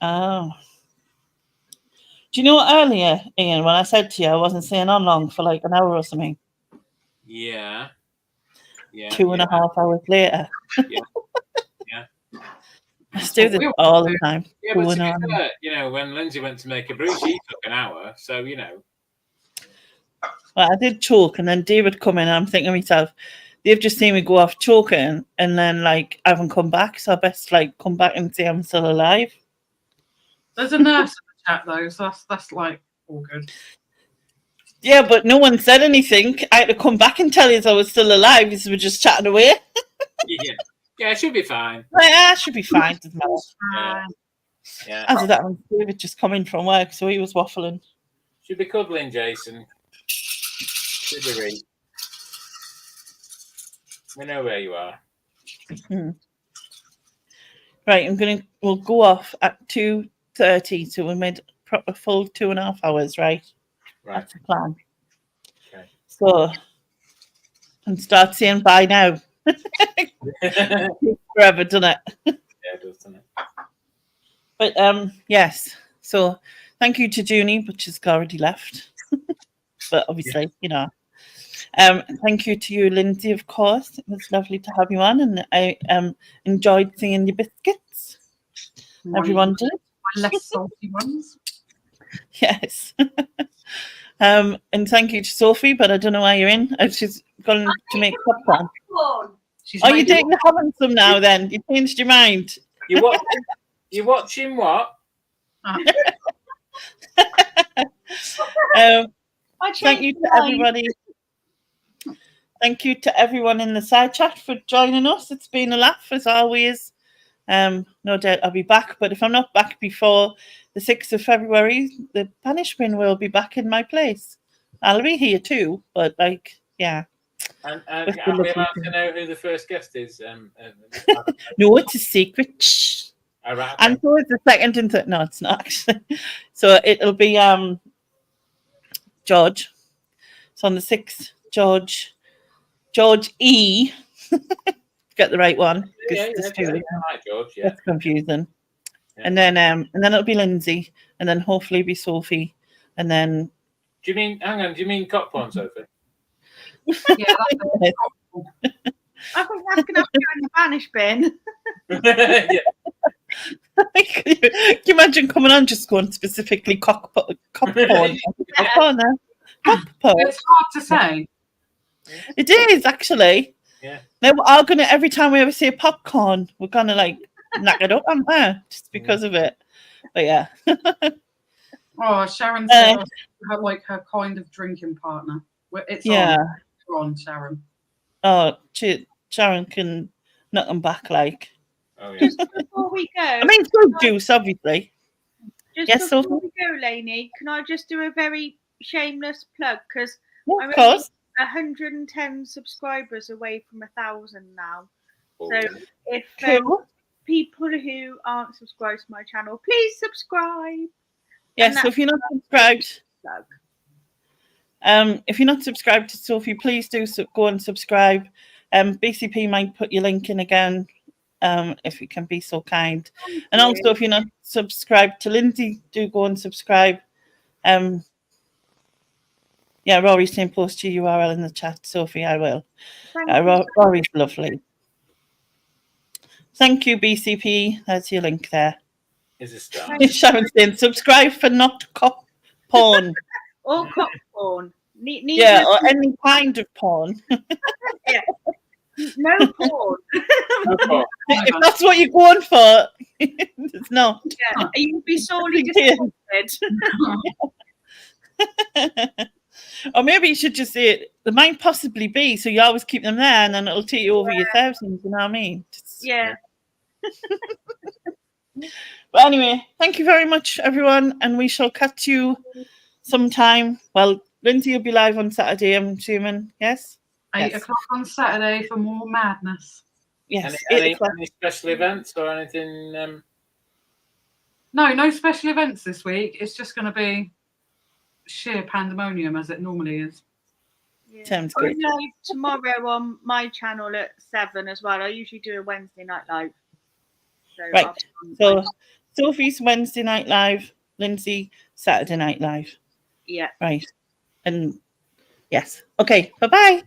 A: Oh. Do you know what, earlier, Ian, when I said to you I wasn't staying on long for like an hour or something?
B: Yeah. Yeah.
A: 2.5 hours later.
B: Yeah. Yeah.
A: I do this all the time.
B: Yeah, but to be fair, you know, when Lindsay went to make a brew, she took an hour. So, you know.
A: Well, I did choke, and then David come in, and I'm thinking to myself, they've just seen me go off choking, and then, like, I haven't come back, so I best, like, come back and say I'm still alive.
D: There's a nurse in the chat, though, so that's like, all good.
A: Yeah, but no one said anything. I had to come back and tell you I was still alive, because we were just chatting away.
B: Yeah. Yeah, it should be fine.
A: Yeah, it should be fine. Doesn't matter.
B: Yeah.
A: As of that, David just coming from work, so he was waffling.
B: Should be cuddling, Jason. Should be ready. We know where you are.
A: Right, we'll go off at 2:30, so we made a full 2.5 hours, right?
B: Right.
A: That's the plan.
B: Okay.
A: So, and start saying bye now. Forever, doesn't it?
B: Yeah, it does, doesn't it?
A: But yes. So thank you to Junie, but she's already left. But obviously, you know. Thank you to you, Lindsay, of course. It was lovely to have you on, and I enjoyed seeing your biscuits. Everyone did.
D: My less salty ones.
A: Yes. And thank you to Sophie, but I don't know why you're in. She's gone to make popcorn. Are you taking having some now then? You changed your mind.
B: You watching what?
A: Thank you to everybody. thank you to everyone in the side chat for joining us. It's been a laugh as always. No doubt I'll be back, but if I'm not back before the 6th of February, the banishment will be back in my place. I'll be here too, but yeah.
B: And
A: With
B: are
A: the
B: we allowed
A: lovely
B: to know who the first guest is?
A: No, it's a secret. Shh.
B: All right,
A: And so is the second and third. No, it's not actually. So it'll be George. So on the 6th, George E. Get the right one.
B: yeah,
A: There's
B: yeah,
A: two.
B: right, George. Yeah.
A: That's confusing.
B: Yeah.
A: And then it'll be Lindsay, and then hopefully be Sophie, and then.
B: Do you mean? Hang on. Do you mean cock porn, Sophie?
D: Yeah, that's
F: I think that's going to have to go in the banish bin.
B: Yeah.
A: Can you imagine coming on just going specifically cock porn? Cock porn. Cock porn.
D: it's hard to say.
A: It is actually.
B: Yeah.
A: Now we are gonna every time we ever see a popcorn, we're gonna knock it up on there just because of it. But yeah.
D: Oh, Sharon said her kind of drinking partner. It's on Sharon.
A: Oh, Sharon can knock them back
B: Oh, yeah.
F: Just before we go,
A: I mean, fruit juice, obviously.
F: just
A: yes,
F: before
A: Sophie?
F: we go, Lainey, can I just do a very shameless plug? Because
A: Yeah, of course.
F: 110 subscribers away from 1,000 now.
B: Oh,
F: So if
A: Cool.
F: people who aren't subscribed to my channel, please subscribe.
A: Yes, so if you're not subscribed, if you're not subscribed to Sophie, please do go and subscribe. BCP might put your link in again, if you can be so kind. And also, if you're not subscribed to Lindsay, do go and subscribe. Yeah, Rory's saying post your URL in the chat, Sophie. I will. Rory's lovely. Thank you, BCP. There's your link there.
B: Is a star.
A: Sharon's saying subscribe for not cop porn.
F: Or cock porn.
A: Yeah, or any kind of porn.
F: No porn.
A: If that's what you're going for, it's not.
F: Yeah, you'd be sorely disappointed.
A: Or maybe you should just say it. There might possibly be, so you always keep them there, and then it'll take you over your thousands. You know what I mean?
F: Yeah.
A: But anyway, thank you very much, everyone, and we shall catch you sometime. Well, Lindsay will be live on Saturday, I'm assuming. Yes.
D: 8 o'clock on Saturday for more madness.
A: Yes.
B: Any special events or anything?
D: No special events this week. It's just going to be sheer pandemonium as it normally is.
F: Yeah.
A: Sounds good.
F: Live tomorrow on my channel at 7 as well. I usually do a Wednesday night live. So
A: Right. So Sophie's Wednesday night live, Lindsay Saturday night live.
F: Yeah.
A: Right. And yes. Okay. Bye-bye.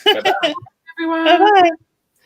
B: Bye-bye.
D: Everyone.
A: Bye-bye.